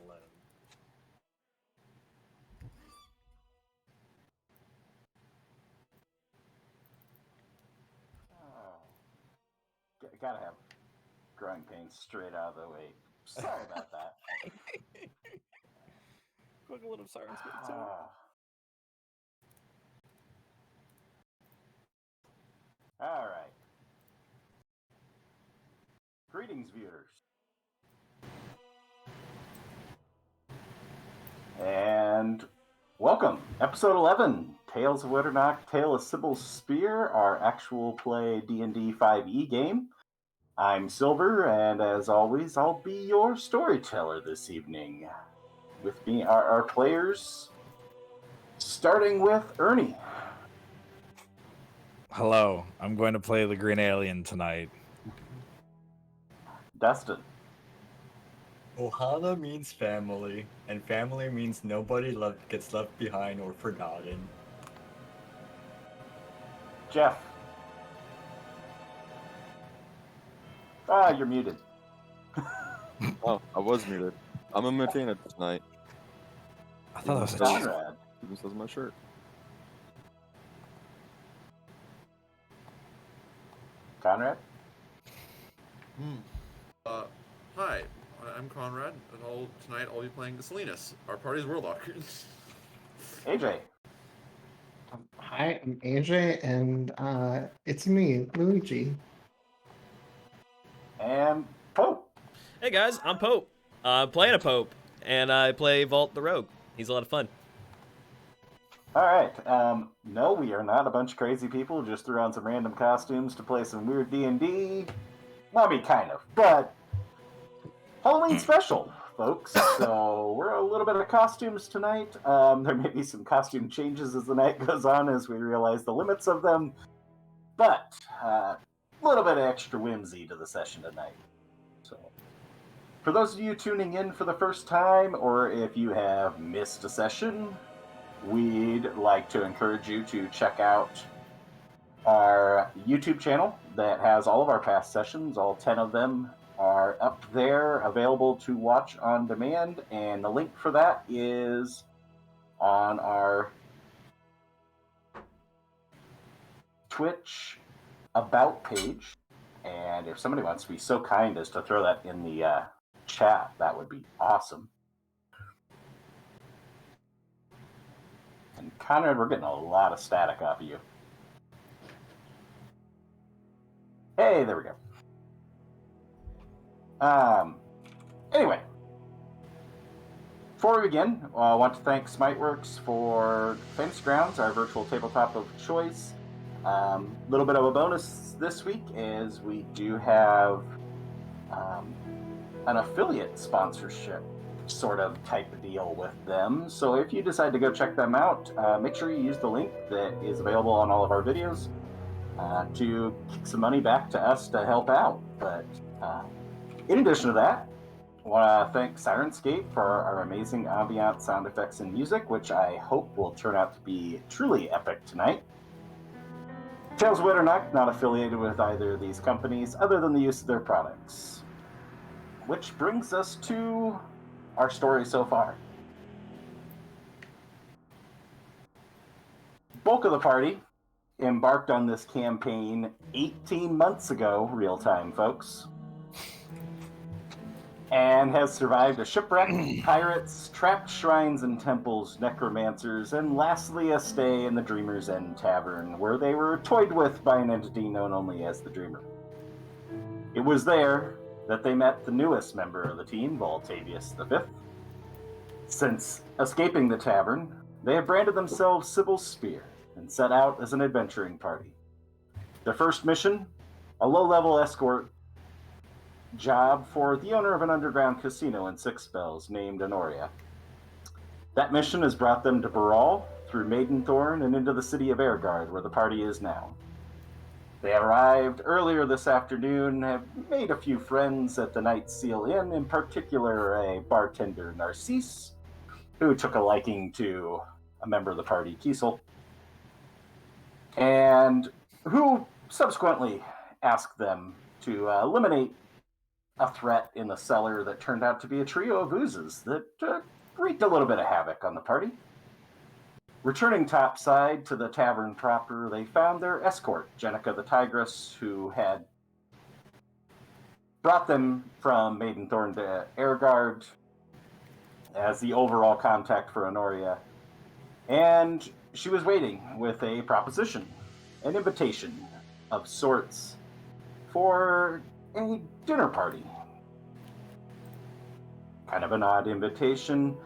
alone. Gotta have growing pains straight out of the way. Sorry about that. Quick little sirens good too. All right. Greetings, viewers. And welcome. Episode 11, Tales of Witternock, Tale of Cybil's Spear, our actual play D&D 5e game. I'm Silver, and as always, I'll be your storyteller this evening. With me are our players, starting with Ernie. Hello, I'm going to play the Green Alien tonight. Dustin. Ohana means family, and family means nobody gets left behind or forgotten. Jeff. You're muted. Oh, I was muted. I'm a Matina tonight. I thought that was a Conrad. Even says my shirt. Conrad? Hi, I'm Conrad, and tonight I'll be playing Salinas, our party's warlock. AJ. Hi, I'm AJ, and it's me, Luigi. And Pope. Hey guys, I'm Pope. I'm playing a Pope, and I play Vault the Rogue. He's a lot of fun. All right. No, we are not a bunch of crazy people who just threw on some random costumes to play some weird D&D. Well, I mean, kind of, but Halloween special, folks. So we're a little bit of costumes tonight. There may be some costume changes as the night goes on as we realize the limits of them, but a little bit of extra whimsy to the session tonight. So, for those of you tuning in for the first time, or if you have missed a session, we'd like to encourage you to check out our YouTube channel that has all of our past sessions. All 10 of them are up there, available to watch on demand, and the link for that is on our Twitch About page. And if somebody wants to be so kind as to throw that in the chat, that would be awesome. And Conrad, we're getting a lot of static off of you. Hey, there we go. Anyway, before we begin, I want to thank Smiteworks for Fantasy Grounds, our virtual tabletop of choice. Little bit of a bonus this week is we do have an affiliate sponsorship sort of type of deal with them. So if you decide to go check them out, make sure you use the link that is available on all of our videos to kick some money back to us to help out. But in addition to that, I want to thank Sirenscape for our amazing ambient sound effects and music, which I hope will turn out to be truly epic tonight. Tales of Witternock, not affiliated with either of these companies other than the use of their products. Which brings us to our story so far. Bulk of the party embarked on this campaign 18 months ago, real time, folks, and has survived a shipwreck, pirates, trapped shrines and temples, necromancers, and lastly a stay in the Dreamer's End Tavern, where they were toyed with by an entity known only as the Dreamer. It was there that they met the newest member of the team, Voltavius V. Since escaping the tavern, they have branded themselves Cybil's Spear and set out as an adventuring party. Their first mission, a low-level escort job for the owner of an underground casino in Six Bells named Honoria. That mission has brought them to Baral, through Maidenthorn, and into the city of Airguard, where the party is now. They arrived earlier this afternoon, have made a few friends at the Night Seal Inn, in particular a bartender, Narcisse, who took a liking to a member of the party, Kiesel, and who subsequently asked them to eliminate a threat in the cellar that turned out to be a trio of oozes that wreaked a little bit of havoc on the party. Returning topside to the tavern proper, they found their escort, Jenica the Tigress, who had brought them from Maidenthorn to Airguard as the overall contact for Honoria. And she was waiting with a proposition, an invitation of sorts for a dinner party. Kind of an odd invitation,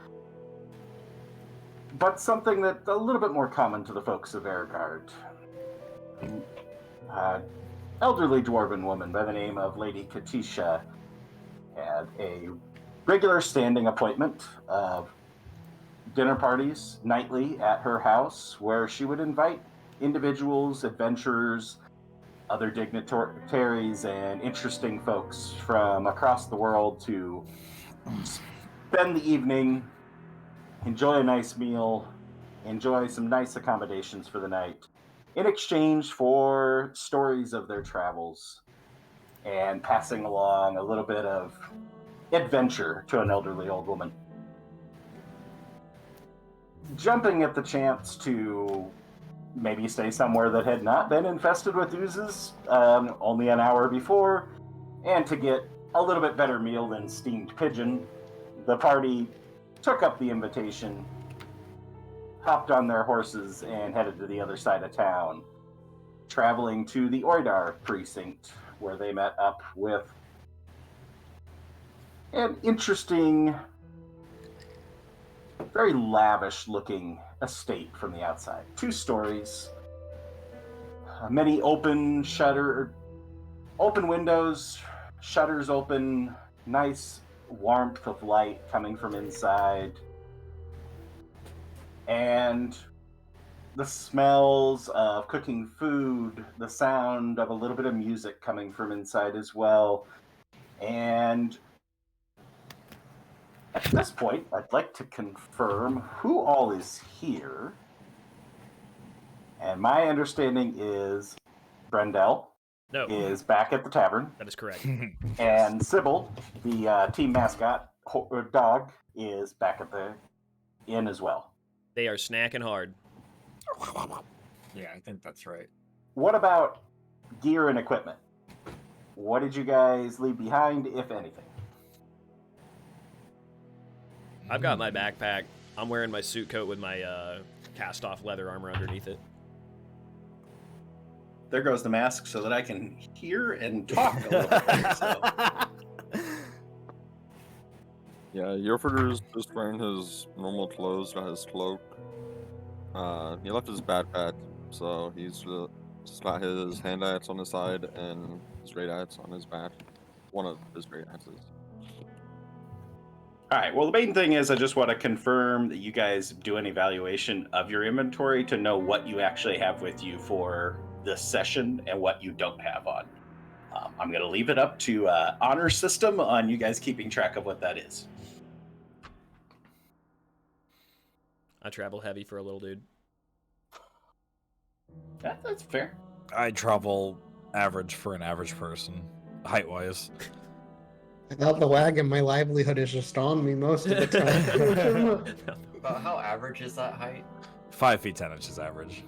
but something that's a little bit more common to the folks of Airguard. Elderly dwarven woman by the name of Lady Kateisha had a regular standing appointment of dinner parties nightly at her house where she would invite individuals, adventurers, other dignitaries, and interesting folks from across the world to spend the evening, enjoy a nice meal, enjoy some nice accommodations for the night, in exchange for stories of their travels and passing along a little bit of adventure to an elderly old woman. Jumping at the chance to maybe stay somewhere that had not been infested with oozes only an hour before, and to get a little bit better meal than steamed pigeon, the party took up the invitation, hopped on their horses, and headed to the other side of town, traveling to the Oidar precinct, where they met up with an interesting, very lavish-looking estate from the outside. 2 stories, many open windows, shutters open, nice warmth of light coming from inside, and the smells of cooking food, the sound of a little bit of music coming from inside as well. And at this point, I'd like to confirm who all is here. And my understanding is Brendel No, is back at the tavern, that is correct. and Cybil, the team mascot dog, is back at the inn as well. They are snacking hard. Yeah, I think that's right. What about gear and equipment? What did you guys leave behind, if anything? I've got my backpack. I'm wearing my suit coat with my cast-off leather armor underneath it. There goes the mask so that I can hear and talk a little bit. So. Yeah, Yorford is just wearing his normal clothes, not his cloak. He left his backpack, so he's just got his hand axe on his side and his great axe on his back. One of his great axes. All right, well, the main thing is I just want to confirm that you guys do an evaluation of your inventory to know what you actually have with you for this session and what you don't have on. I'm going to leave it up to honor system on you guys keeping track of what that is. I travel heavy for a little dude. That's fair. I travel average for an average person, height-wise. Without the wagon, my livelihood is just on me most of the time. About how average is that height? 5 feet 10 inches average.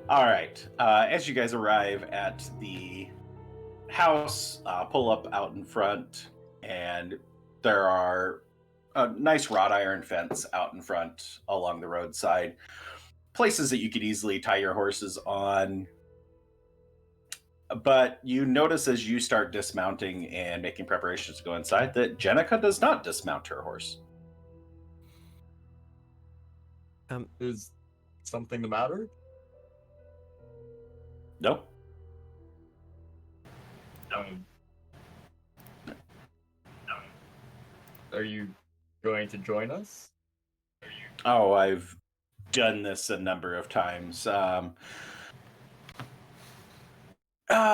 All right. As you guys arrive at the house, pull up out in front, and there are a nice wrought iron fence out in front along the roadside. Places that you could easily tie your horses on. But you notice as you start dismounting and making preparations to go inside that Jenica does not dismount her horse. Is something the matter? No. Are you going to join us? Oh, I've done this a number of times.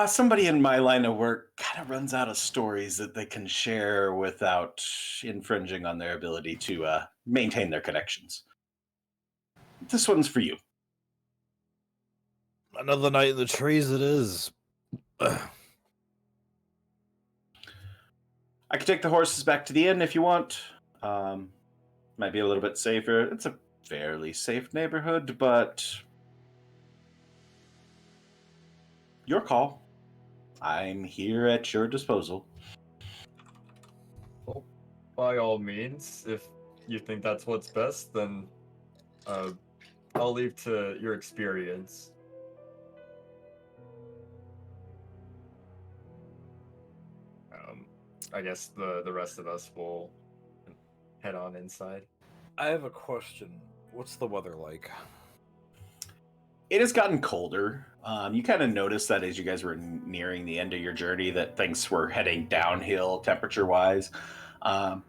Somebody in my line of work kind of runs out of stories that they can share without infringing on their ability to maintain their connections. This one's for you. Another night in the trees it is. I could take the horses back to the inn if you want. Might be a little bit safer. It's a fairly safe neighborhood, but your call. I'm here at your disposal. Well, by all means, if you think that's what's best, then I'll leave to your experience. I guess the rest of us will head on inside. I have a question. What's the weather like? It has gotten colder. You kind of noticed that as you guys were nearing the end of your journey that things were heading downhill temperature-wise.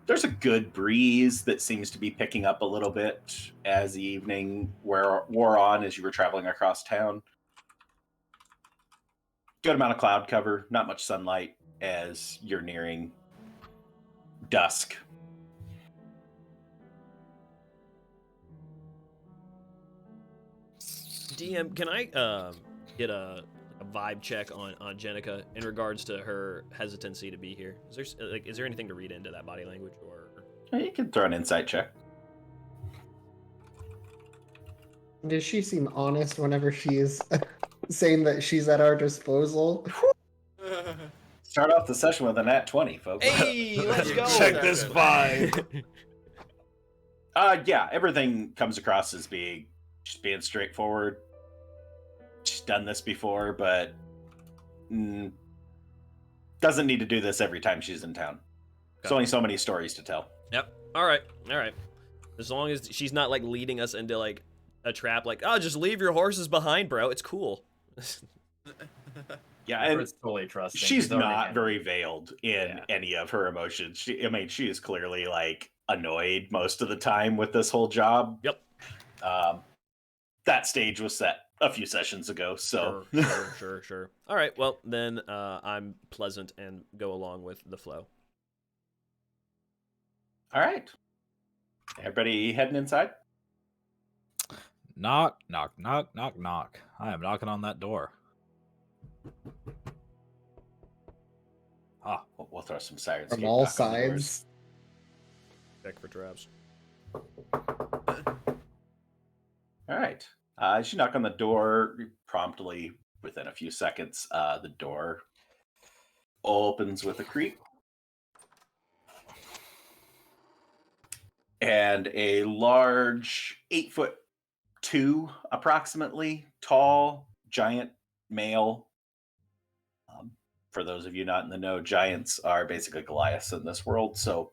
There's a good breeze that seems to be picking up a little bit as the evening wore on as you were traveling across town. Good amount of cloud cover, not much sunlight as you're nearing dusk. DM, can I get a vibe check on Jenica in regards to her hesitancy to be here? Is there anything to read into that body language, or You can throw an insight check. Does she seem honest whenever she is saying that she's at our disposal? Start off the session with a nat 20, folks. Hey, let's go! Check this vibe. Yeah, everything comes across as just being straightforward. She's done this before, but doesn't need to do this every time she's in town. There's only so many stories to tell. Yep. All right. As long as she's not like leading us into like a trap, like, oh, just leave your horses behind, bro. It's cool. Yeah, and It's totally trusting. she's He's already not handled very it. veiled in any of her emotions. She is clearly like annoyed most of the time with this whole job. Yep. That stage was set a few sessions ago, so Sure. All right. Well, then I'm pleasant and go along with the flow. all right. Everybody heading inside? Knock, knock, knock, knock, knock. I am knocking on that door. Ah, We'll throw some sirens From all sides. Check for traps. All right. As you knock on the door, promptly within a few seconds, the door opens with a creak. And a large 8'2" approximately tall giant male. For those of you not in the know, giants are basically Goliaths in this world, so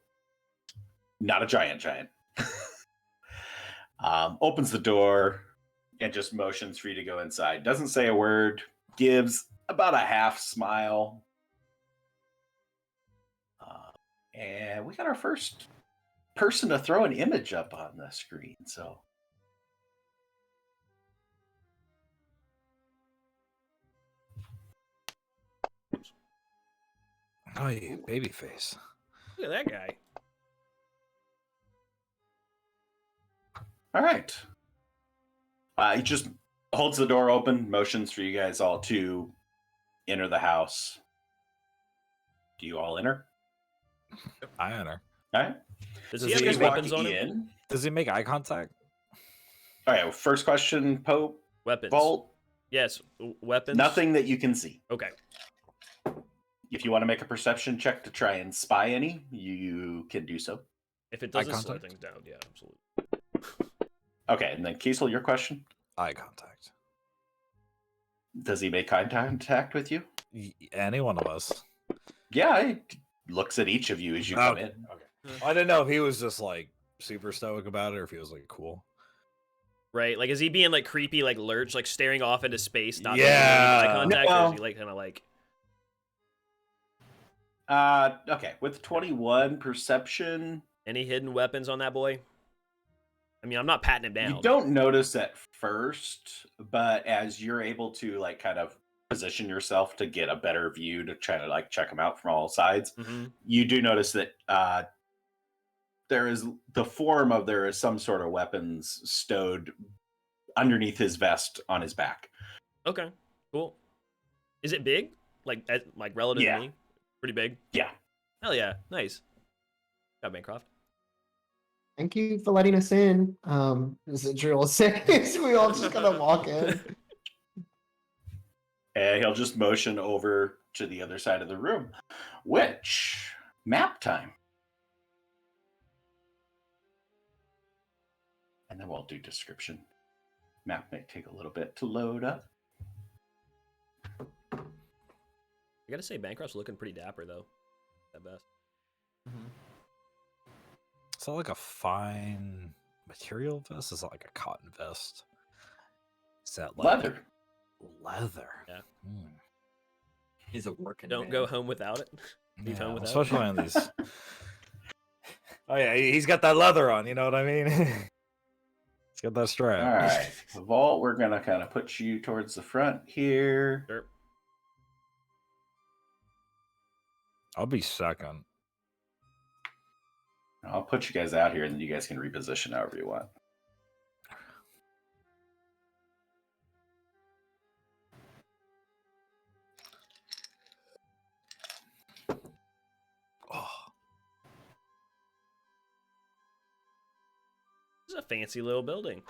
not a giant. Opens the door and just motions for you to go inside. Doesn't say a word, gives about a half smile. And we got our first person to throw an image up on the screen, so. oh, you baby face. Look at that guy. All right. He just holds the door open, motions for you guys all to enter the house. Do you all enter? I enter. All right. Does So he have you his guys walk weapons on him? in. Does he make eye contact? All right. Well, first question, Pope. Weapons. Vault. Yes. Weapons. Nothing that you can see. Okay. If you want to make a perception check to try and spy any, you can do so. If it doesn't Eye slow contact? things down, yeah, absolutely. Okay, and then Kiesel, your question. Eye contact. Does he make eye contact with you? Any one of us. Yeah, he looks at each of you as you come Okay. in. Okay. I didn't know if he was just like super stoic about it or if he was like cool. Right? Like, is he being like creepy, like lurch, like staring off into space, not Yeah. making eye contact, or No. is he like kind of like? Okay, with 21 perception, Any hidden weapons on that boy? I mean, I'm not patting him down. you don't notice at first, but as you're able to like kind of position yourself to get a better view to try to like check them out from all sides, you do notice that there is some sort of weapons stowed underneath his vest on his back. Okay, cool. Is it big? Like relative Yeah. to me? Pretty big? Yeah. Hell yeah. Nice. Got Bancroft. Thank you for letting us in. Is it drill says we all just gonna walk in. And he'll just motion over to the other side of the room, which map time. And then we'll do description. Map may take a little bit to load up. I gotta say, Bancroft's looking pretty dapper though. At best. Is that like a fine material vest? Is that like a cotton vest? Is that like Leather. Leather. Yeah. Hmm. He's a working Don't man. go home without it. Leave home without especially it. on these. Oh yeah, he's got that leather on. You know what I mean? He's got that strap. All right. Vault, we're going to kind of put you towards the front here. Sure. I'll be second. I'll put you guys out here and then you guys can reposition however you want. Oh, This is a fancy little building.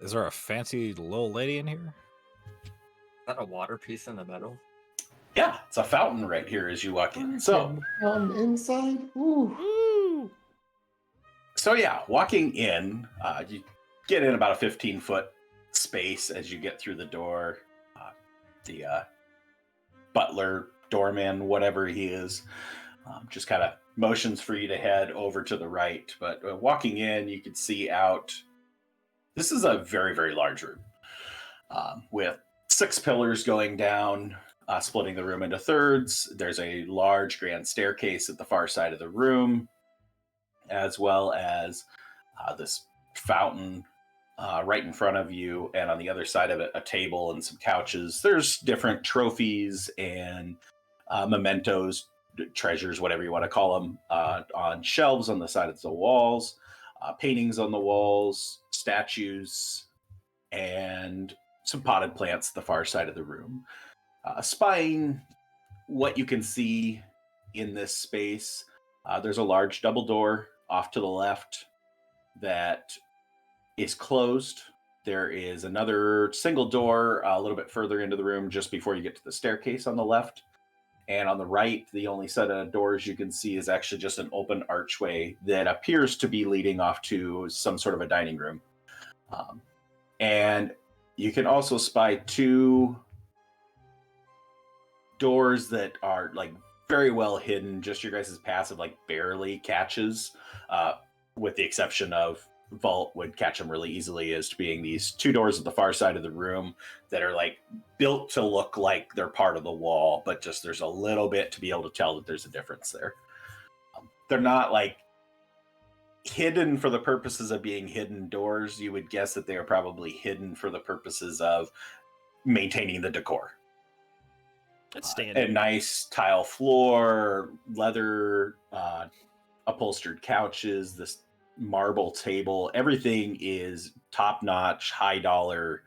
is there a fancy little lady in here? Is that a water piece in the middle? Yeah, it's a fountain right here as you walk in. So, Inside. Ooh. Woo! So yeah, walking in, you get in about a 15-foot space as you get through the door. The butler, doorman, whatever he is, just kind of motions for you to head over to the right. But walking in, you can see out. This is a very, very large room with 6 pillars going down, splitting the room into thirds. There's a large grand staircase at the far side of the room, as well as this fountain right in front of you, and on the other side of it, a table and some couches. There's different trophies and mementos, treasures, whatever you want to call them, on shelves on the side of the walls, paintings on the walls, statues, and some potted plants at the far side of the room. Spying what you can see in this space, there's a large double door off to the left that is closed. There is another single door a little bit further into the room just before you get to the staircase on the left. And on the right, the only set of doors you can see is actually just an open archway that appears to be leading off to some sort of a dining room. And you can also spy 2 doors that are like very well hidden. Just your guys' passive like barely catches, with the exception of Vault would catch them really easily, as to being these 2 doors at the far side of the room that are like built to look like they're part of the wall, but just there's a little bit to be able to tell that there's a difference there. They're not like hidden for the purposes of being hidden doors. You would guess that they are probably hidden for the purposes of maintaining the decor. That's standard. A nice tile floor, leather upholstered couches, this marble table. Everything is top notch, high dollar,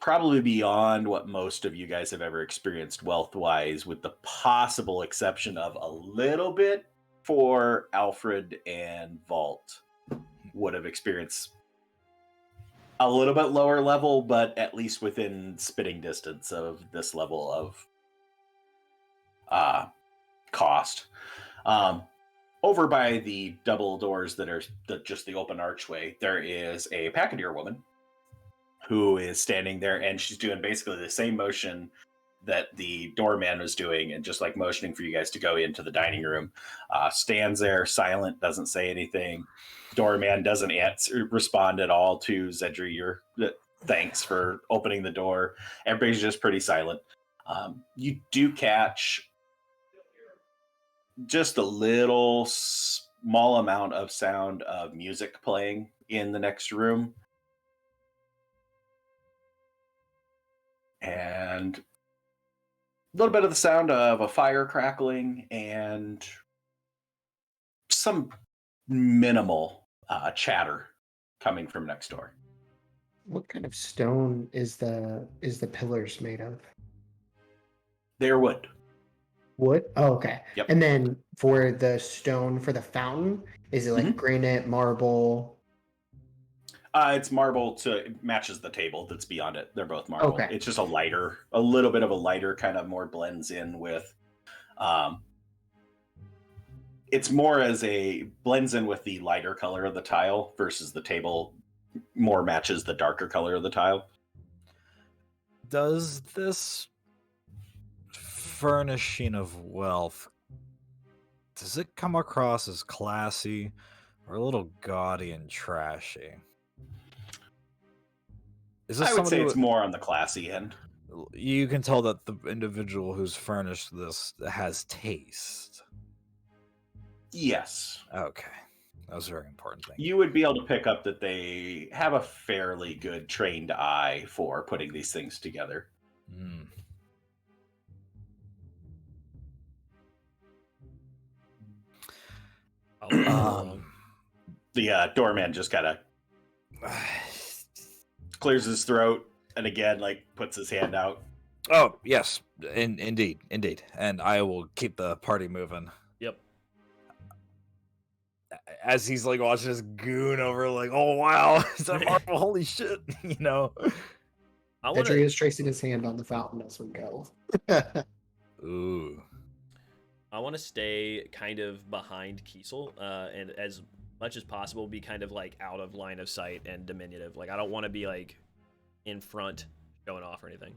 probably beyond what most of you guys have ever experienced wealth wise, with the possible exception of a little bit for Alfred and Vault would have experienced a little bit lower level, but at least within spitting distance of this level of cost. Over by the double doors that are just the open archway, there is a packeteer woman who is standing there, and she's doing basically the same motion that the doorman was doing, and just like motioning for you guys to go into the dining room. Stands there silent, doesn't say anything. Doorman doesn't respond at all to Zedri, your thanks for opening the door. Everybody's just pretty silent. You do catch just a little small amount of sound of music playing in the next room. And a little bit of the sound of a fire crackling and some minimal chatter coming from next door. what kind of stone is the pillars made of? They're wood. Wood? Oh, okay. Yep. And then for the stone for the fountain, is it like granite, marble? It's marble it matches the table that's beyond it. They're both marble. Okay. It's just a little bit of a lighter, kind of more blends in with. It's more blends in with the lighter color of the tile versus the table more matches the darker color of the tile. Does this furnishing of wealth, does it come across as classy or a little gaudy and trashy? Is this I would say it's with, more on the classy end. you can tell that the individual who's furnished this has taste. Yes. Okay. That was a very important thing. You would be able to pick up that they have a fairly good trained eye for putting these things together. Mm. The doorman just kind of clears his throat and again, puts his hand out. Oh, yes. Indeed. And I will keep the party moving. Yep. As he's watching this goon over, oh wow, is that Marvel? Holy shit, Pedri is tracing his hand on the fountain as we go. Ooh. I want to stay kind of behind Kiesel, and as much as possible be kind of out of line of sight and diminutive. I don't want to be in front showing off or anything.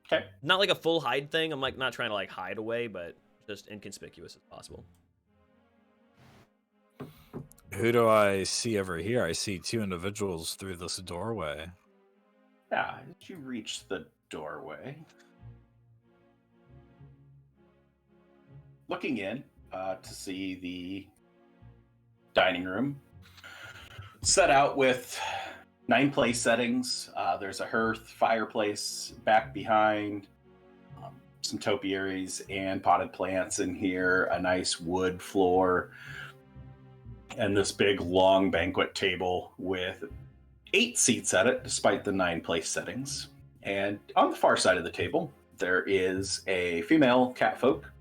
Okay. Not a full hide thing. I'm not trying to hide away, but just inconspicuous as possible. Who do I see over here? I see two individuals through this doorway. Yeah, as you reach the doorway, looking in to see the dining room set out with 9 place settings. There's a hearth, fireplace back behind, some topiaries and potted plants in here, a nice wood floor, and this big long banquet table with 8 seats at it, despite the 9 place settings. And on the far side of the table, there is a female catfolk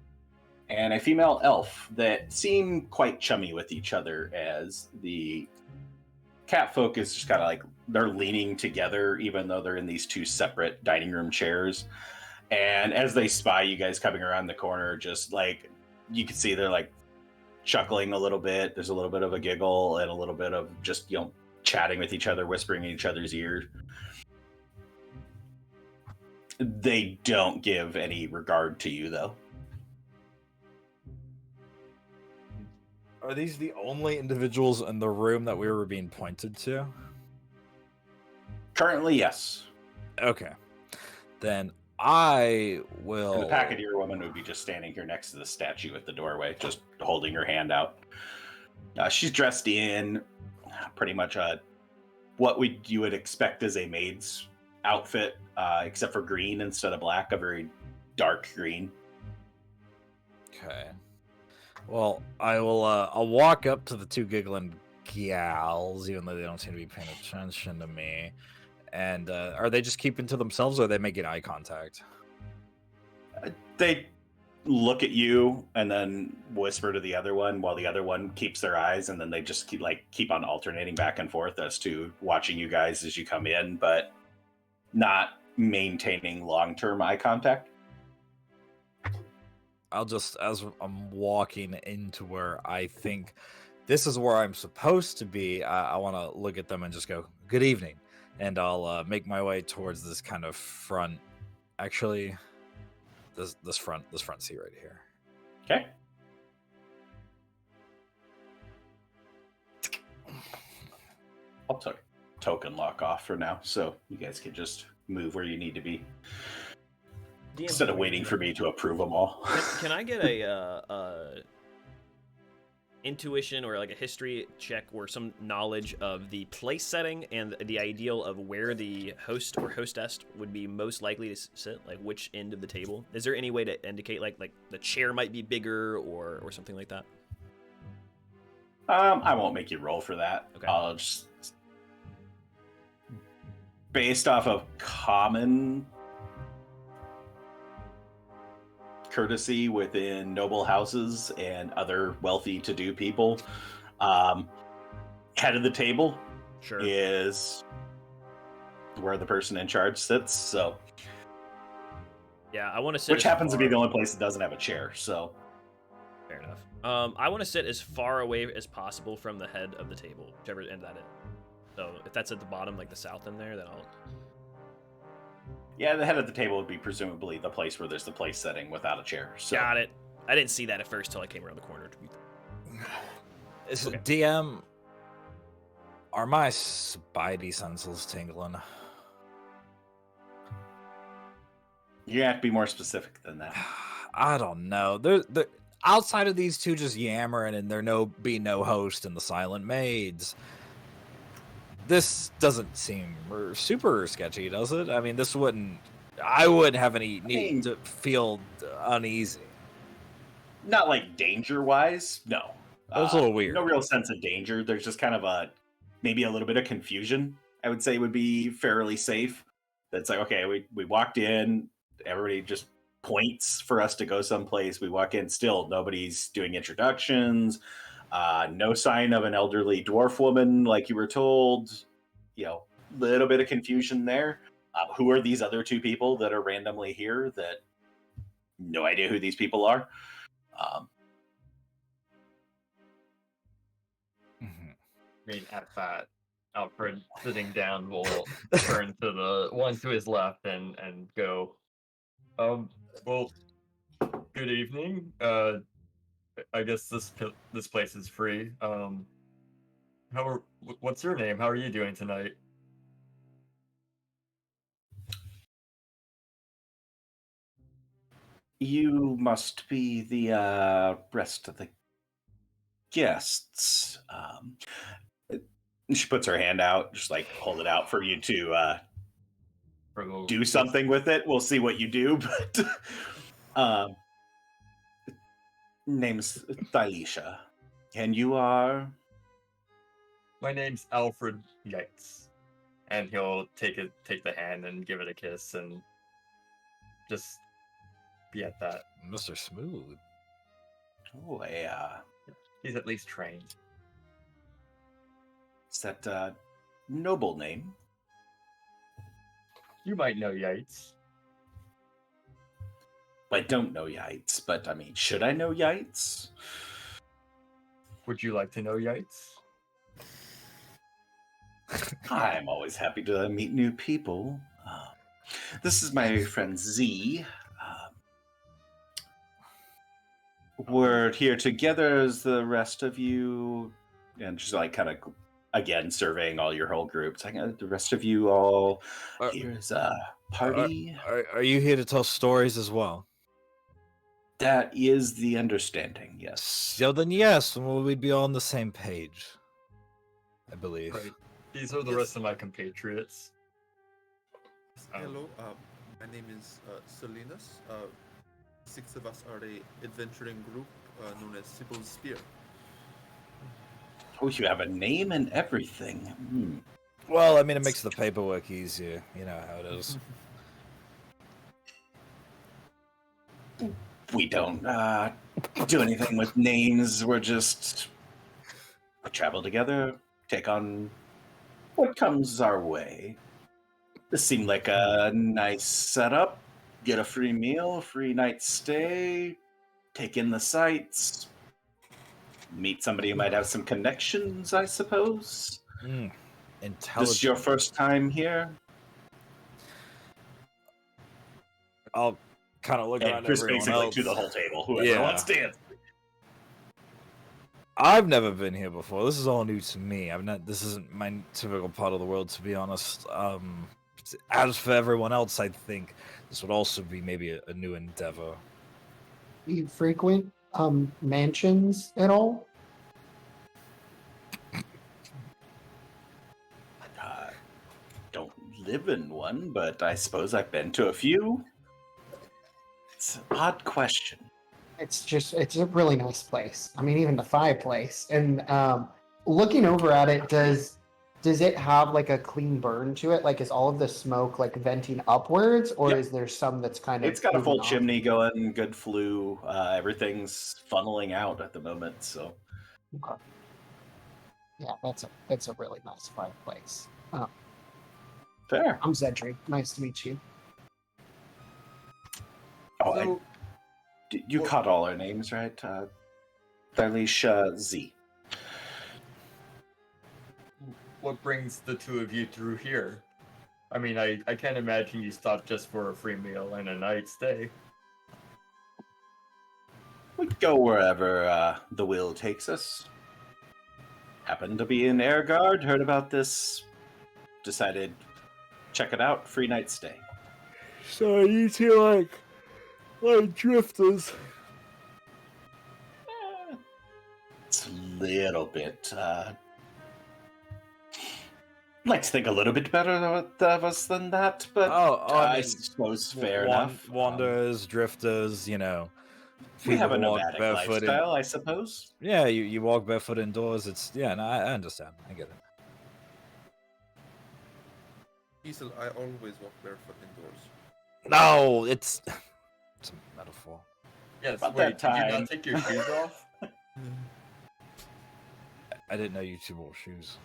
and a female elf that seem quite chummy with each other, as the catfolk is just kind of they're leaning together, even though they're in these 2 separate dining room chairs. And as they spy you guys coming around the corner, just you can see they're chuckling a little bit. There's a little bit of a giggle and a little bit of just, chatting with each other, whispering in each other's ears. They don't give any regard to you, though. Are these the only individuals in the room that we were being pointed to? Currently, yes. Okay. Then I will... And the packeteer woman would be just standing here next to the statue at the doorway, just holding her hand out. She's dressed in pretty much what you would expect as a maid's outfit, except for green instead of black, a very dark green. Okay. Well, I'll walk up to the 2 giggling gals, even though they don't seem to be paying attention to me. And are they just keeping to themselves, or are they making eye contact? They look at you and then whisper to the other one, while the other one keeps their eyes, and then they just keep on alternating back and forth as to watching you guys as you come in, but not maintaining long-term eye contact. I'll just, as I'm walking into where I think this is where I'm supposed to be, I want to look at them and just go, "Good evening," and I'll make my way towards this kind of front. Actually, this front seat right here. Okay. I'll token lock off for now, so you guys can just move where you need to be. Instead of waiting for me to approve them all. Can I get a intuition or a history check or some knowledge of the place setting and the ideal of where the host or hostess would be most likely to sit, which end of the table? Is there any way to indicate like the chair might be bigger or something like that? I won't make you roll for that. Okay. I'll just based off of common courtesy within noble houses and other wealthy to-do people, head of the table Sure. is where the person in charge sits. So, Yeah, I want to sit. which as happens to be far- the only place that doesn't have a chair. So, Fair enough. I want to sit as far away as possible from the head of the table, whichever end that is. So if that's at the bottom, like the south end there, then I'll. yeah, the head of the table would be presumably the place where there's the place setting without a chair. So, Got it. I didn't see that at first till I came around the corner. Is Okay. DM? Are my spidey senses tingling? you have to be more specific than that. I don't know. They're outside of these two just yammering and there be no host and the silent maids. This doesn't seem super sketchy, does it? I mean, I wouldn't have any need to feel uneasy. Not like danger-wise, no. That was a little weird. No real sense of danger. There's just kind of maybe a little bit of confusion. I would say would be fairly safe. That's like, okay, we walked in, everybody just points for us to go someplace. We walk in, still nobody's doing introductions. No sign of an elderly dwarf woman like you were told. Little bit of confusion there. Who are these other two people that are randomly here that no idea who these people are? I mean, at that, Alfred sitting down will turn to the one to his left and go, well, good evening. I guess this place is free. What's your name? How are you doing tonight? You must be the rest of the guests. She puts her hand out, just like hold it out for you to do something with it. We'll see what you do, but name's Kateisha, and you are. My name's Alfred Yates, and he'll take the hand and give it a kiss and just be at that. Mr. Smooth. Oh, He's at least trained. is that a noble name? You might know Yates. I don't know Yates, but I mean, should I know Yates? Would you like to know Yates? I'm always happy to meet new people. This is my friend Z. We're here together as the rest of you, and just like kind of again surveying all your whole group. It's like the rest of you all. Here's a party. Are you here to tell stories as well? That is the understanding. Yes. So then, yes, well, we'd be all on the same page, I believe. Right. These are the Yes. rest of my compatriots. Hello, my name is Salinas. 6 of us are a adventuring group known as Cybil's Spear. Oh, you have a name and everything. Well, I mean, it makes the paperwork easier. You know how it is. We don't do anything with names. We travel together, take on what comes our way. This seemed like a nice setup. Get a free meal, free night stay, take in the sights, meet somebody who might have some connections, I suppose. Intelligent. This is your first time here? I'll kind of look And around Chris everyone basically else. to the whole table, whoever Yeah. wants to answer. I've never been here before. This is all new to me. This isn't my typical part of the world, to be honest. As for everyone else, I think this would also be maybe a new endeavor. You frequent mansions at all? Don't live in one, but I suppose I've been to a few. It's an odd question. It's a really nice place. I mean, even the fireplace. And looking over at it, does does it have like a clean burn to it? Like, is all of the smoke like venting upwards, or Yep. is there some that's kind of? It's got a moving full off? chimney going, good flue. Everything's funneling out at the moment. So Okay. Yeah, that's a really nice fireplace. fair. I'm Zedric. Nice to meet you. Oh, So, you caught all our names, right? Kateisha Z. what brings the two of you through here? I mean, I can't imagine you stopped just for a free meal and a night stay. We go wherever the will takes us. Happened to be in Airguard, heard about this, decided check it out, free night stay. So you two like drifters. It's a little bit. Like to think a little bit better of us than that, but I I mean, suppose fair enough. Wanderers, drifters, you know. We have a people walk nomadic barefoot in- lifestyle, I suppose. Yeah, you walk barefoot indoors. It's no, I understand. I get it. Cecil, I always walk barefoot indoors. No, it's a metaphor. Yes, About wait, that did you time. not take your shoes off? I didn't know you two wore shoes.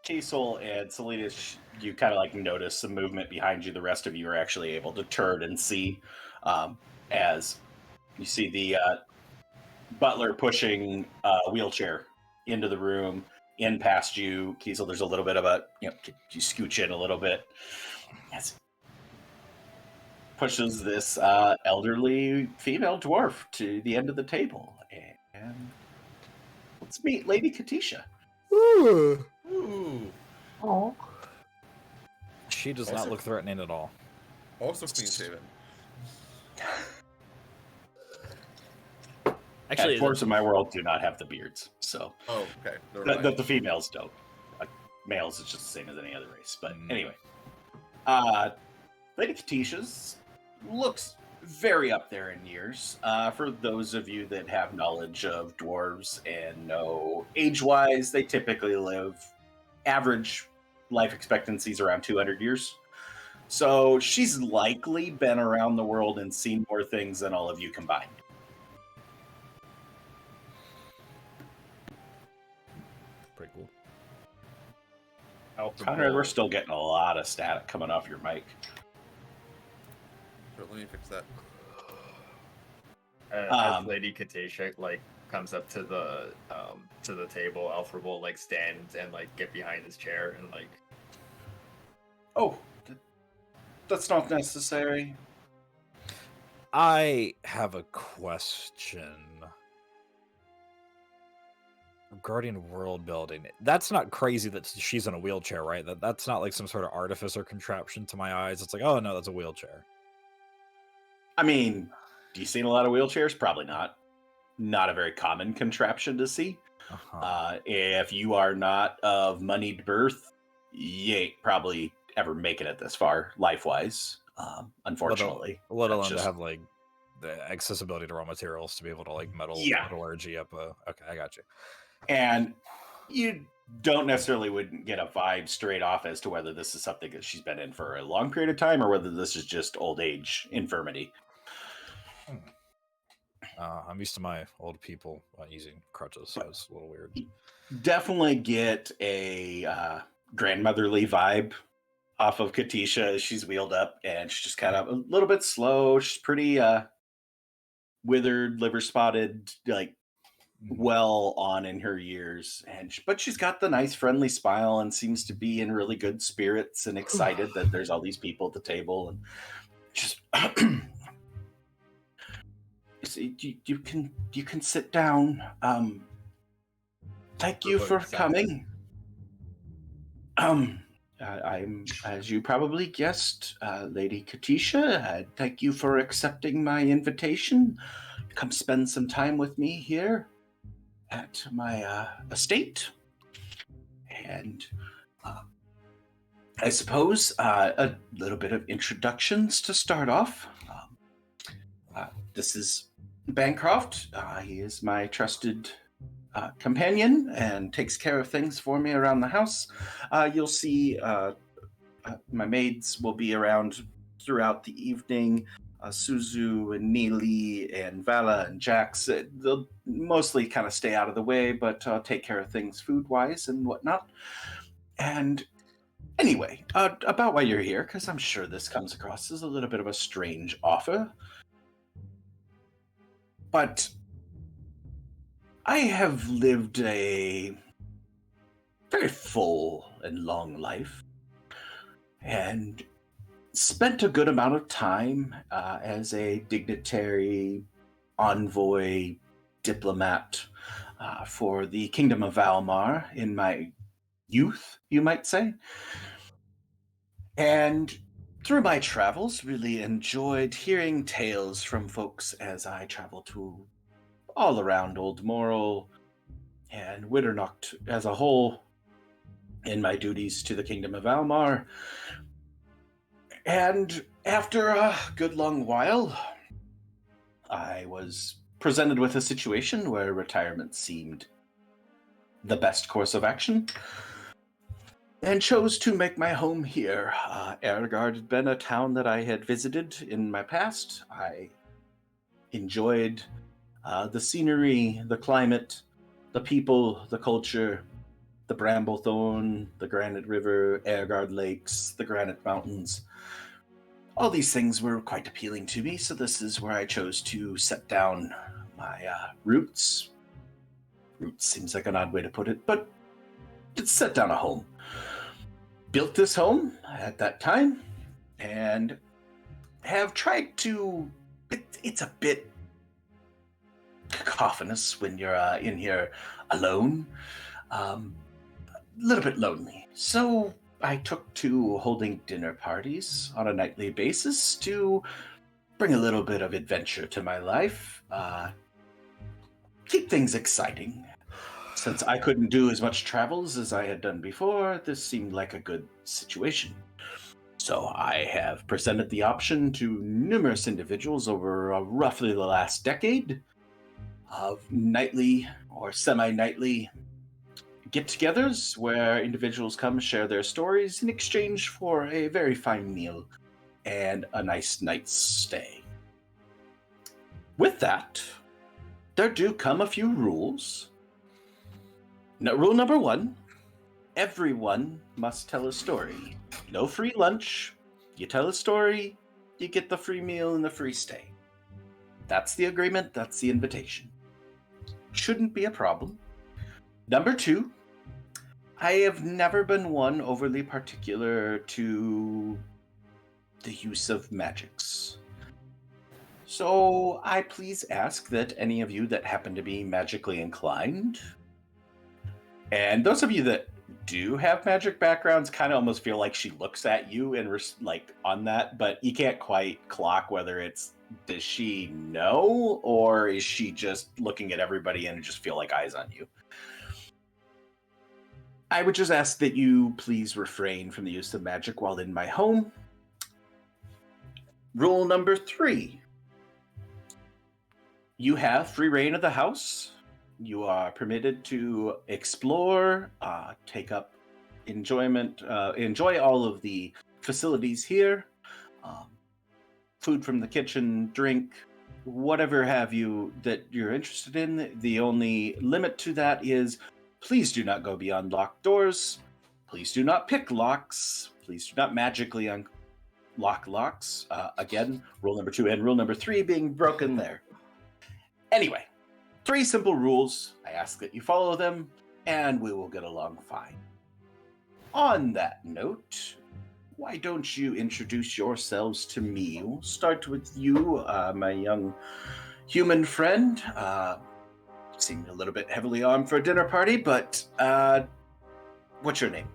Cecil and Salinas, you kind of like notice some movement behind you. The rest of you are actually able to turn and see as you see the butler pushing a wheelchair into the room, in past you. Cecil, there's a little bit of a, you scooch in a little bit. Yes. Pushes this elderly female dwarf to the end of the table. And let's meet Lady Kateisha. Ooh. Ooh. Oh. She does not Also- look threatening at all. Also clean shaven. Actually, Dwarves in my world do not have the beards, so Oh, okay. Never mind. the females don't. Males is just the same as any other race. But anyway, Lady Kateisha's looks very up there in years. For those of you that have knowledge of dwarves and know age-wise, they typically live average life expectancies around 200 years. So she's likely been around the world and seen more things than all of you combined. pretty cool. Conrad, we're still getting a lot of static coming off your mic. Sure, let me fix that. As Lady Kateisha comes up to the table, Alfred will stand and get behind his chair and Oh, that's not necessary. I have a question regarding world building. That's not crazy that she's in a wheelchair, right? That's not like some sort of artifice or contraption to my eyes. It's like, oh no, that's a wheelchair. I mean, do you see a lot of wheelchairs? Probably not. Not a very common contraption to see. If you are not of moneyed birth, you ain't probably ever making it this far life-wise. Unfortunately, let alone That's to just- have the accessibility to raw materials to be able to metallurgy up. Okay, I got you. And you don't necessarily wouldn't get a vibe straight off as to whether this is something that she's been in for a long period of time or whether this is just old age infirmity. I'm used to my old people using crutches, so it's a little weird. Definitely get a grandmotherly vibe off of Kateisha as she's wheeled up, and she's just kind of a little bit slow. She's pretty withered, liver spotted, well on in her years, but she's got the nice friendly smile and seems to be in really good spirits and excited that there's all these people at the table, and just you can sit down. Thank you for coming. I'm, as you probably guessed, Lady Kateisha. Thank you for accepting my invitation. Come spend some time with me here at my estate. And I suppose a little bit of introductions to start off. This is Bancroft. He is my trusted companion and takes care of things for me around the house. You'll see my maids will be around throughout the evening. Suzu and Neely and Vala and Jax, they'll mostly kind of stay out of the way, but take care of things food-wise and whatnot. And anyway, about why you're here, because I'm sure this comes across as a little bit of a strange offer. But I have lived a very full and long life, and spent a good amount of time as a dignitary, envoy, diplomat for the Kingdom of Valmar in my youth, you might say. And through my travels, really enjoyed hearing tales from folks as I travel to all around Old Morrel and Winternocht as a whole in my duties to the Kingdom of Valmar. And after a good long while, I was presented with a situation where retirement seemed the best course of action, and chose to make my home here. Ehrgard had been a town that I had visited in my past. I enjoyed the scenery, the climate, the people, the culture, the Bramblethorn, the Granite River, Ehrgard Lakes, the Granite Mountains. All these things were quite appealing to me, so this is where I chose to set down my roots. Roots seems like an odd way to put it, but it's set down a home. Built this home at that time, and have tried to... It's a bit cacophonous when you're in here alone. A little bit lonely. So I took to holding dinner parties on a nightly basis to bring a little bit of adventure to my life, keep things exciting. Since I couldn't do as much travels as I had done before, this seemed like a good situation. So I have presented the option to numerous individuals over roughly the last decade of nightly or semi-nightly get-togethers where individuals come share their stories in exchange for a very fine meal and a nice night's stay. With that, there do come a few rules. Now, rule number 1, everyone must tell a story. No free lunch. You tell a story, you get the free meal and the free stay. That's the agreement, that's the invitation. Shouldn't be a problem. Number 2, I have never been one overly particular to the use of magics. So I please ask that any of you that happen to be magically inclined, and those of you that do have magic backgrounds kind of almost feel like she looks at you and like on that, but you can't quite clock whether it's does she know or is she just looking at everybody and just feel like eyes on you. I would just ask that you please refrain from the use of magic while in my home. Rule number 3. You have free reign of the house. You are permitted to explore, take up enjoyment, enjoy all of the facilities here. Food from the kitchen, drink, whatever have you that you're interested in. The only limit to that is please do not go beyond locked doors. Please do not pick locks. Please do not magically unlock locks. Again, rule number 2 and rule number 3 being broken there. Anyway, 3 simple rules. I ask that you follow them, and we will get along fine. On that note, why don't you introduce yourselves to me? We'll start with you, my young human friend. Seemed a little bit heavily armed for a dinner party, but what's your name?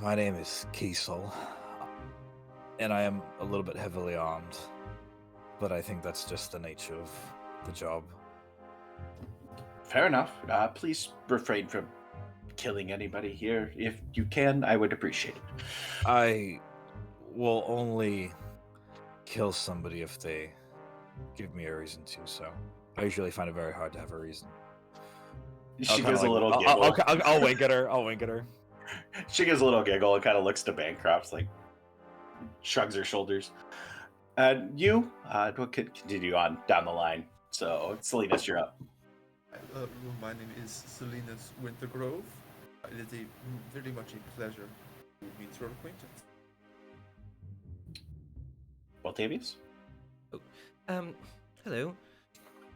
My name is Kiesel, and I am a little bit heavily armed, but I think that's just the nature of the job. Fair enough. Please refrain from killing anybody here. If you can, I would appreciate it. I will only kill somebody if they give me a reason to, so I usually find it very hard to have a reason. She gives a little giggle. I'll wink at her. I'll wink at her. She gives a little giggle and kind of looks to Bancroft, like shrugs her shoulders. You, we'll continue on down the line. So, Salinas, you're up. My name is Salinas Wintergrove. It is very much a pleasure to meet your acquaintance. Voltavius? Hello.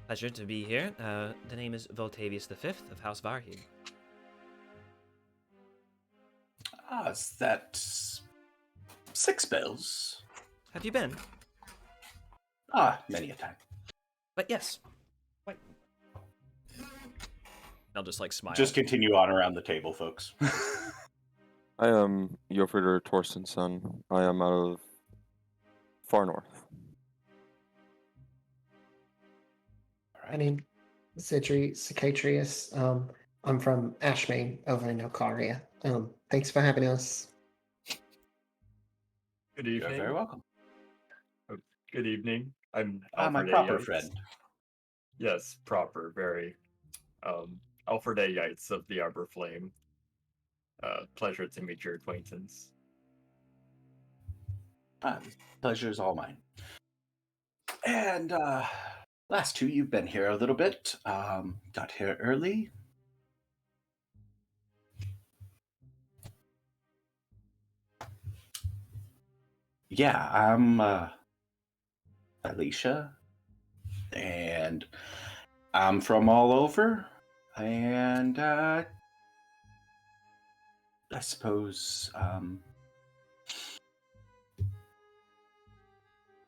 Pleasure to be here. The name is Voltavius V of House Varhid. Is that 6 bells? Have you been? Many a time. But yes. Quite. I'll just like smile. Just continue on around the table, folks. I am Jofrider Torsten's son. I am out of far north. My name is Cicatrius. I'm from Ashmain over in Alcaria. Thanks for having us. Good You're evening. very welcome. Good evening. I'm My Alfred A. proper Yates. friend. Yes, proper, very. Alfred A. Yates of the Arbor Flame. Pleasure to meet your acquaintance. Pleasure's all mine. And last two, you've been here a little bit. Got here early. Yeah, I'm Alicia, and I'm from all over, and I suppose I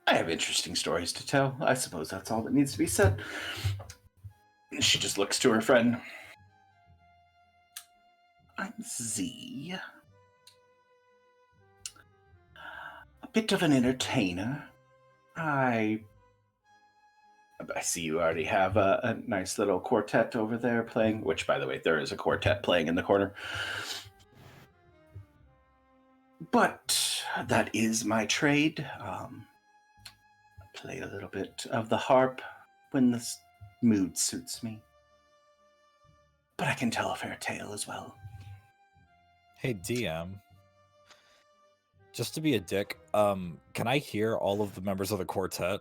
have interesting stories to tell. I suppose that's all that needs to be said. She just looks to her friend. I'm Z. A bit of an entertainer. I see you already have a nice little quartet over there playing, which, by the way, there is a quartet playing in the corner. But that is my trade. I play a little bit of the harp when the mood suits me. But I can tell a fair tale as well. Hey, DM. Just to be a dick, can I hear all of the members of the quartet?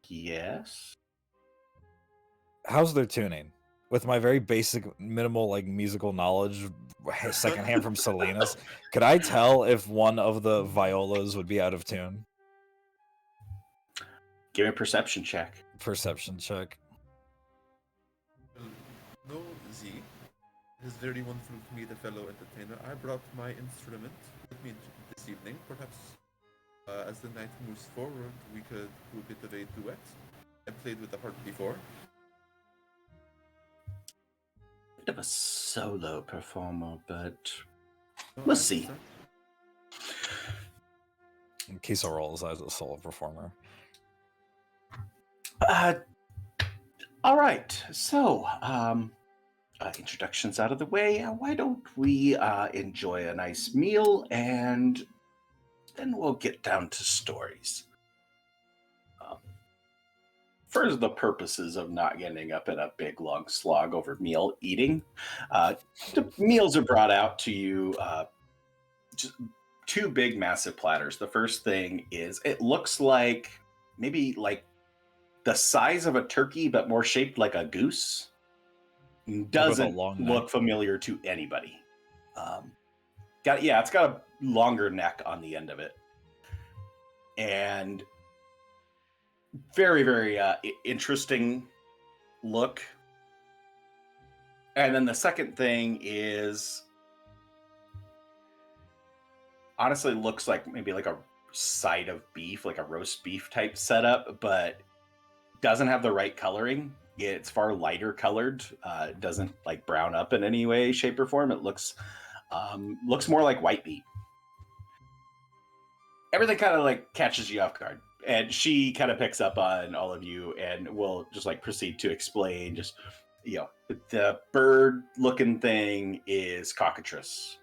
Yes. How's their tuning? With my very basic, minimal, like, musical knowledge, secondhand from Salinas, could I tell if one of the violas would be out of tune? Give me a perception check. Perception check. No, Z. It is very wonderful to meet a fellow entertainer. I brought my instrument with me this evening. Perhaps as the night moves forward, we could do a bit of a duet. I played with the harp before. Bit of a solo performer, but No, we'll I see. understand. Kiso rolls as a solo performer. All right. So, introductions out of the way. Why don't we enjoy a nice meal, and then we'll get down to stories. For the purposes of not getting up in a big long slog over meal eating, the meals are brought out to you. Just 2 big, massive platters. The first thing is, it looks like maybe like the size of a turkey, but more shaped like a goose. Doesn't long look neck. familiar to anybody. It's got a longer neck on the end of it, and very, very interesting look. And then the second thing is, honestly, looks like maybe like a side of beef, like a roast beef type setup, but doesn't have the right coloring. It's far lighter colored. It doesn't like brown up in any way, shape, or form. It looks more like white meat. Everything kind of like catches you off guard, and she kind of picks up on all of you, and will just like proceed to explain. Just, the bird-looking thing is cockatrice,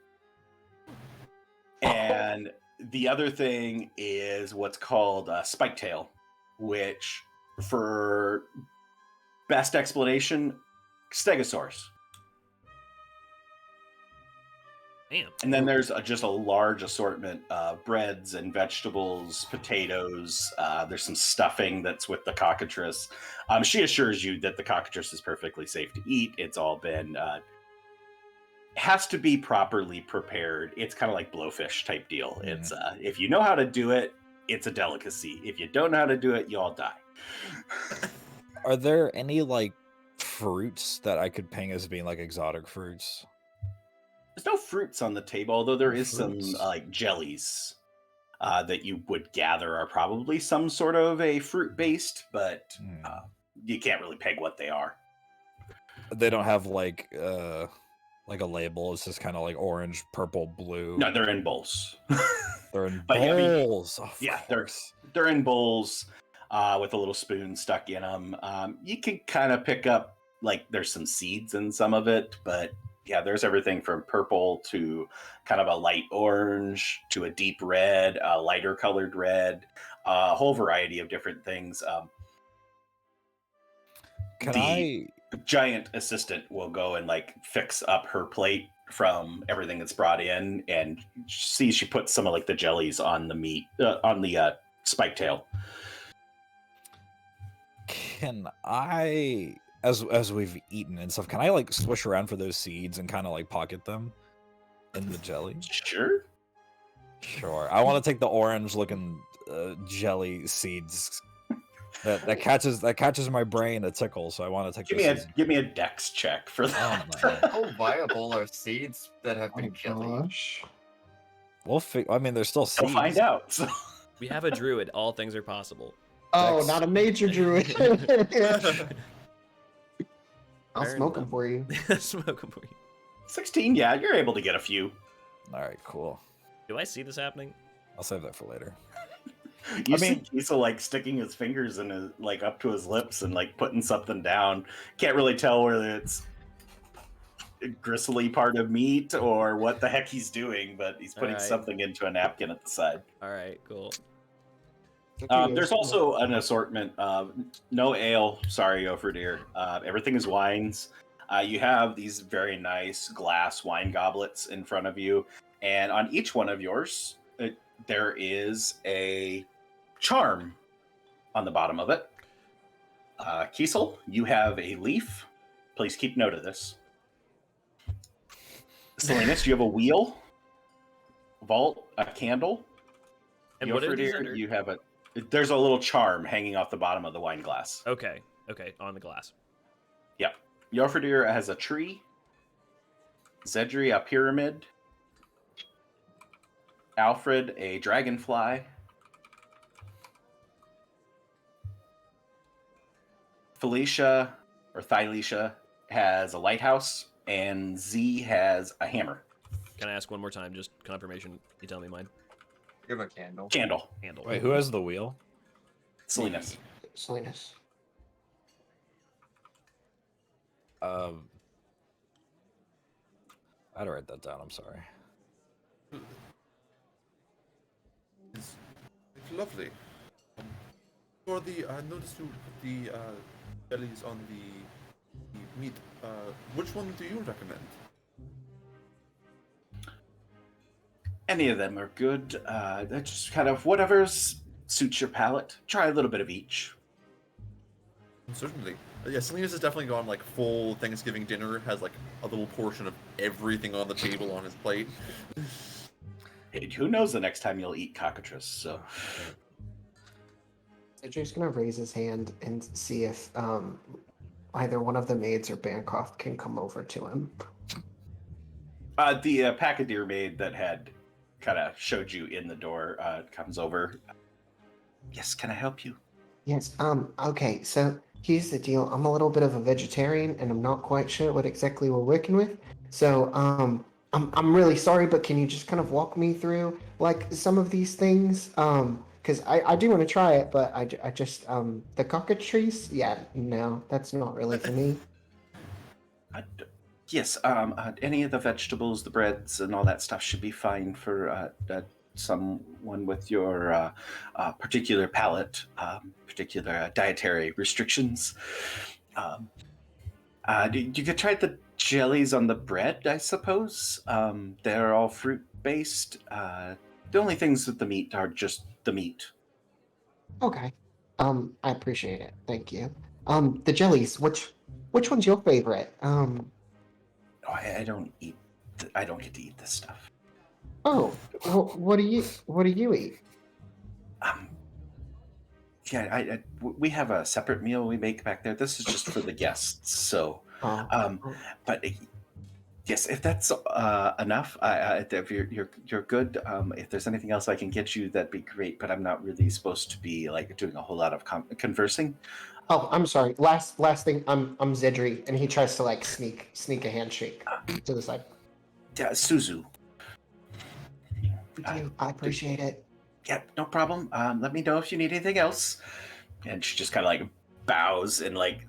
and the other thing is what's called spike tail, which For best explanation, Stegosaurus. Damn. And then there's just a large assortment of breads and vegetables, potatoes. There's some stuffing that's with the cockatrice. She assures you that the cockatrice is perfectly safe to eat. It's all been has to be properly prepared. It's kind of like blowfish type deal. It's if you know how to do it, it's a delicacy. If you don't know how to do it, you all die. Are there any like fruits that I could ping as being like exotic fruits? There's no fruits on the table, although there No is fruits. some like jellies that you would gather are probably some sort of a fruit based, but you can't really peg what they are. They don't have like a label. It's just kind of like orange, purple, blue. No, they're in bowls. They're in But, yeah, I mean, bowls. Of course. they're in bowls with a little spoon stuck in them. You can kind of pick up like there's some seeds in some of it, but yeah, there's everything from purple to kind of a light orange to a deep red, a lighter colored red, a whole variety of different things. The giant assistant will go and like fix up her plate from everything that's brought in, and see she puts some of like the jellies on the meat, on the spike tail. Can I, as we've eaten and stuff, can I like swish around for those seeds and kind of like pocket them in the jelly? Sure. Sure. I want to take the orange looking jelly seeds. That catches my brain a tickle, so I want to take. Give me a dex check for that. How viable are seeds that have been killed? Gosh. We'll I mean, there's still seeds. We'll find out. So. We have a druid. All things are possible. Oh, Dex. not a major druid. I'll Fair smoke enough. them for you. Smoke 'em for you. 16, yeah, you're able to get a few. All right, cool. Do I see this happening? I'll save that for later. You see Kiesel like sticking his fingers in his like up to his lips and like putting something down. Can't really tell whether it's a gristly part of meat or what the heck he's doing, but he's putting Alright. something into a napkin at the side. All right, cool. There's also an assortment of no ale. Sorry, Offerdeer. Everything is wines. You have these very nice glass wine goblets in front of you, and on each one of yours, there is a charm on the bottom of it. Kiesel, you have a leaf. Please keep note of this. Salinas, you have a wheel. Vault, a candle. And what are these Offerdeer, under? you have a. There's a little charm hanging off the bottom of the wine glass. Okay, on the glass. Jorfredir has a tree. Zedri, a pyramid. Alfred, a dragonfly. Felicia, or Thylecia, has a lighthouse. And Z has a hammer. Can I ask one more time, just confirmation? You tell me mine. Give a candle. Candle. Handle. Wait, who has the wheel? Salinas. Salinas. I had to write that down. I'm sorry. It's lovely. For the I noticed you put the jellies on the meat. Which one do you recommend? Any of them are good. They're just kind of whatever's suits your palate. Try a little bit of each. Certainly. Yeah, Salinas has definitely gone like full Thanksgiving dinner. Has like a little portion of everything on the table on his plate. Hey, who knows the next time you'll eat cockatrice? So. Cedric's gonna raise his hand and see if either one of the maids or Bancroft can come over to him. The Packadeer maid that had kind of showed you in the door comes over. Yes, can I help you? Yes. Okay. So here's the deal. I'm a little bit of a vegetarian, and I'm not quite sure what exactly we're working with. So I'm really sorry, but can you just kind of walk me through like some of these things? Because I do want to try it, but I just the cockatrice. Yeah, no, that's not really for me. Yes. Any of the vegetables, the breads, and all that stuff should be fine for someone with your particular palate, particular dietary restrictions. You could try the jellies on the bread, I suppose. They're all fruit-based. The only things with the meat are just the meat. Okay. I appreciate it. Thank you. The jellies, which one's your favorite? Oh, I don't eat. I don't get to eat this stuff. Oh, what do you eat? Um, yeah, we have a separate meal we make back there. This is just for the guests. So, Oh, but yes, if that's enough, if you're good. If there's anything else I can get you, that'd be great. But I'm not really supposed to be like doing a whole lot of conversing. oh, I'm sorry. Last thing. I'm Zedri, and he tries to like sneak a handshake to the side. Yeah, Suzu. Thank you. I appreciate it. Yeah, no problem. Let me know if you need anything else. And she just kind of like bows and like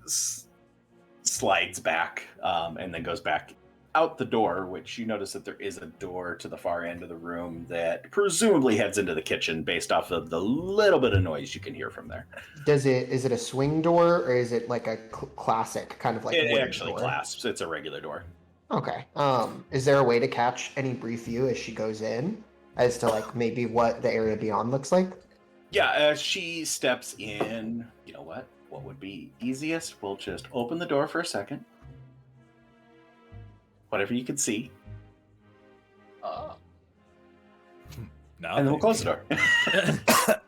slides back, and then goes back out the door, which you notice that there is a door to the far end of the room that presumably heads into the kitchen based off of the little bit of noise you can hear from there. Is it a swing door or is it like a classic kind of like It wooden actually door? clasps. It's a regular door. Okay. Is there a way to catch any brief view as she goes in, as to like maybe what the area beyond looks like? Yeah, as she steps in, you know what? What would be easiest? We'll just open the door for a second. Whatever you can see. No, And then we'll close the door.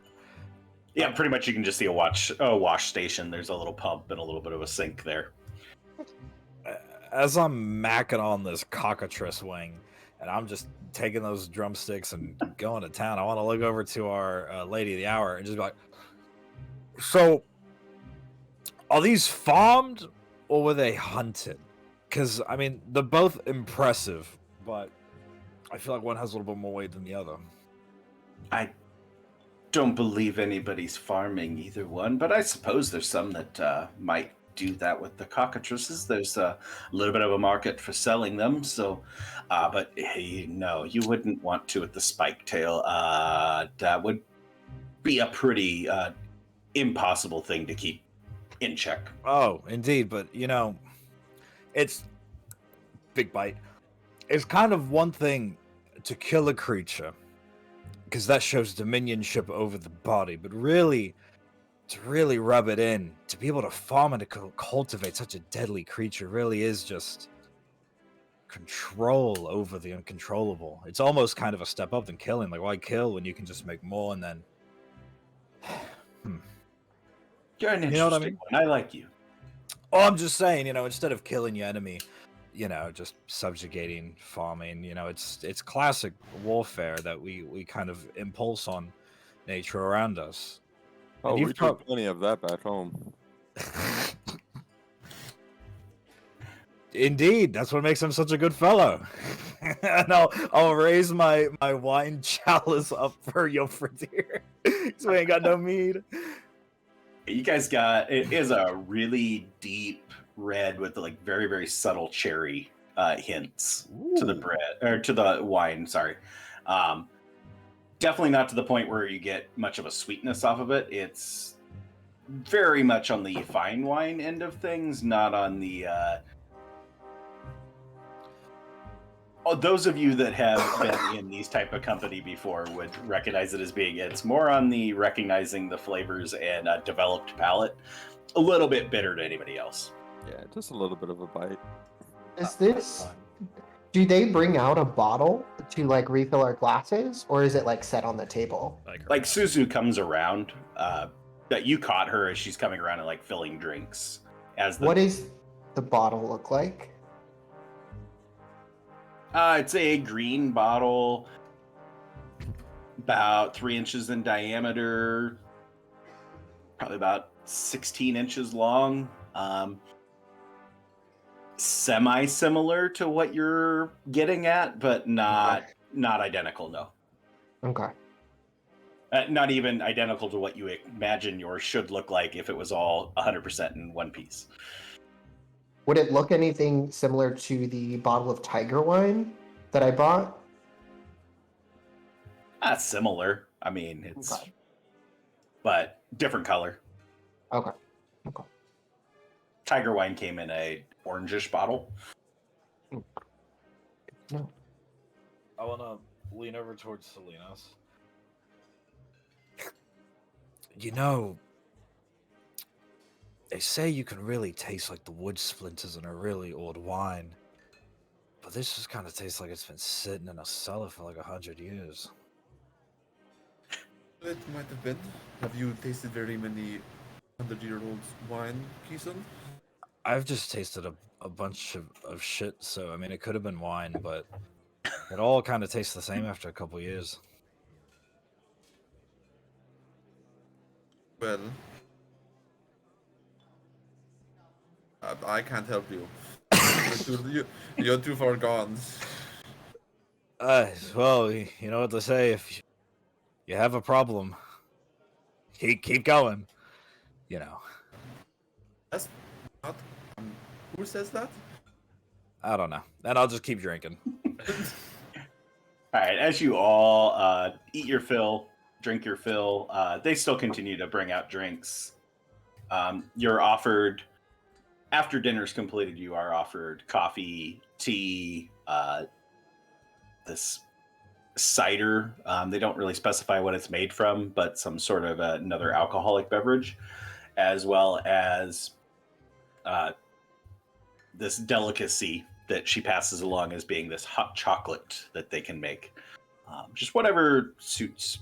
Yeah, pretty much you can just see a wash station. There's a little pump and a little bit of a sink there. As I'm macking on this cockatrice wing, and I'm just taking those drumsticks and going to town, I want to look over to our Lady of the Hour and just be like, so, are these farmed or were they hunted? Because, I mean, they're both impressive, but I feel like one has a little bit more weight than the other. I don't believe anybody's farming either one, but I suppose there's some that might do that with the cockatrices. There's a little bit of a market for selling them, so but hey, no, you wouldn't want to with the spike tail. That would be a pretty impossible thing to keep in check. Oh, indeed, but you know, it's big bite. It's kind of one thing to kill a creature, because that shows dominionship over the body, but really, to really rub it in, to be able to farm and to cultivate such a deadly creature really is just control over the uncontrollable. It's almost kind of a step up than killing. Like, why kill when you can just make more and then... You're an interesting You know what I mean? one. I like you. Oh, I'm just saying, you know, instead of killing your enemy, you know, just subjugating, farming, you know, it's classic warfare that we kind of impulse on nature around us. Oh, you've we prob- do plenty of that back home. Indeed, that's what makes him such a good fellow. And I'll raise my wine chalice up for your here, so we ain't got no mead. You guys got it is a really deep red with like very very subtle cherry hints to the bread or to the wine. Sorry, definitely not to the point where you get much of a sweetness off of it. It's very much on the fine wine end of things, not on the. Those of you that have been in these type of company before would recognize it as being, it's more on the recognizing the flavors and a developed palate, a little bit bitter to anybody else. Yeah, just a little bit of a bite. Is this? Do they bring out a bottle to like refill our glasses, or is it like set on the table? Like Suzu comes around, that you caught her as she's coming around and like filling drinks. What does the bottle look like? It's a green bottle, about 3 inches in diameter, probably about 16 inches long. Semi-similar to what you're getting at, but not identical, no. Okay. Not even identical to what you imagine yours should look like if it was all 100% in one piece. Would it look anything similar to the bottle of tiger wine that I bought? Similar. I mean, it's Okay. but different color. Okay. Okay. Tiger wine came in a orangish bottle. No. I want to lean over towards Salinas. You know, they say you can really taste like the wood splinters in a really old wine, but this just kind of tastes like it's been sitting in a cellar for like 100 years. It might have been. Have you tasted very many 100-year-old wine, Keeson? I've just tasted a bunch of shit, so I mean, it could have been wine, but it all kind of tastes the same after a couple years. Well, I can't help you. You're too far gone. Well, you know what they say, if you have a problem, keep going, you know. That's not. Who says that? I don't know. And I'll just keep drinking. All right, as you all eat your fill, drink your fill, they still continue to bring out drinks. You're offered, after dinner's completed, you are offered coffee, tea, this cider. They don't really specify what it's made from, but some sort of another alcoholic beverage, as well as this delicacy that she passes along as being this hot chocolate that they can make. Just whatever suits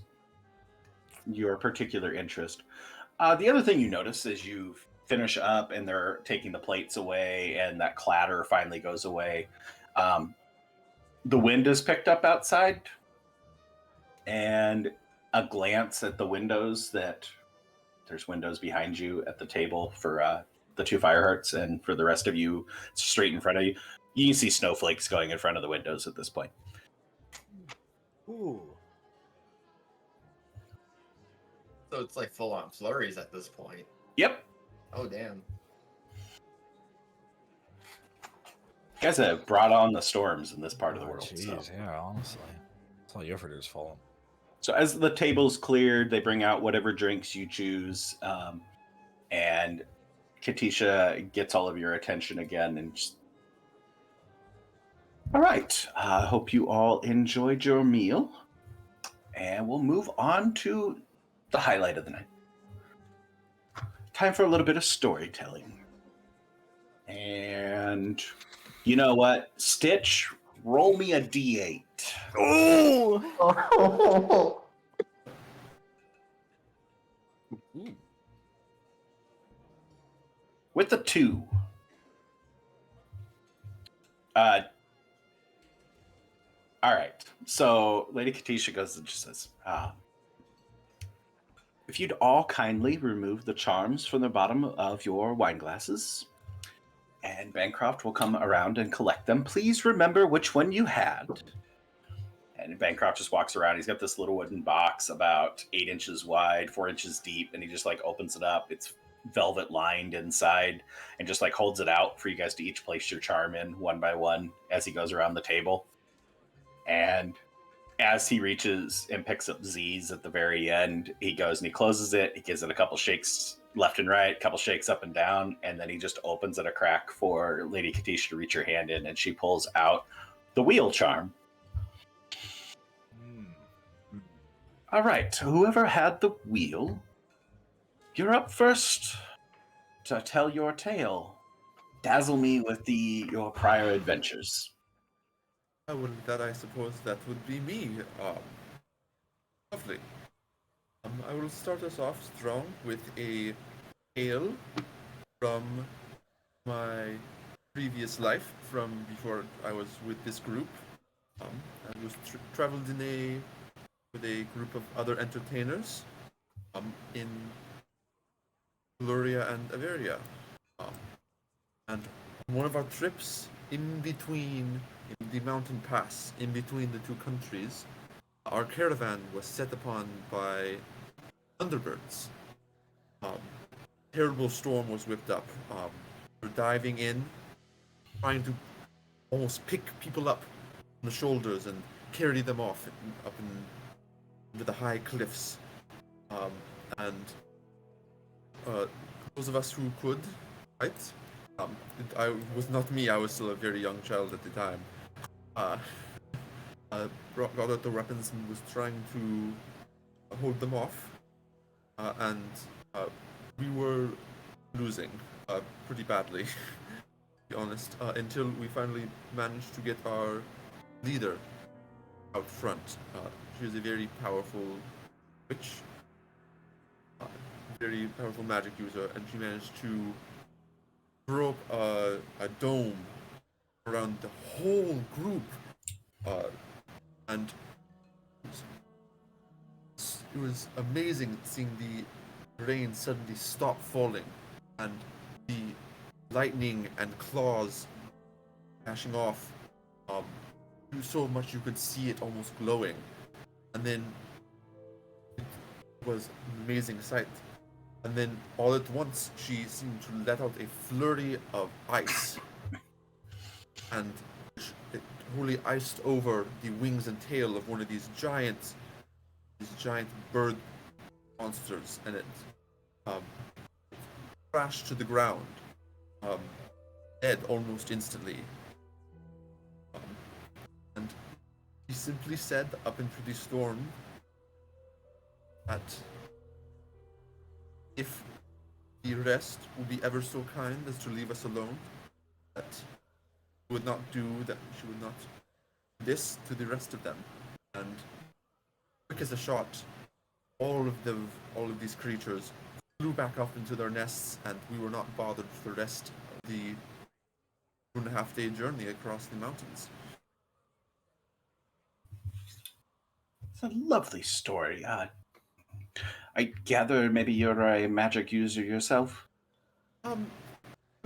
your particular interest. The other thing you notice as you finish up and they're taking the plates away and that clatter finally goes away, the wind is picked up outside, and a glance at the windows, that there's windows behind you at the table for the two fire hearts, and for the rest of you straight in front of you, you can see snowflakes going in front of the windows at this point. Ooh. So it's like full on flurries at this point. Yep. Oh damn. You guys have brought on the storms in this part of the world. Jeez, So. yeah, honestly. It's all Yofferder's fault. So as the table's cleared, they bring out whatever drinks you choose, and Kateisha gets all of your attention again. And just... All right, I hope you all enjoyed your meal, and we'll move on to the highlight of the night. Time for a little bit of storytelling. And you know what? Stitch, roll me a D8. Oh. With a 2. All right. So Lady Kateisha goes and just says, if you'd all kindly remove the charms from the bottom of your wine glasses, and Bancroft will come around and collect them. Please remember which one you had. And Bancroft just walks around. He's got this little wooden box about 8 inches wide, 4 inches deep, and he just like opens it up. It's velvet lined inside, and just like holds it out for you guys to each place your charm in one by one as he goes around the table. And as he reaches and picks up Z's at the very end, he goes and he closes it. He gives it a couple shakes left and right, a couple shakes up and down, and then he just opens it a crack for Lady Kateisha to reach her hand in, and she pulls out the wheel charm. All right, whoever had the wheel, you're up first to tell your tale. Dazzle me with your prior adventures. Well, that I suppose that would be me. Lovely. I will start us off strong with a tale from my previous life, from before I was with this group. I was traveled with a group of other entertainers in Gloria and Averia. And on one of our trips in the mountain pass, in between the two countries, our caravan was set upon by thunderbirds. Terrible storm was whipped up. We're diving in, trying to almost pick people up on the shoulders and carry them off up in with the high cliffs, and those of us who could, right? It was not me. I was still a very young child at the time. Got out the weapons and was trying to hold them off, and we were losing pretty badly, to be honest, until we finally managed to get our leader out front. She was a very powerful witch, very powerful magic user, and she managed to throw up a dome around the whole group, and it was amazing seeing the rain suddenly stop falling and the lightning and claws flashing off. So much you could see it almost glowing, and then it was an amazing sight. And then all at once she seemed to let out a flurry of ice, and it wholly iced over the wings and tail of one of these giant bird monsters, and it crashed to the ground, dead almost instantly. And he simply said up into the storm that if the rest would be ever so kind as to leave us alone, that she would not do that. She would not do this to the rest of them. And quick as a shot, all of these creatures flew back up into their nests, and we were not bothered for the rest of the 2.5-day journey across the mountains. It's a lovely story. I gather maybe you're a magic user yourself? A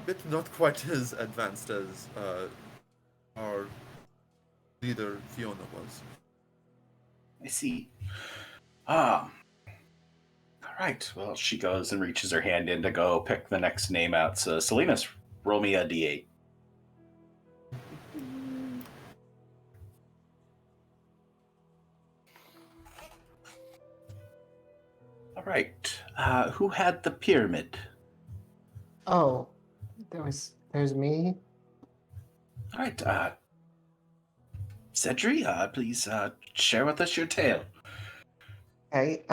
bit not quite as advanced as our leader Fiona was. I see. All right. Well, she goes and reaches her hand in to go pick the next name out. So, Salinas, roll me a d8. All right. Who had the pyramid? Oh, there's me. All right. Cedri, please share with us your tale. Okay.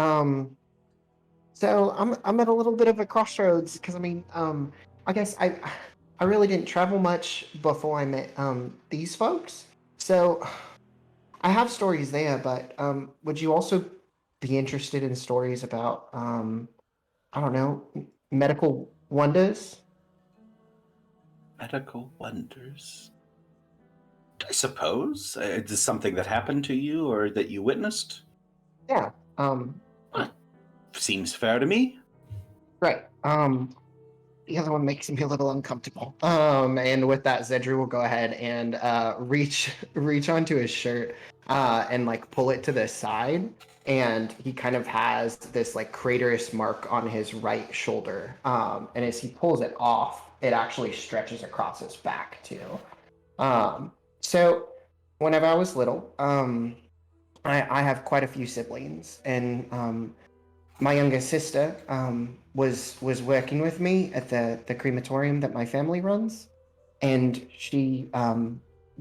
So I'm at a little bit of a crossroads because I guess I really didn't travel much before I met these folks. So I have stories there, but would you also be interested in stories about I don't know, medical wonders? Medical wonders. I suppose. Is this something that happened to you or that you witnessed? Yeah. Seems fair to me. Right. The other one makes me a little uncomfortable. And with that, Zedri will go ahead and reach onto his shirt and like pull it to the side, and he kind of has this like craterous mark on his right shoulder. And as he pulls it off, it actually stretches across his back too. So whenever I was little, I have quite a few siblings, and my youngest sister was working with me at the crematorium that my family runs, and she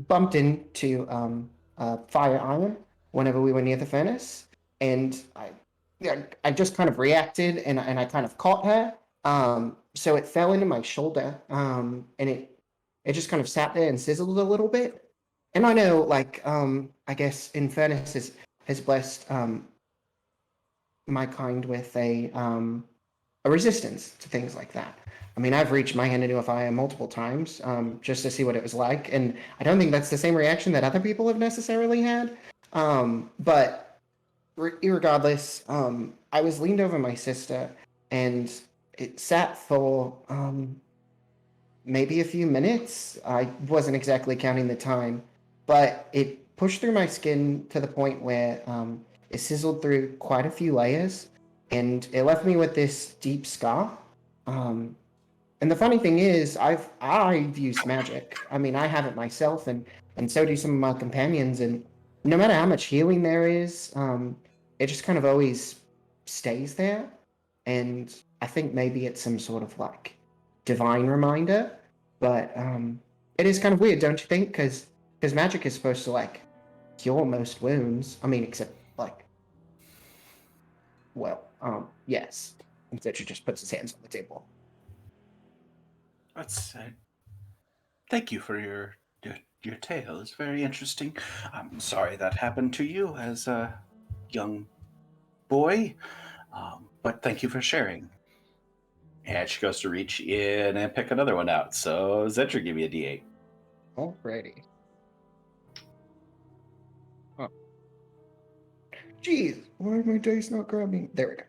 bumped into fire iron whenever we were near the furnace, and I just kind of reacted, and I kind of caught her. So it fell into my shoulder, and it just kind of sat there and sizzled a little bit. And I know, like, I guess Infernus has blessed my kind with a resistance to things like that. I mean, I've reached my hand into a fire multiple times just to see what it was like, and I don't think that's the same reaction that other people have necessarily had. But irregardless, I was leaned over my sister, and it sat for maybe a few minutes. I wasn't exactly counting the time, but it pushed through my skin to the point where it sizzled through quite a few layers, and it left me with this deep scar. And the funny thing is, I've used magic. I mean, I have it myself, and so do some of my companions. And no matter how much healing there is, it just kind of always stays there. And I think maybe it's some sort of like divine reminder, but it is kind of weird, don't you think? Because magic is supposed to like cure most wounds. I mean, except like, well, yes. And Cedric just puts his hands on the table. That's thank you for your tale. It's very interesting. I'm sorry that happened to you as a young boy, but thank you for sharing. And she goes to reach in and pick another one out. So Zedric, give me a D8. Alrighty. Huh. Jeez, why are my dice not grabbing? There we go.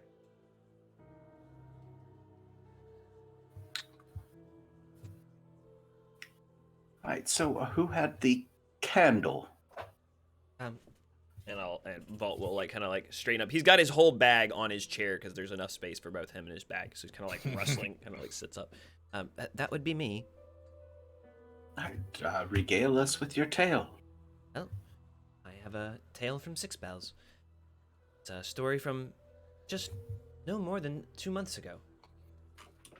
All right. So who had the candle? And Vault will like kind of like straighten up. He's got his whole bag on his chair because there's enough space for both him and his bag. So he's kind of like rustling, kind of like sits up. That would be me. All right, regale us with your tale. Well, I have a tale from Six Bells. It's a story from just no more than 2 months ago.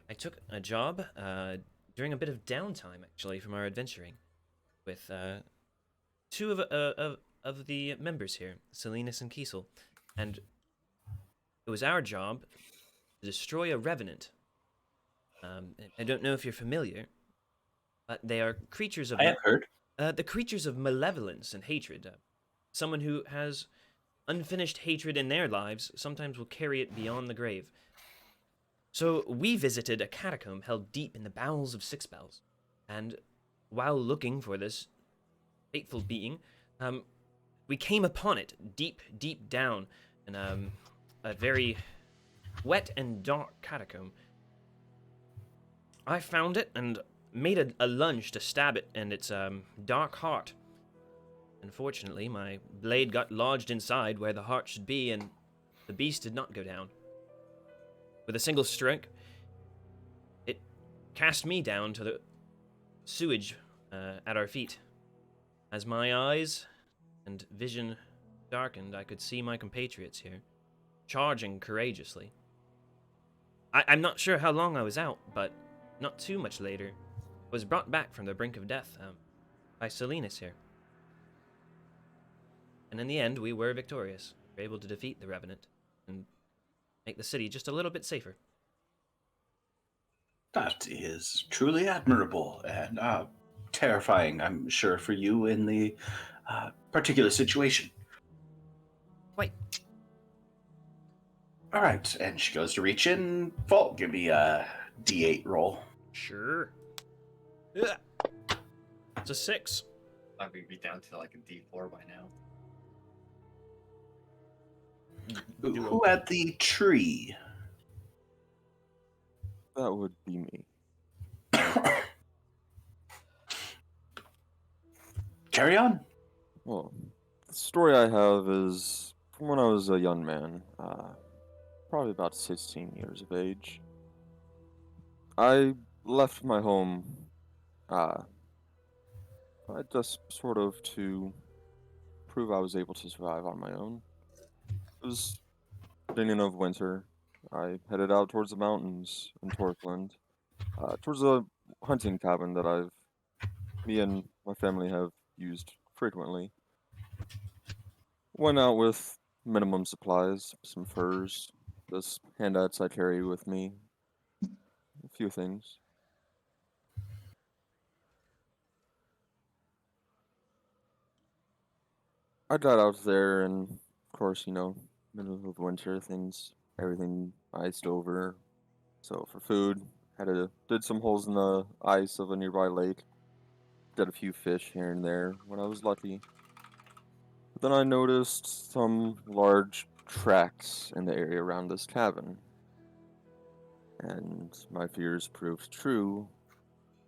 I took a job during a bit of downtime, actually, from our adventuring with two of the members here, Salinas and Kiesel, and it was our job to destroy a revenant. I don't know if you're familiar, but they are creatures of... I have heard. The creatures of malevolence and hatred. Someone who has unfinished hatred in their lives sometimes will carry it beyond the grave. So we visited a catacomb held deep in the bowels of Six Bells, and while looking for this fateful being, we came upon it deep, deep down in a very wet and dark catacomb. I found it and made a lunge to stab it in its dark heart. Unfortunately, my blade got lodged inside where the heart should be, and the beast did not go down. With a single stroke, it cast me down to the sewage at our feet. As my eyes and vision darkened, I could see my compatriots here, charging courageously. I'm not sure how long I was out, but not too much later, was brought back from the brink of death by Salinas here. And in the end, we were victorious. We were able to defeat the Revenant and make the city just a little bit safer. That is truly admirable and terrifying, I'm sure, for you in the particular situation. Quite. All right, and she goes to reach in. Vault, give me a D8 roll. Sure. Ugh. It's a 6. I would be down to like a D4 by now. Who had the tree? That would be me. Carry on. Well, the story I have is from when I was a young man, probably about 16 years of age. I left my home, I just sort of to prove I was able to survive on my own. It was beginning of winter. I headed out towards the mountains in Torthland, towards a hunting cabin that me and my family have used frequently. Went out with minimum supplies, some furs, this handouts I carry with me, a few things. I got out there and, of course, middle of winter, everything iced over. So for food, did some holes in the ice of a nearby lake. Got a few fish here and there when I was lucky. But then I noticed some large tracks in the area around this cabin. And my fears proved true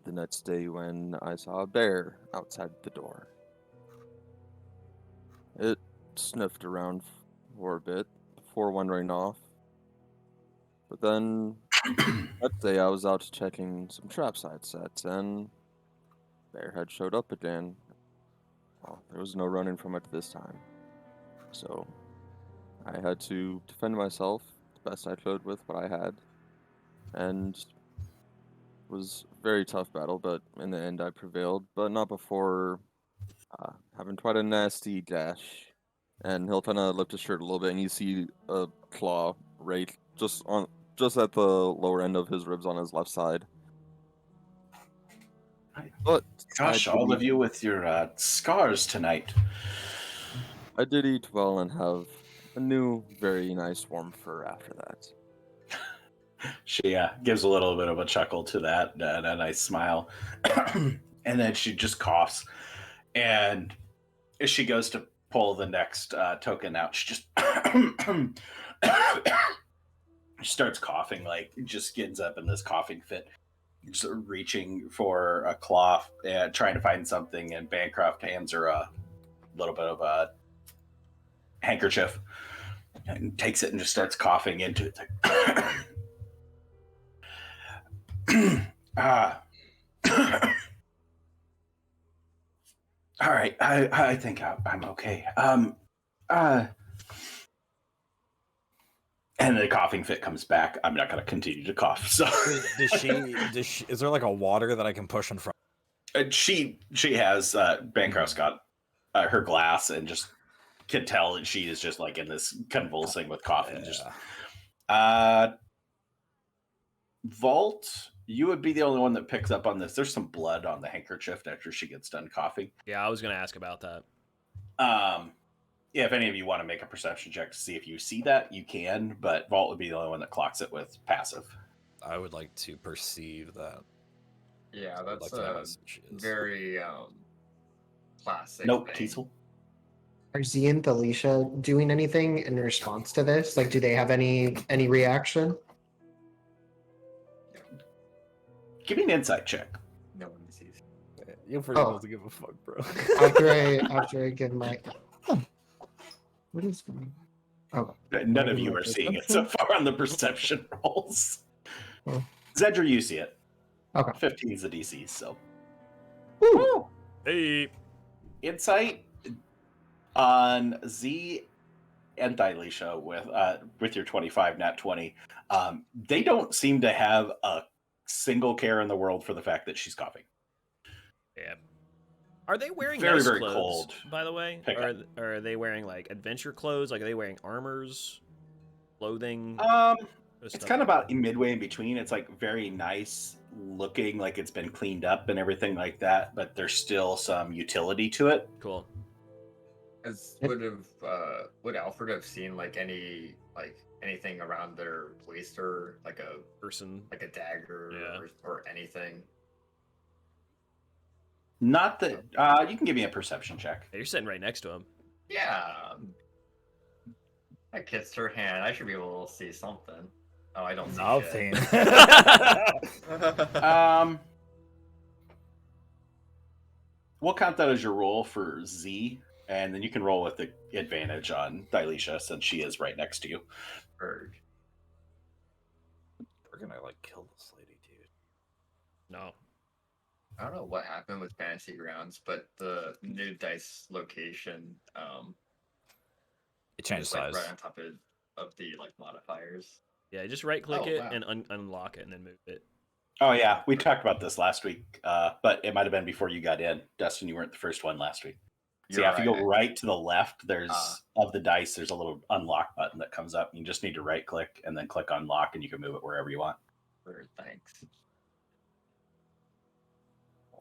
the next day when I saw a bear outside the door. It sniffed around for a bit before wandering off. But then that day I was out checking some trap site sets and bear had showed up again. Well, there was no running from it this time. So I had to defend myself the best I could with what I had, and it was a very tough battle, but in the end I prevailed, but not before having quite a nasty gash. And he'll kind of lift his shirt a little bit, and you see a claw right just at the lower end of his ribs on his left side. But Gosh, all of you with your scars tonight. I did eat well and have a new, very nice warm fur after that. She gives a little bit of a chuckle to that and a nice smile. And then she just coughs. And as she goes to pull the next token out, she just starts coughing, like just gets up in this coughing fit, just reaching for a cloth and trying to find something. And Bancroft hands her a little bit of a handkerchief and takes it and just starts coughing into it. All right, I think I'm okay. And the coughing fit comes back. I'm not going to continue to cough. So, Does she? Is there like a water that I can push in front? she has Bancroft's got her glass and just can tell that she is just like in this convulsing with coughing. Yeah. Just Vault, you would be the only one that picks up on this. There's some blood on the handkerchief after she gets done coughing. Yeah, I was gonna ask about that. Yeah, if any of you want to make a perception check to see if you see that, you can, but Vault would be the only one that clocks it with passive. I would like to perceive that. Yeah, I'd that's like to know a what she is. very classic. Nope, thing. Teasel. Are Z and Alicia doing anything in response to this? Like, do they have any reaction? Give me an insight check. No one sees. You'll forget Oh. to give a fuck, bro. after I give my. What is going on? Oh, None of you are seeing it so far on the perception rolls. Oh. Zedra, you see it. Okay. 15 is the DC, so. Woo! Hey, Insight on Z and Thyleisha with your 25 nat 20. They don't seem to have a single care in the world for the fact that she's coughing. yeah. Are they wearing Very, nice very clothes, cold. by the way? Pickup. Or are they wearing like adventure clothes? Like, are they wearing armors, clothing? It's kind of about midway in between. It's like very nice looking, like it's been cleaned up and everything like that, but there's still some utility to it. Cool. Would Alfred have seen anything around their waist, or like a Person. like a dagger, Yeah. or anything? Not that you can give me a perception check. Hey, you're sitting right next to him. Yeah. I kissed her hand. I should be able to see something. Oh, I don't see shit. Nothing. We'll count that as your roll for Z, and then you can roll with the advantage on Thyleisha since she is right next to you. Berg. We're gonna like kill this lady, dude. No. I don't know what happened with Fantasy Grounds, but the new dice location It changed is like size. right on top of the modifiers. Yeah, just right click Oh, it wow. and unlock it and then move it. Oh yeah, we talked about this last week, but it might have been before you got in. Dustin, you weren't the first one last week. So You're yeah, if you go right. right to the left, there's of the dice, there's a little unlock button that comes up. You just need to right click and then click unlock, and you can move it wherever you want. Thanks.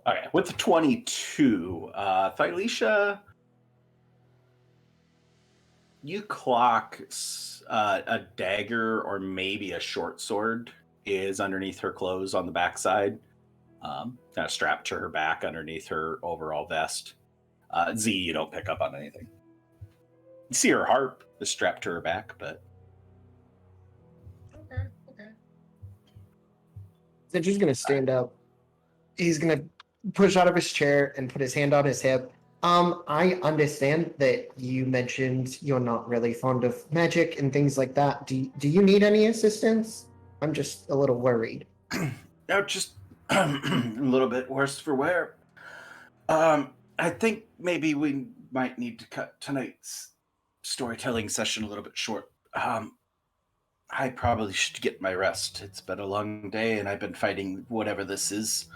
Okay, with the 22, Thyleisha, you clock a dagger or maybe a short sword is underneath her clothes on the backside, kind of strapped to her back underneath her overall vest. Z, you don't pick up on anything. You see her harp is strapped to her back, but Okay. Zedger's gonna stand up. He's gonna push out of his chair and put his hand on his hip. I understand that you mentioned you're not really fond of magic and things like that. Do you need any assistance? I'm just a little worried. no, just a little bit worse for wear. I think maybe we might need to cut tonight's storytelling session a little bit short. I probably should get my rest. It's been a long day, and I've been fighting whatever this is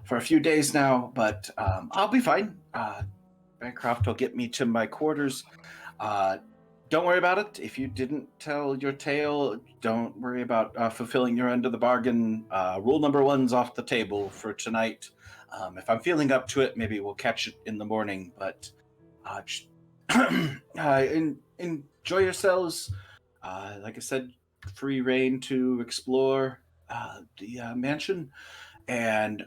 for a few days now, but I'll be fine. Bancroft will get me to my quarters. Don't worry about it. If you didn't tell your tale, don't worry about fulfilling your end of the bargain. Rule number one's off the table for tonight. If I'm feeling up to it, maybe we'll catch it in the morning, but enjoy yourselves. Like I said, free reign to explore the mansion, and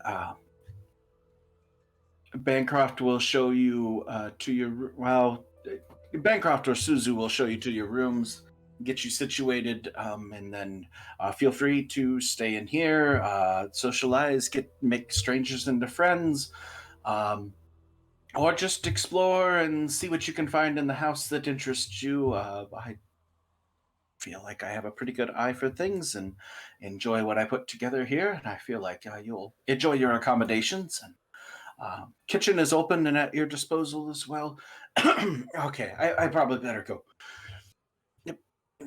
Bancroft will show you to your Bancroft or Suzu will show you to your rooms, get you situated, and then feel free to stay in here, socialize, make strangers into friends, or just explore and see what you can find in the house that interests you. I feel like I have a pretty good eye for things and enjoy what I put together here, and I feel like you'll enjoy your accommodations. And kitchen is open and at your disposal as well. Okay, I probably better go. Yep.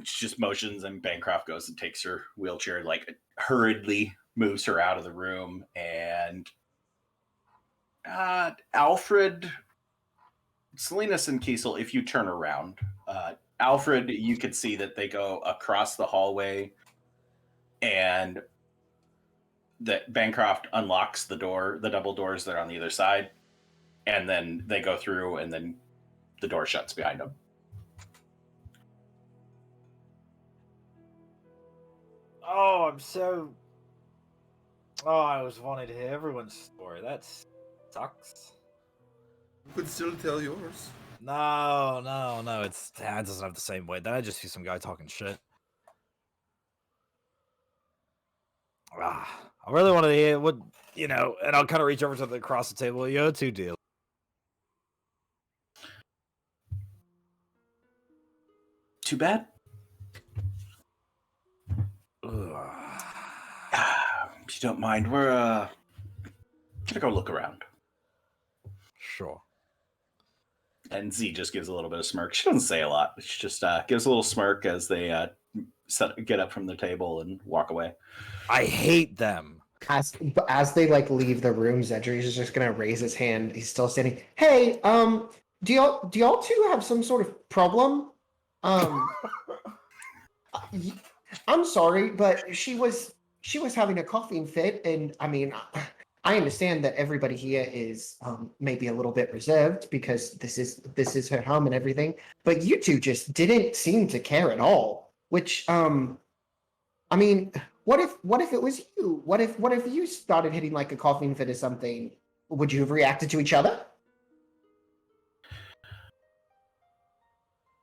She just motions, and Bancroft goes and takes her wheelchair, like hurriedly moves her out of the room. And Alfred, Salinas, and Kiesel, if you turn around, Alfred, you could see that they go across the hallway, and that Bancroft unlocks the double doors that are on the other side, and then they go through, and then the door shuts behind them. Oh, I was wanting to hear everyone's story. That sucks. You could still tell yours. No. It doesn't have the same weight. Then I just see some guy talking shit. I really wanted to hear what, and I'll kind of reach over to across the table. Yo, two deal. Too bad. If you don't mind, we're gonna go look around. Sure. And Z just gives a little bit of smirk. She doesn't say a lot. She just gives a little smirk as they get up from the table and walk away. I hate them. As they like leave the room, Zedri's is just gonna raise his hand. He's still standing. Hey, do y'all two have some sort of problem? I'm sorry, but she was having a coughing fit, and I mean, I understand that everybody here is maybe a little bit reserved because this is her home and everything, but you two just didn't seem to care at all. Which I mean, what if it was you? What if you started hitting like a coughing fit or something? Would you have reacted to each other?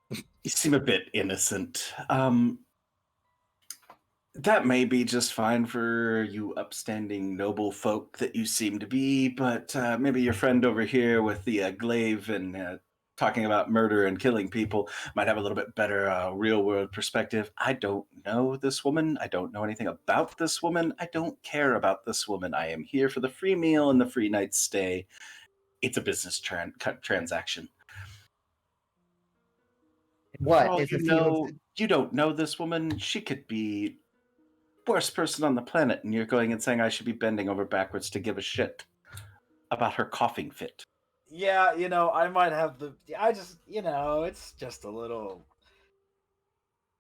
You seem a bit innocent. That may be just fine for you upstanding noble folk that you seem to be, but maybe your friend over here with the glaive and talking about murder and killing people might have a little bit better real-world perspective. I don't know this woman. I don't know anything about this woman. I don't care about this woman. I am here for the free meal and the free night stay. It's a business transaction. What? For all If a you few know, you don't know this woman. She could be worst person on the planet, and you're going and saying I should be bending over backwards to give a shit about her coughing fit. Yeah, I might have it's just a little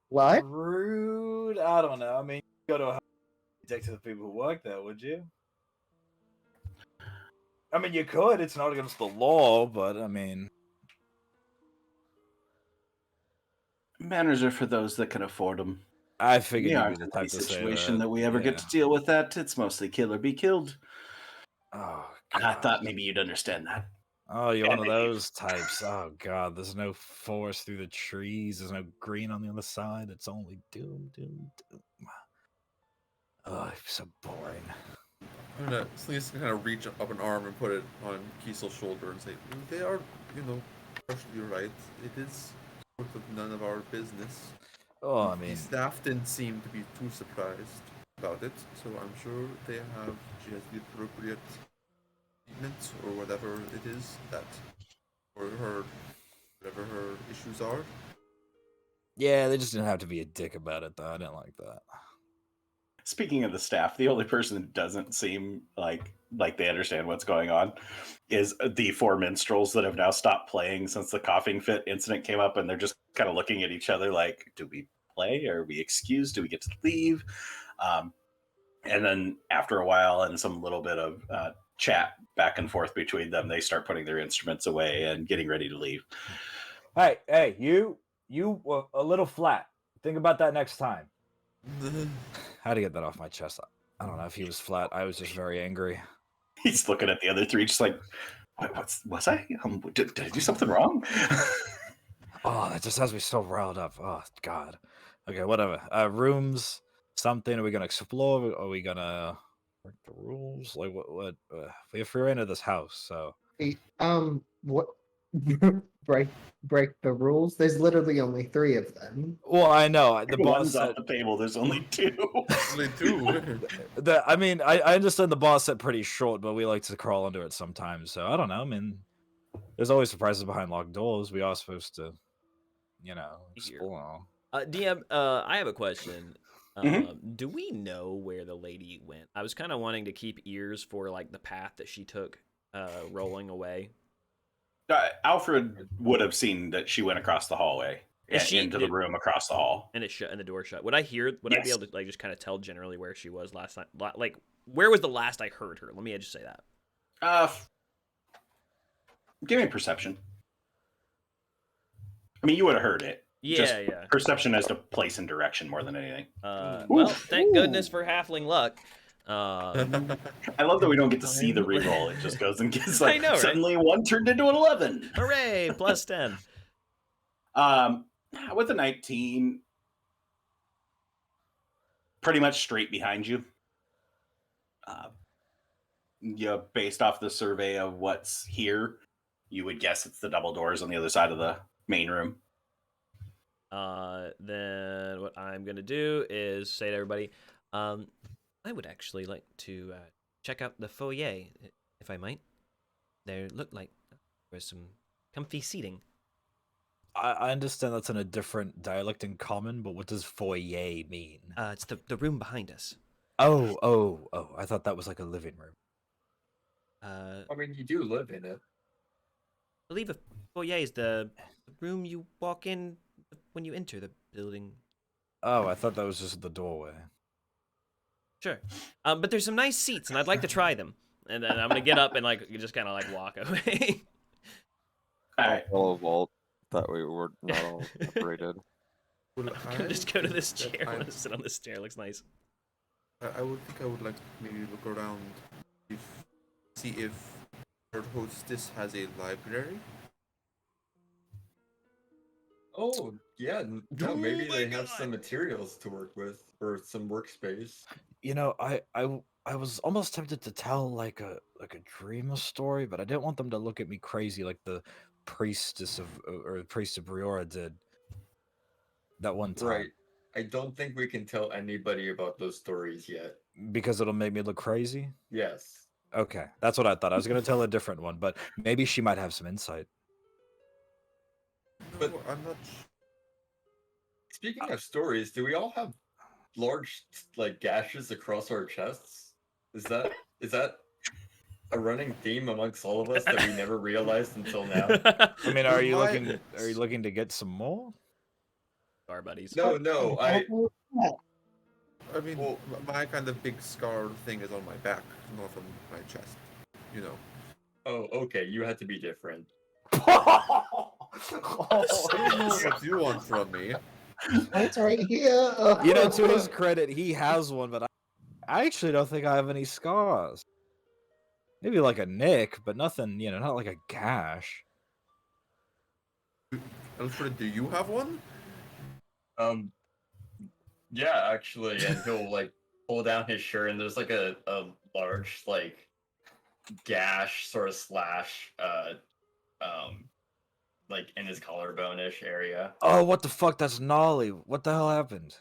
what? rude. I don't know. I mean, you go to a house, you take to the people who work there, would you? I mean, you could. It's not against the law, but I mean, Manners are for those that can afford them. I figured We you'd be aren't the in type any to say situation that. that we ever get to deal with that. It's mostly kill or be killed. Oh, I God. thought maybe you'd understand that. Oh, you're one of those types. Oh, God. There's no forest through the trees. There's no green on the other side. It's only doom. Oh, it's so boring. I'm gonna Sneeze kind of reach up an arm and put it on Kiesel's shoulder and say, "They are, partially right. It is sort of none of our business." Oh, I mean, The staff didn't seem to be too surprised about it, so I'm sure she has the appropriate treatment or whatever it is that, or whatever her issues are. Yeah, they just didn't have to be a dick about it, though. I didn't like that. Speaking of the staff, the only person that doesn't seem like they understand what's going on is the four minstrels that have now stopped playing since the coughing fit incident came up, and they're just kind of looking at each other like, do we play? Are we excused? Do we get to leave? And then after a while and some little bit of chat back and forth between them, they start putting their instruments away and getting ready to leave. Hey, you were a little flat. Think about that next time. How to get that off my chest? I don't know if he was flat. I was just very angry. He's looking at the other three, just like, was I? Did I do something wrong? Oh, that just has me so riled up. Oh God. Okay, whatever. Rooms, something. Are we gonna explore? Are we gonna break the rules? Like what? If we're into this house, so What? break the rules? There's literally only 3 of them. well, I know the boss One's said. off the table. There's only 2. Only 2. I mean, I understand the boss said pretty short, but we like to crawl under it sometimes. So I don't know. I mean, there's always surprises behind locked doors. We are supposed to, explore. DM, I have a question. Mhm. Do we know where the lady went? I was kind of wanting to keep ears for like the path that she took, rolling away. Alfred would have seen that she went across the hallway into the room across the hall, and it shut, and the door shut. Would I hear? Would I be Yes. able to like just kind of tell generally where she was last night? Like, where was the last I heard her? Let me just say that. Give me a perception. I mean, you would have heard it. Yeah. Perception as to place and direction more than anything. Well, thank goodness for halfling luck. I love that we don't get to see the reroll. It just goes and gets like, I know, right? suddenly 1 turned into an 11. Hooray! Plus 10. With a 19, pretty much straight behind you. Based off the survey of what's here, you would guess it's the double doors on the other side of the main room. Then what I'm gonna do is say to everybody, I would actually like to check out the foyer, if I might. There looked like there's some comfy seating. I understand that's in a different dialect in common, but what does foyer mean? It's the room behind us. Oh! I thought that was like a living room. I mean, you do live in it. I believe a foyer is the room you walk in when you enter the building. Oh, I thought that was just the doorway. Sure. But there's some nice seats, and I'd like to try them. And then I'm gonna get up and like just kind of like walk away. All right. Follow vault. That way we're not all separated. Just go to this chair. I want to sit on this chair. It looks nice. I would like to maybe look around, see if our hostess has a library. Oh, yeah. No, maybe they have some materials to work with or some workspace. I was almost tempted to tell like a dreamer story, but I didn't want them to look at me crazy like the priest of Briora did that one time. Right. I don't think we can tell anybody about those stories yet. Because it'll make me look crazy? Yes. Okay, that's what I thought. I was going to tell a different one, but maybe she might have some insight. But I'm not. Speaking of stories, do we all have large like gashes across our chests? Is that a running theme amongst all of us that we never realized until now? I mean, are you looking to get some more? Our buddies. No, I mean, my kind of big scar thing is on my back, not on my chest. You know. Oh, okay. You had to be different. What do you want from me? It's right here. To his credit, he has one, but I actually don't think I have any scars. Maybe like a nick, but nothing, not like a gash. Alfred, do you have one? Yeah, actually, and he'll like pull down his shirt, and there's like a large like gash sort of slash, like in his collarbone-ish area. Oh, what the fuck? That's gnarly. What the hell happened?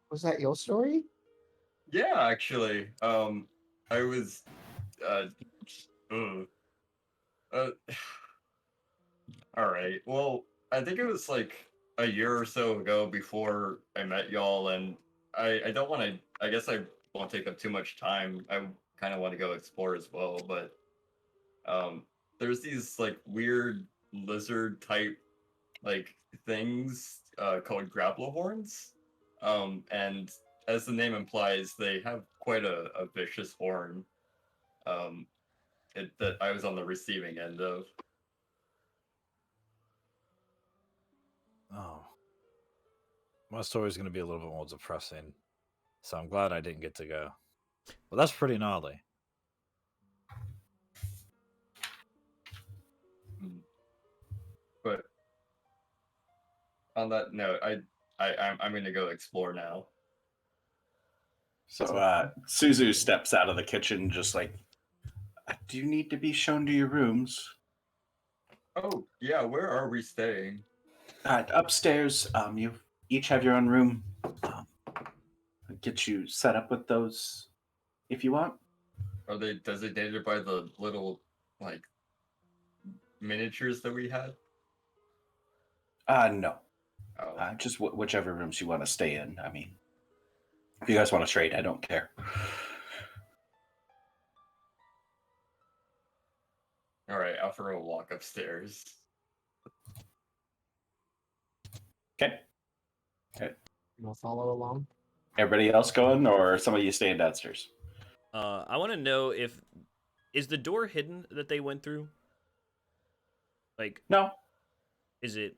Was that your story? Yeah, actually, I was, all right. Well, I think it was like a year or so ago before I met y'all, and I don't want to. I guess I won't take up too much time. I kind of want to go explore as well, but there's these like weird lizard type like things called grapple horns, and as the name implies, they have quite a vicious horn. Um, that I was on the receiving end of. Oh, my story's going to be a little bit more depressing, so I'm glad I didn't get to go. But that's pretty gnarly. But on that note, I'm going to go explore now. So Suzu steps out of the kitchen, just like, do you need to be shown to your rooms? Oh yeah, where are we staying? Upstairs, you each have your own room. I'll get you set up with those if you want. Are they designated by the little like miniatures that we had? No. Oh, Just whichever rooms you want to stay in. I mean, if you guys want to trade, I don't care. all right. Alpha will walk upstairs. Okay. I'll follow along. Everybody else going, or some of you staying downstairs? I want to know is the door hidden that they went through? Like, No. is it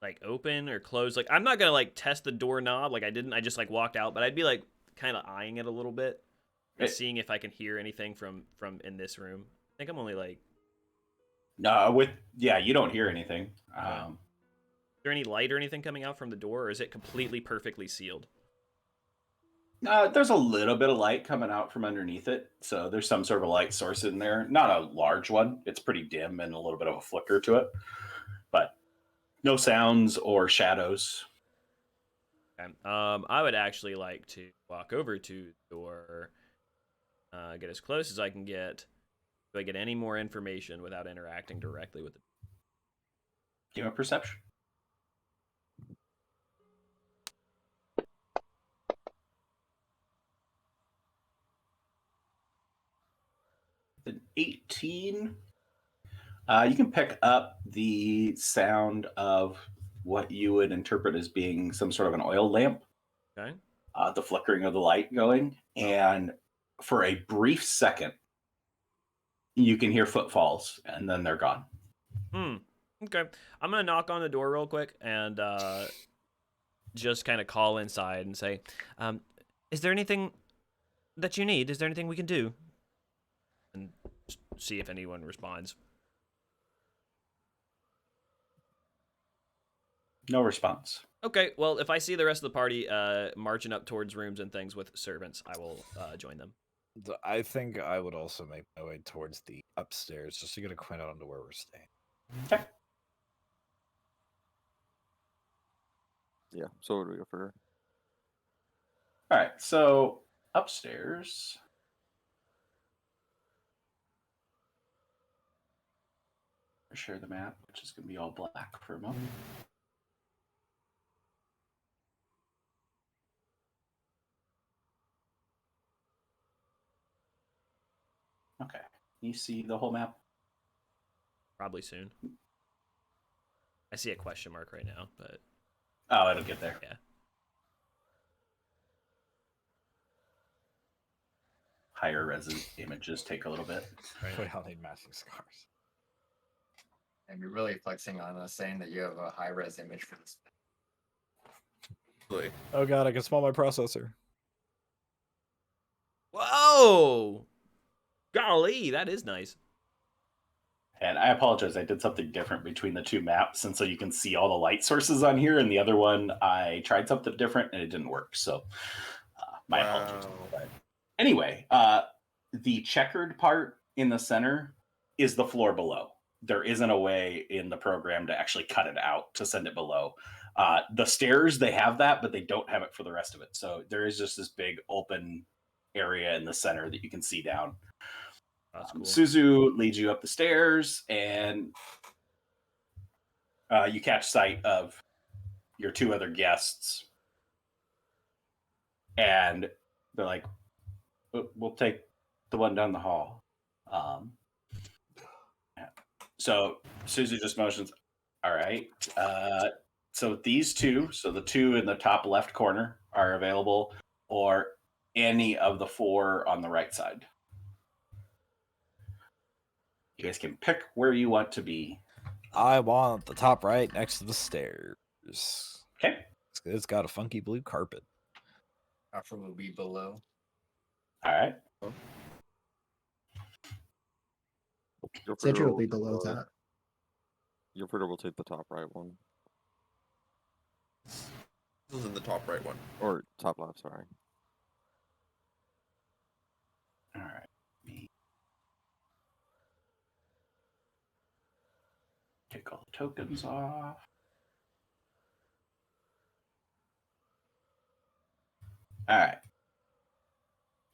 like open or closed? Like, I'm not gonna like test the doorknob. Like, I didn't. I just like walked out, but I'd be like kind of eyeing it a little bit and seeing if I can hear anything from in this room. I think I'm only like. No, you don't hear anything. Is there any light or anything coming out from the door, or is it completely perfectly sealed? There's a little bit of light coming out from underneath it, so there's some sort of a light source in there. Not a large one. It's pretty dim and a little bit of a flicker to it, but no sounds or shadows. Okay. I would actually like to walk over to the door, get as close as I can get. Do I get any more information without interacting directly with it? Give me a perception. An 18. You can pick up the sound of what you would interpret as being some sort of an oil lamp. Okay. The flickering of the light going, and for a brief second, you can hear footfalls, and then they're gone. Okay. I'm gonna knock on the door real quick and just kind of call inside and say, "Is there anything that you need? Is there anything we can do?" And see if anyone responds. No response. Okay, well, if I see the rest of the party marching up towards rooms and things with servants, I will join them. I think I would also make my way towards the upstairs just to get acquainted on to where we're staying. Okay. Yeah, so would we go for her. All right, so upstairs. Share the map, which is going to be all black for a moment. Okay, you see the whole map? Probably soon. I see a question mark right now, but... Oh, it'll get there. Yeah. Higher res images take a little bit. We all need matching scars. And you're really flexing on us saying that you have a high res image for this. Oh god, I can smell my processor. Whoa! Golly, that is nice. And I apologize, I did something different between the two maps, and so you can see all the light sources on here, and the other one, I tried something different, and it didn't work, so my apologies. But anyway, the checkered part in the center is the floor below. There isn't a way in the program to actually cut it out to send it below. The stairs, they have that, but they don't have it for the rest of it. So there is just this big open area in the center that you can see down. That's cool. Suzu leads you up the stairs, and you catch sight of your two other guests, and they're like, "We'll take the one down the hall." So Susie just motions, "All right." So these two, so the two in the top left corner, are available, or any of the four on the right side. You guys can pick where you want to be. I want the top right next to the stairs. Okay. It's got a funky blue carpet. Alfred will be below. All right. Cedric will be below that. Your fritter will take the top right one. This is in the top right one. Or top left, sorry. All right. Take all the tokens off. All right.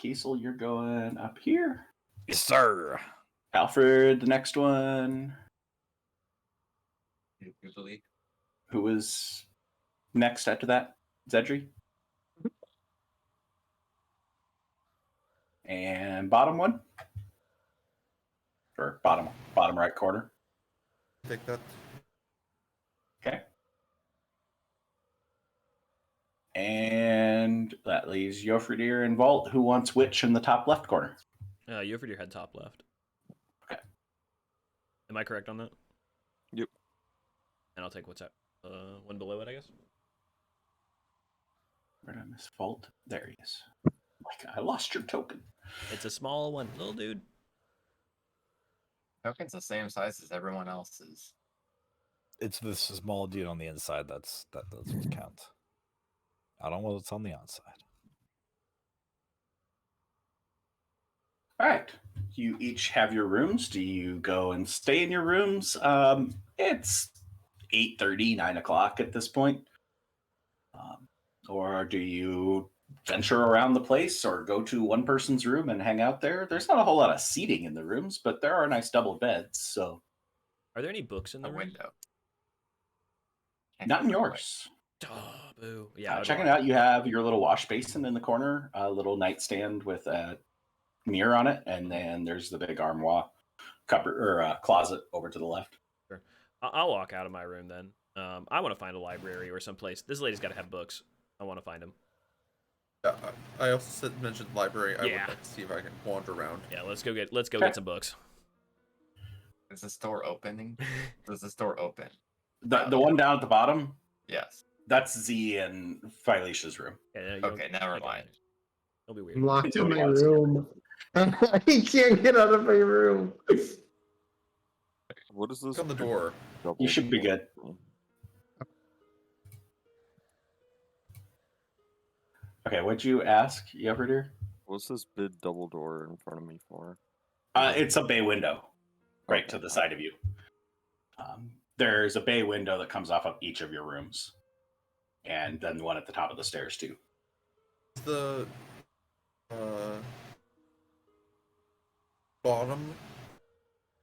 Kiesel, you're going up here. Yes, sir. Alfred, the next one. Usually. Who was next after that? Zedri. And bottom one? Or bottom right corner. Take that. Okay. And that leaves Jofridir and Vault. Who wants which in the top left corner? Yofordir had top left. Okay. Am I correct on that? Yep. And I'll take what's that? One below it, I guess. Where did I miss Vault? There he is. Like, I lost your token. It's a small one, little dude. Token's the same size as everyone else's. It's this small dude on the inside that's what counts. I don't know what's on the outside. All right. You each have your rooms. Do you go and stay in your rooms? It's 8:30, 9 o'clock at this point. Or do you venture around the place or go to one person's room and hang out there? There's not a whole lot of seating in the rooms, but there are nice double beds. So, Are there any books in the A room? window. not in yours. Oh, boo. Yeah. I'd Check it want- out. You have your little wash basin in the corner, a little nightstand with a mirror on it, and then there's the big armoire cupboard or closet over to the left. I'll walk out of my room then. I want to find a library or someplace. This lady's got to have books. I want to find them. I also mentioned library. I Yeah. would like to see if I can wander around. Yeah, let's go get Okay. get some books. Is the store opening? Does the store open? The one down at the bottom, Yes. that's Z and Philisha's room. Yeah, Okay, never mind. It'll be weird. I'm locked in Nobody my wants to. room. I can't get out of my room. What is this? Look on the door. double You should be door? good. Okay, what'd you ask, Jofridir? What's this big double door in front of me for? It's a bay window right to the side of you. There's a bay window that comes off of each of your rooms, and then one at the top of the stairs too. Is the bottom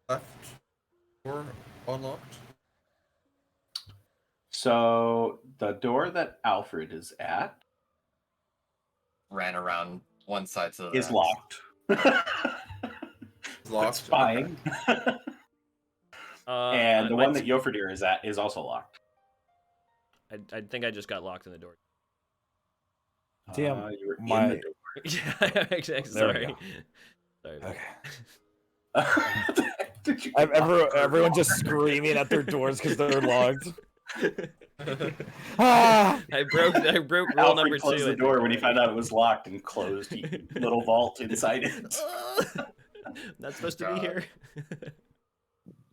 left door unlocked? So the door that Alfred is at Ran around one side to the is next. locked. It's locked. That's fine. And the one that Jofridir is at is also locked. I think I just got locked in the door. Damn, You're my- in the door. Yeah, exactly. There we Sorry. go. Sorry. Okay. Did you Everyone just screaming at their doors because they're locked. Ah! I broke rule Alfred number 2. closed the I door think. when he found out it was locked and closed the little vault inside it. Not supposed to be God. here.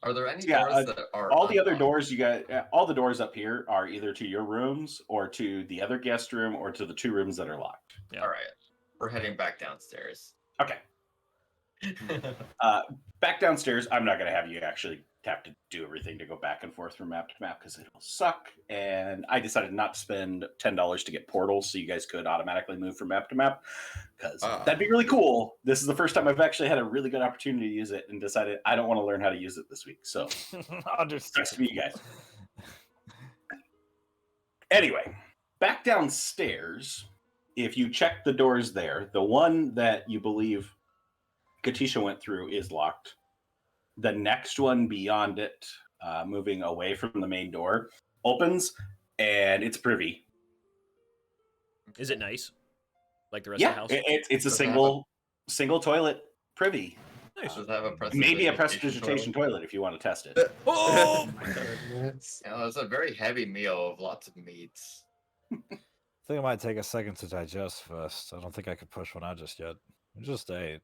Are there any Yeah, doors that are All the other unlocked? doors you got, all the doors up here are either to your rooms or to the other guest room or to the two rooms that are locked. Yeah. All right, we're heading back downstairs. Okay. Back downstairs, I'm not going to have you actually have to do everything to go back and forth from map to map because it'll suck. And I decided not to spend $10 to get portals so you guys could automatically move from map to map because that'd be really cool. This is the first time I've actually had a really good opportunity to use it and decided I don't want to learn how to use it this week. So sucks to be you guys. Anyway, back downstairs, if you check the doors there, the one that you believe Kateisha went through is locked. The next one beyond it, moving away from the main door, opens, and it's privy. Is it nice? Like the rest of the house? It's a Does it have single toilet privy. Nice. Does it have a Maybe a prestidigitation prestidigitation toilet if you want to test it. Oh! Goodness. Yeah, it's a very heavy meal of lots of meats. I think it might take a second to digest first. I don't think I could push one out just yet. I just ate.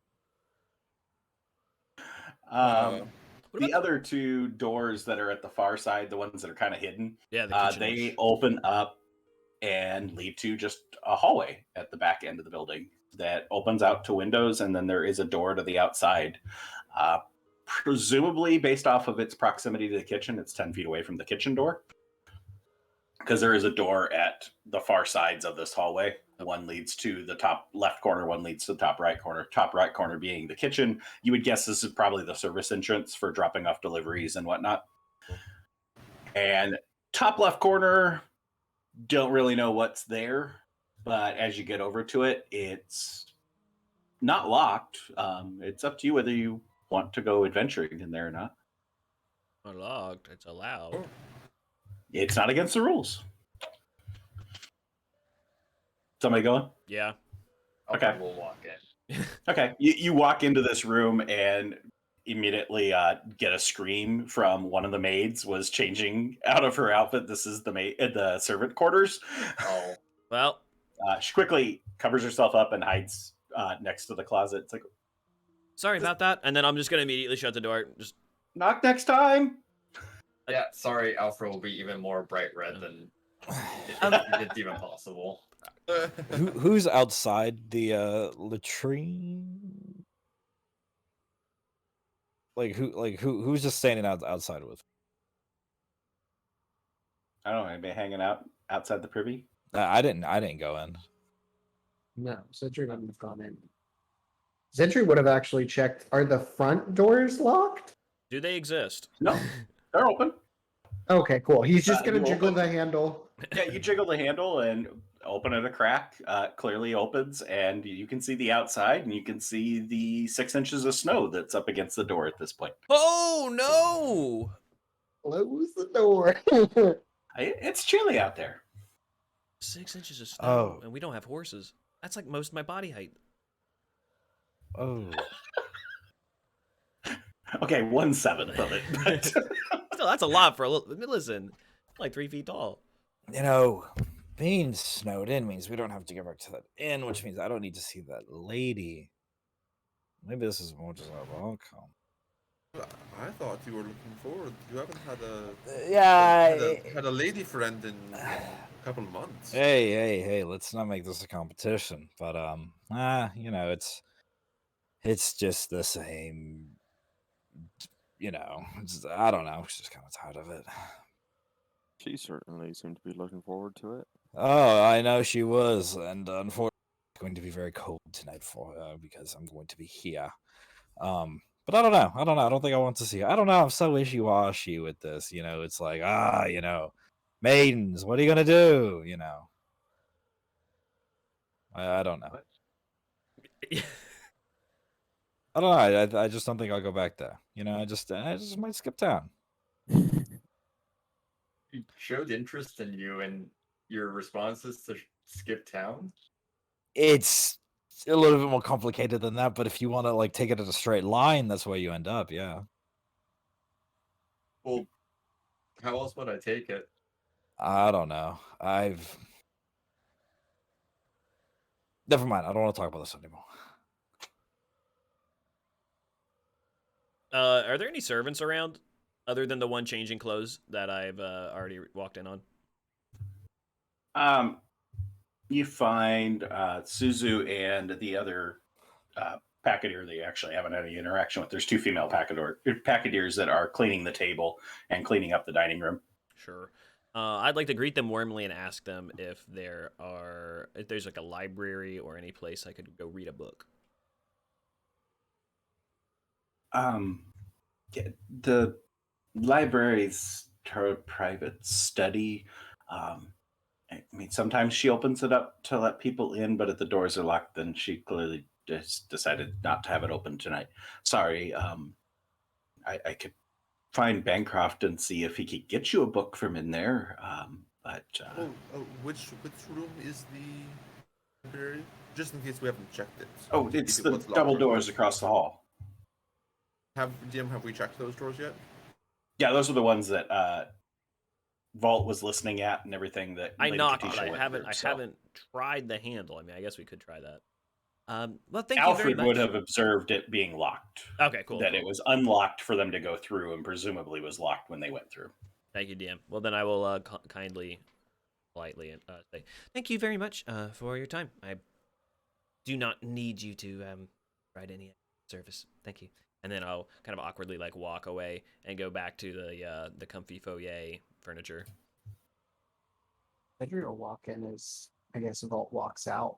What The about other two doors that are at the far side, the ones that are kind of hidden, yeah, the kitchen. they open up and lead to just a hallway at the back end of the building that opens out to windows, and then there is a door to the outside. Presumably, based off of its proximity to the kitchen, it's 10 feet away from the kitchen door. Because there is a door at the far sides of this hallway. One leads to the top left corner, one leads to the top right corner. Top right corner being the kitchen. You would guess this is probably the service entrance for dropping off deliveries and whatnot. And top left corner, don't really know what's there, but as you get over to it, it's not locked. It's up to you whether you want to go adventuring in there or not. Unlocked. It's allowed. It's not against the rules. Somebody going? Yeah. Okay. We'll walk in. Okay. You walk into this room and immediately get a scream from one of the maids was changing out of her outfit. This is the servant quarters. Oh, Well, She quickly covers herself up and hides next to the closet. It's like, sorry about that. And then I'm just gonna immediately shut the door. Just knock next time. yeah. Sorry, Alfred will be even more bright red than it's even possible. Who's outside the latrine? Who's just standing outside with? I don't know. Anybody hanging out outside the privy? I didn't go in. No, Sentry wouldn't have gone in. Sentry would have actually checked. Are the front doors locked? do they exist? No, they're open. Okay, cool. He's just gonna you jiggle open- the handle. Yeah, you jiggle the handle and open it a crack. Clearly opens, and you can see the outside, and you can see the 6 inches of snow that's up against the door at this point. Oh no! Close the door. It's chilly out there. 6 inches of snow, Oh. and we don't have horses. That's like most of my body height. Oh, Okay, 1/7 of it. But Still, that's a lot for a little. Listen, I'm like 3 feet tall. being snowed in means we don't have to go back to that inn, which means I don't need to see that lady. Maybe this is more just a rom-com. I thought you were looking forward. You haven't had Yeah. a lady friend in a couple of months. Hey, let's not make this a competition. But it's just the same. I don't know. I'm just kind of tired of it. She certainly seemed to be looking forward to it. Oh, I know she was, and unfortunately, it's going to be very cold tonight for her because I'm going to be here. But I don't know. I don't think I want to see her. I don't know. I'm so wishy-washy with this. It's like, maidens, what are you gonna do? I don't know. I don't know. I just don't think I'll go back there. I just might skip town. He showed interest in you and your responses to skip town. It's a little bit more complicated than that, but if you want to take it as a straight line, that's where you end up. Yeah. Well, how else would I take it? I don't know. Never mind. I don't want to talk about this anymore. Are there any servants around other than the one changing clothes that I've already walked in on? You find Suzu and the other packeteer that you actually haven't had any interaction with. There's 2 female packeteers that are cleaning the table and cleaning up the dining room. Sure. I'd like to greet them warmly and ask them if there's like a library or any place I could go read a book. Yeah, the library's her private study. I mean, sometimes she opens it up to let people in, but if the doors are locked, then she clearly just decided not to have it open tonight. Sorry. I could find Bancroft and see if he could get you a book from in there. Which room is the library? Just in case we haven't checked it. Oh, If it's it the was locked double or doors closed. across the hall. Have we checked those doors yet? Yeah, those are the ones that Vault was listening at and everything that I Lady knocked, Kateisha but I went haven't. through, I so. haven't tried the handle. I mean, I guess we could try that. Well, thank you very Alfred much. would have observed it being locked. Okay, cool. That it was unlocked for them to go through, and presumably was locked when they went through. Thank you, DM. Well, then I will kindly, politely say thank you very much for your time. I do not need you to provide any service. Thank you. And then I'll kind of awkwardly like walk away and go back to the comfy foyer furniture. Pedro will walk in as I guess Vault walks out.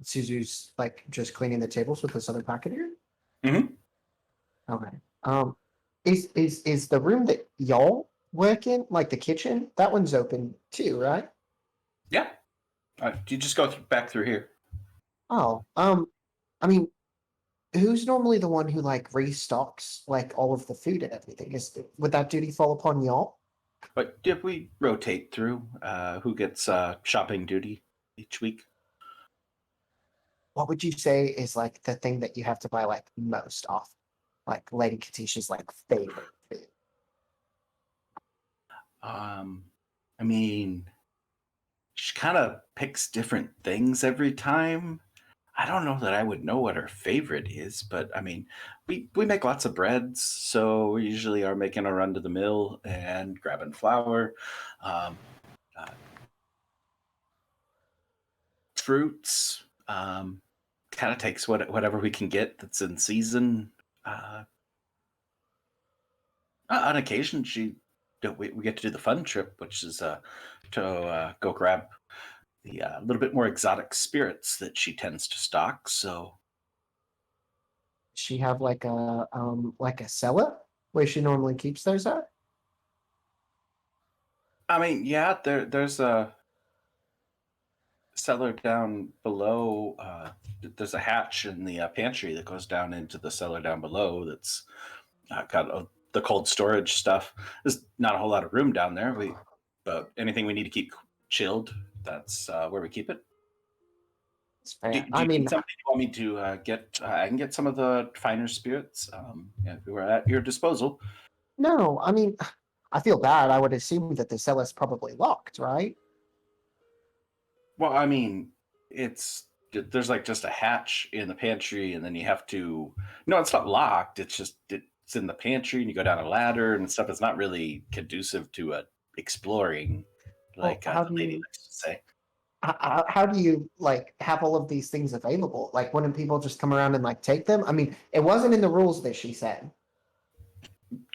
Suzu's like just cleaning the tables with this other packeteer. Mhm. Okay. Is the room that y'all work in, like the kitchen, that one's open too, right? Yeah. You just go back through here. Oh, I mean, who's normally the one who like restocks like all of the food and everything? Would that duty fall upon y'all? But if we rotate through, who gets shopping duty each week? What would you say is like the thing that you have to buy like most often? Like Lady Kateisha's like favorite food. I mean, she kind of picks different things every time. I don't know that I would know what her favorite is, but I mean, we make lots of breads, so we usually are making a run to the mill and grabbing flour, fruits. Kind of takes whatever we can get that's in season. On occasion, we get to do the fun trip, which is to go grab the little bit more exotic spirits that she tends to stock. So She have like a cellar where she normally keeps those at? I mean, yeah, there's a cellar down below. There's a hatch in the pantry that goes down into the cellar down below. That's got the cold storage stuff. There's not a whole lot of room down there. But anything we need to keep chilled, that's where we keep it. It's fair. Do I you mean, need something you want me to get? I can get some of the finer spirits. If we were at your disposal. no, I mean, I feel bad. I would assume that the cellar's probably locked, right? Well, I mean, there's like just a hatch in the pantry, and then you have to. No, it's not locked. It's in the pantry, and you go down a ladder and stuff. It's not really conducive to exploring, like how the do lady you likes to say. how do you like have all of these things available? Like, wouldn't people just come around and like take them? I mean, it wasn't in the rules that she said.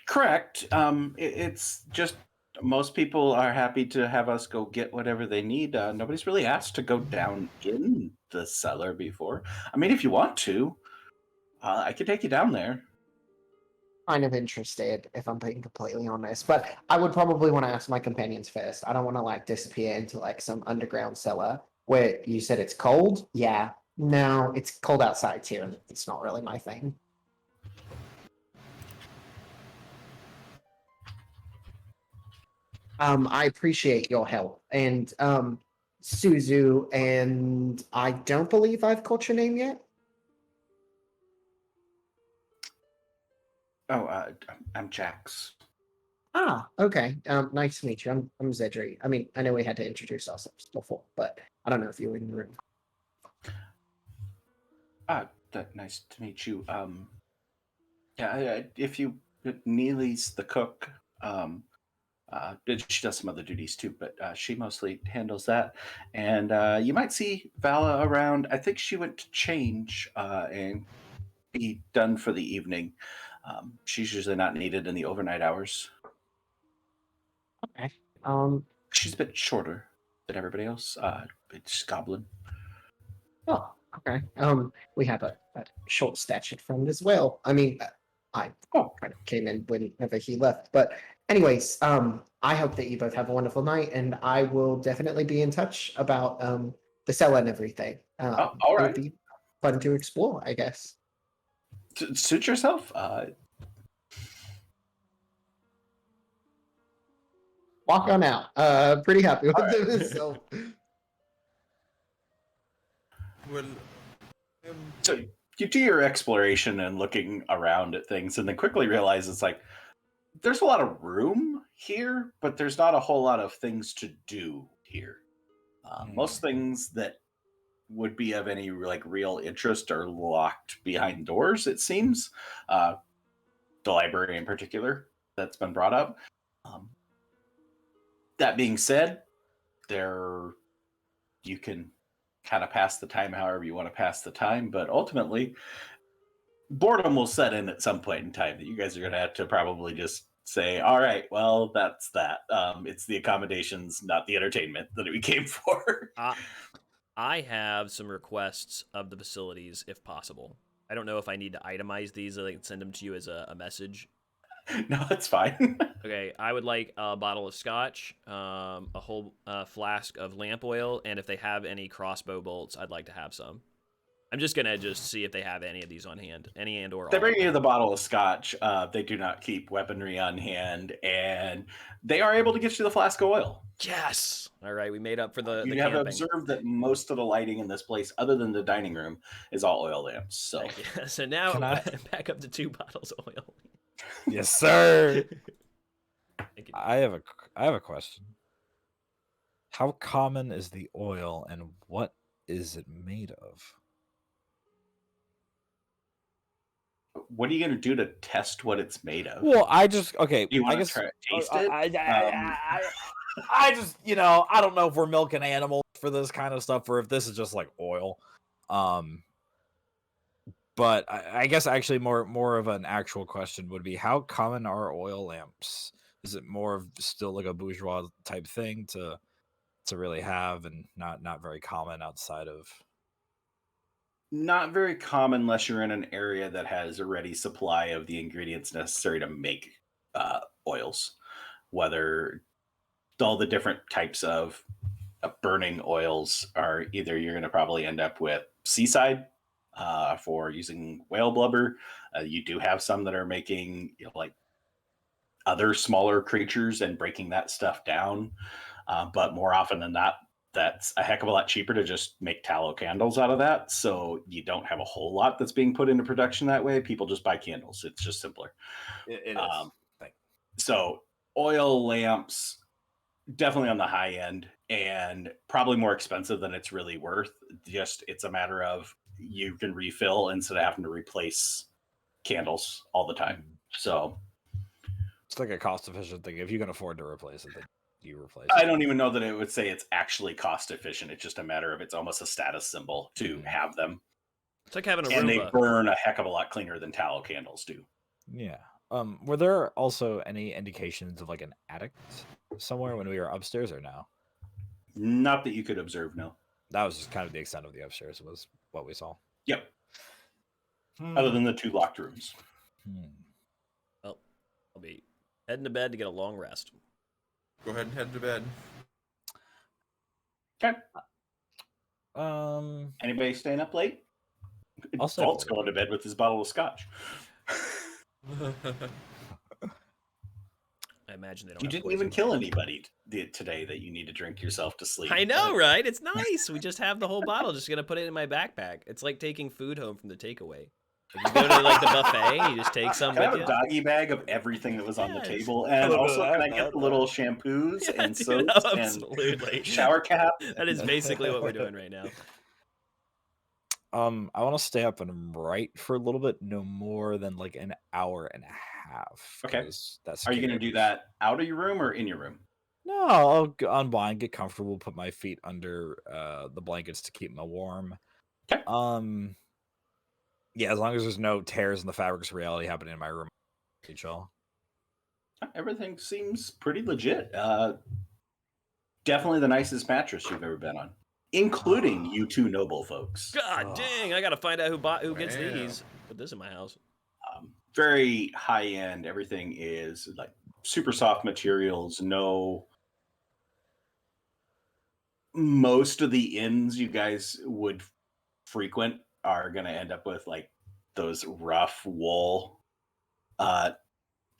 Correct. It's just most people are happy to have us go get whatever they need. Nobody's really asked to go down in the cellar before. I mean, if you want to, I could take you down there. Kind of interested, if I'm being completely honest, but I would probably want to ask my companions first. I don't want to like disappear into like some underground cellar where you said it's cold. Yeah, no, it's cold outside here, and it's not really my thing. I appreciate your help, and Suzu, and I don't believe I've caught your name yet. Oh, I'm Jax. Ah, okay. Nice to meet you. I'm Zedri. I mean, I know we had to introduce ourselves before, but I don't know if you were in the room. Nice to meet you. Yeah, if you Neely's the cook. She does some other duties too, but she mostly handles that. And you might see Vala around. I think she went to change and be done for the evening. She's usually not needed in the overnight hours. Okay. She's a bit shorter than everybody else. It's goblin. Oh, okay. We have a short-statured friend as well. I mean, I kind of came in whenever he left, but anyways, I hope that you both have a wonderful night, and I will definitely be in touch about the cell and everything. All It'll right. be fun to explore, I guess. Suit yourself. Walk on out. Pretty happy with All this. So. Well, So you do your exploration and looking around at things, and then quickly realize it's like there's a lot of room here, but there's not a whole lot of things to do here. Most things that would be of any like real interest are locked behind doors. It seems, the library in particular that's been brought up. That being said, you can kind of pass the time however you want to pass the time, but ultimately boredom will set in at some point in time that you guys are going to have to probably just say, all right, well, that's that. It's the accommodations, not the entertainment that we came for. I have some requests of the facilities if possible. I don't know if I need to itemize these or like send them to you as a message. No, it's fine. Okay, I would like a bottle of scotch, a whole flask of lamp oil, and if they have any crossbow bolts, I'd like to have some. I'm just gonna see if they have any of these on hand, any and or. They bring you the bottle of scotch. They do not keep weaponry on hand, and they are able to get you the flask of oil. Yes. All right, we made up for the You have camping. observed that most of the lighting in this place, other than the dining room, is all oil lamps. So, So now Can I- back up to 2 bottles of oil. Yes, sir. Thank you. I have a question. How common is the oil, and what is it made of? what are you going to do to test what it's made of? Well, I just okay. Do you I want to guess try to taste it? I just I don't know if we're milking animals for this kind of stuff or if this is just like oil. But I guess actually more of an actual question would be, how common are oil lamps? Is it more of still like a bourgeois type thing to really have, and not very common outside of? Not very common unless you're in an area that has a ready supply of the ingredients necessary to make oils. Whether all the different types of burning oils are either you're going to probably end up with seaside for using whale blubber. You do have some that are making like other smaller creatures and breaking that stuff down. But more often than not, that's a heck of a lot cheaper to just make tallow candles out of that. So you don't have a whole lot that's being put into production that way. People just buy candles. It's just simpler. It is. So oil lamps, definitely on the high end and probably more expensive than it's really worth. Just it's a matter of you can refill instead of having to replace candles all the time. So It's like a cost efficient thing. If you can afford to replace it, then you replace I it. don't even know that it would say it's actually cost efficient. It's just a matter of it's almost a status symbol to have them. It's like having a And they Roomba. burn a heck of a lot cleaner than tallow candles do. Yeah. Were there also any indications of like an addict somewhere when we were upstairs, or no? Not that you could observe, no. That was just kind of the extent of the upstairs was what we saw. Yep. Other than the 2 locked rooms. Well, I'll be heading to bed to get a long rest. Go ahead and head to bed. Okay. Um, Anybody staying up late? I'll stay up Walt's late. going to bed with his bottle of scotch. I imagine they don't. You have didn't poison. even kill anybody today that you need to drink yourself to sleep. I know, right? It's nice. We just have the whole bottle. Just gonna put it in my backpack. It's like taking food home from the takeaway. Like you go to like the buffet, you just take some Can I with have a you. doggy bag of everything that was on the Yes. table? And Oh, also, can I that- get the little shampoos Yeah, and dude, soaps absolutely. and shower cap? That is basically what we're doing right now. I want to stay up and write for a little bit, no more than like an hour and a half. Okay. 'cause that's Are you going to do that out of your room or in your room? No, I'll unwind, get comfortable, put my feet under the blankets to keep them warm. Okay. Yeah, as long as there's no tears in the fabrics of reality happening in my room, chill. Everything seems pretty legit. Definitely the nicest mattress you've ever been on, including you 2 noble folks. God dang! I gotta find out who gets Wow. these. Put this in my house. Very high end. Everything is like super soft materials. No, most of the inns you guys would frequent are going to end up with like those rough wool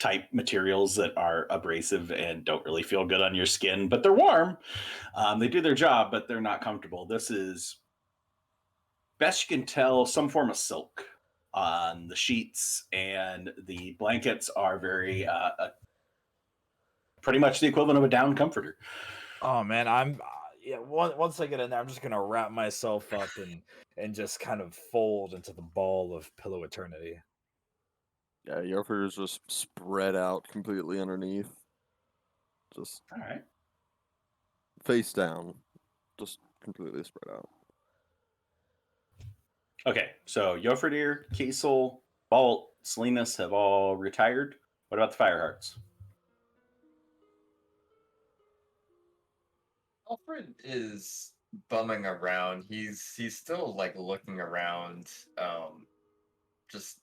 type materials that are abrasive and don't really feel good on your skin, but they're warm. They do their job, but they're not comfortable. This is, best you can tell, some form of silk on the sheets, and the blankets are very pretty much the equivalent of a down comforter. Oh man, I'm yeah. Once I get in there, I'm just gonna wrap myself up and just kind of fold into the ball of pillow eternity. Yeah, Yorfer is just spread out completely underneath. Just All right. face down. Just completely spread out. Okay, so Yoferdir, Kiesel, Balt, Salinas have all retired. What about the Firehearts? Alfred is bumming around. He's still like looking around, just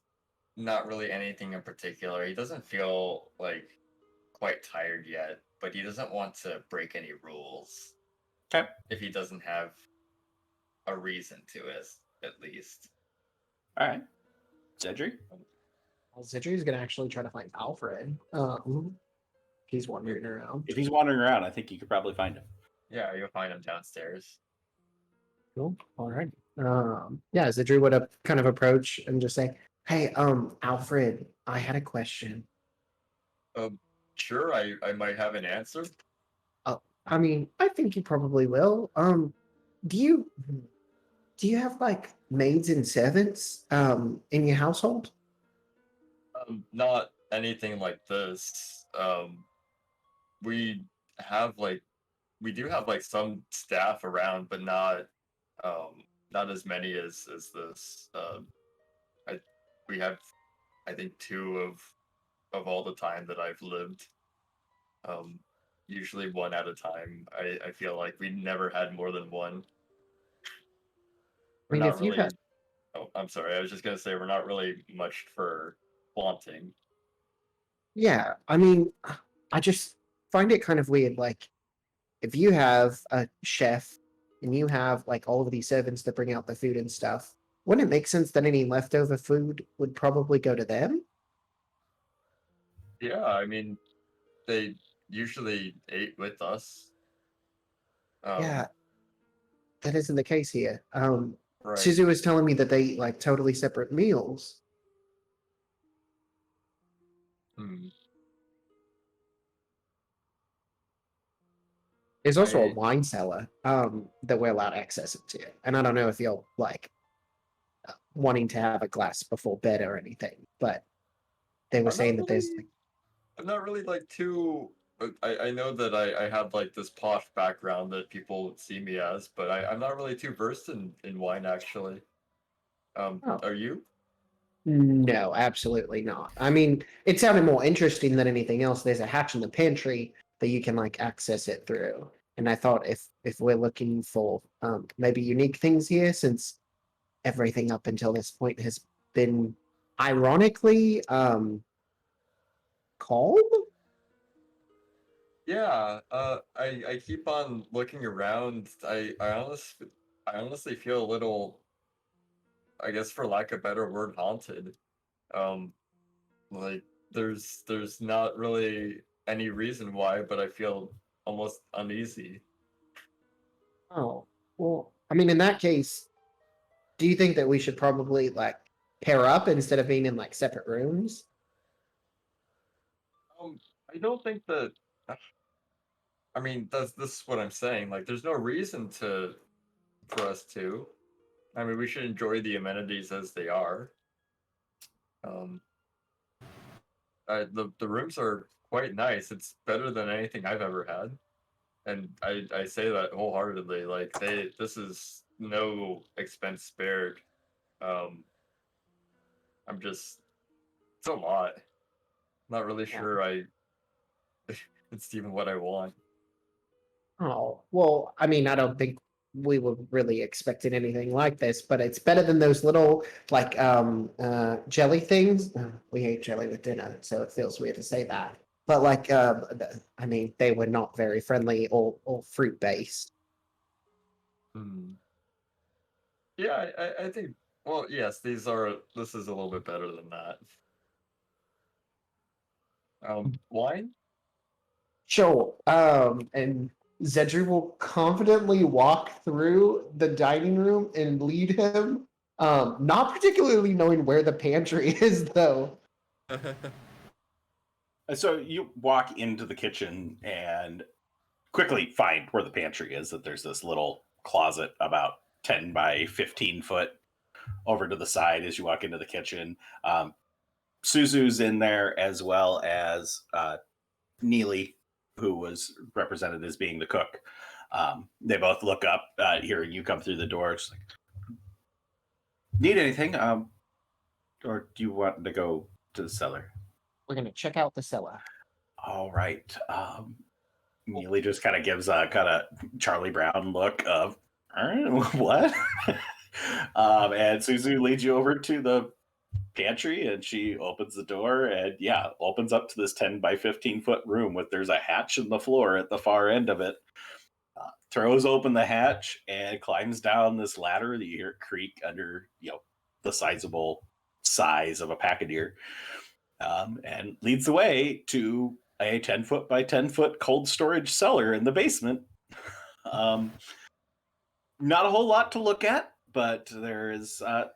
not really anything in particular. He doesn't feel like quite tired yet, but he doesn't want to break any rules. Okay. If he doesn't have a reason to it, at least. All right. Cedric? Well, Zidri's gonna actually try to find Alfred. He's wandering around. If he's wandering around, I think you could probably find him. Yeah, you'll find him downstairs. Cool. All right. Yeah, Zidri would kind of approach and just say, "Hey, Alfred, I had a question. Sure, I might have an answer. I mean, I think you probably will. Do you have like maids and servants in your household? Not anything like this. We have like we do have like some staff around, but not as many as this. I we have I think two of all the time that I've lived. Usually one at a time. I feel like we never had more than one. I We're mean, not if you really. had, Oh, I'm sorry. I was just gonna say we're not really much for flaunting. yeah, I mean, I just find it kind of weird. Like, if you have a chef and you have like all of these servants that bring out the food and stuff, wouldn't it make sense that any leftover food would probably go to them? Yeah, I mean, they usually ate with us. Yeah, that isn't the case here. Right. Suzu was telling me that they eat like totally separate meals. Hmm. There's also a I wine cellar that we're allowed access to, and I don't know if you're like wanting to have a glass before bed or anything, but they were I'm saying not that there's really. I'm not really like too. I know that I had like this posh background that people see me as, but I'm not really too versed in wine actually. oh Are you? no, absolutely not. I mean, it sounded more interesting than anything else. There's a hatch in the pantry that you can like access it through, and I thought if we're looking for maybe unique things here, since everything up until this point has been ironically called. Yeah. I keep on looking around. I honestly feel a little, I guess for lack of a better word, haunted. Um, like there's not really any reason why, but I feel almost uneasy. Oh, well, I mean, in that case, do you think that we should probably like pair up instead of being in like separate rooms? Um, I don't think that. I mean, that's this is what I'm saying. Like, there's no reason to for us to. I mean, we should enjoy the amenities as they are. Um, the rooms are quite nice. It's better than anything I've ever had, and I say that wholeheartedly. Like, this is no expense spared. Um, I'm just it's a lot. Not really Yeah. sure it's even what I want. Oh, well, I mean, I don't think we were really expecting anything like this, but it's better than those little like jelly things. We ate jelly with dinner, so it feels weird to say that. but like, I mean, they were not very friendly or fruit based. Hmm. Yeah, I think. Well, yes, these are. This is a little bit better than that. Wine. Sure. And Zedri will confidently walk through the dining room and lead him. Not particularly knowing where the pantry is, though. So you walk into the kitchen and quickly find where the pantry is. That there's this little closet about 10 by 15 foot over to the side as you walk into the kitchen. Suzu's in there as well as Neely, who was represented as being the cook. They both look up, hearing you come through the door. It's like, need anything? Or do you want to go to the cellar? We're gonna check out the cellar. All right. Neely just kind of gives a kind of Charlie Brown look of, what? And Suzu leads you over to the pantry and she opens the door and opens up to this 10 by 15 foot room with there's a hatch in the floor at the far end of it. Throws open the hatch and climbs down this ladder that you hear creak under the sizable size of a packadeer, and leads the way to a 10 foot by 10 foot cold storage cellar in the basement. Not a whole lot to look at, but there is a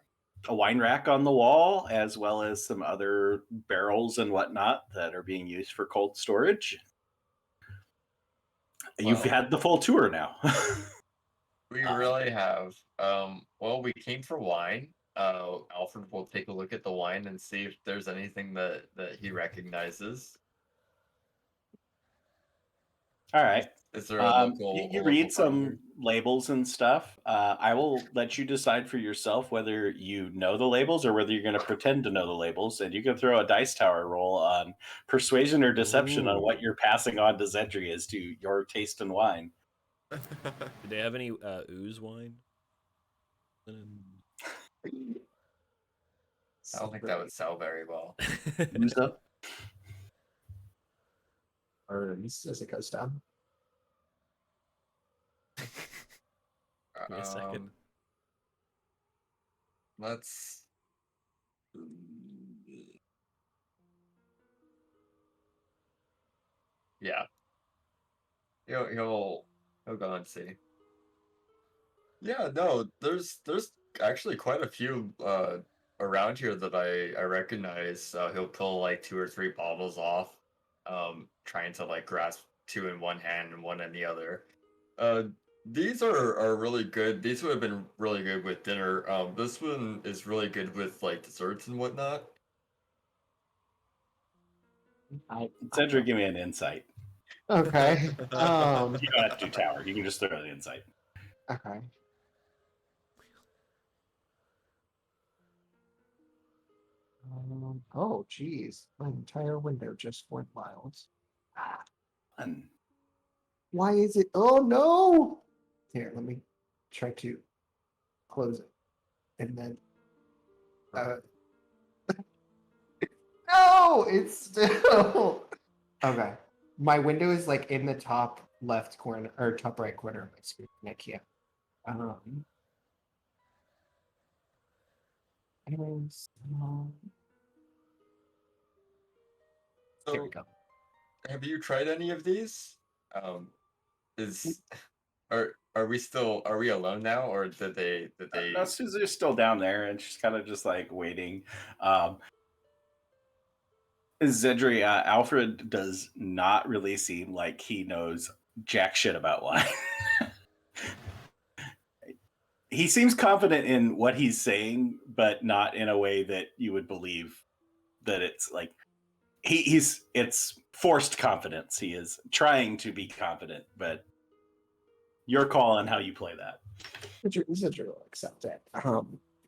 wine rack on the wall, as well as some other barrels and whatnot that are being used for cold storage. You've Well, had the full tour now. we really have. Well, we came for wine. Alfred will take a look at the wine and see if there's anything that he recognizes. All right. Is there a You local read some finder? labels and stuff. I will let you decide for yourself whether you know the labels or whether you're going to pretend to know the labels. And you can throw a dice tower roll on persuasion or deception on what Ooh. you're passing on to Zedri as to your taste in wine. Do they have any ooze wine? I don't think that would sell very well. Who's up? Burns as it goes down. Give me a second. Let's. Yeah. He'll go and see. Yeah, no, there's actually quite a few around here that I recognize. He'll pull like 2 or 3 bottles off, trying to like grasp 2 in one hand and 1 in the other. These are really good. These would have been really good with dinner. This one is really good with like desserts and whatnot. Zedri, give me an insight. Okay. You don't have to do tower. You can just throw the insight. Okay. Oh, geez. My entire window just went wild. And Why is it? Oh, no! Here, let me try to close it. And then. No! It's still. Okay. My window is like in the top left corner or top right corner of my screen. Nick, yeah. Anyways, here we So, go. have you tried any of these? Is are we alone now, or did they no, Suzu's still down there, and she's kind of just like waiting. Zedri, Alfred does not really seem like he knows jack shit about wine. He seems confident in what he's saying, but not in a way that you would believe that it's like it's forced confidence. He is trying to be confident, but your call on how you play that. Zedri will accept it.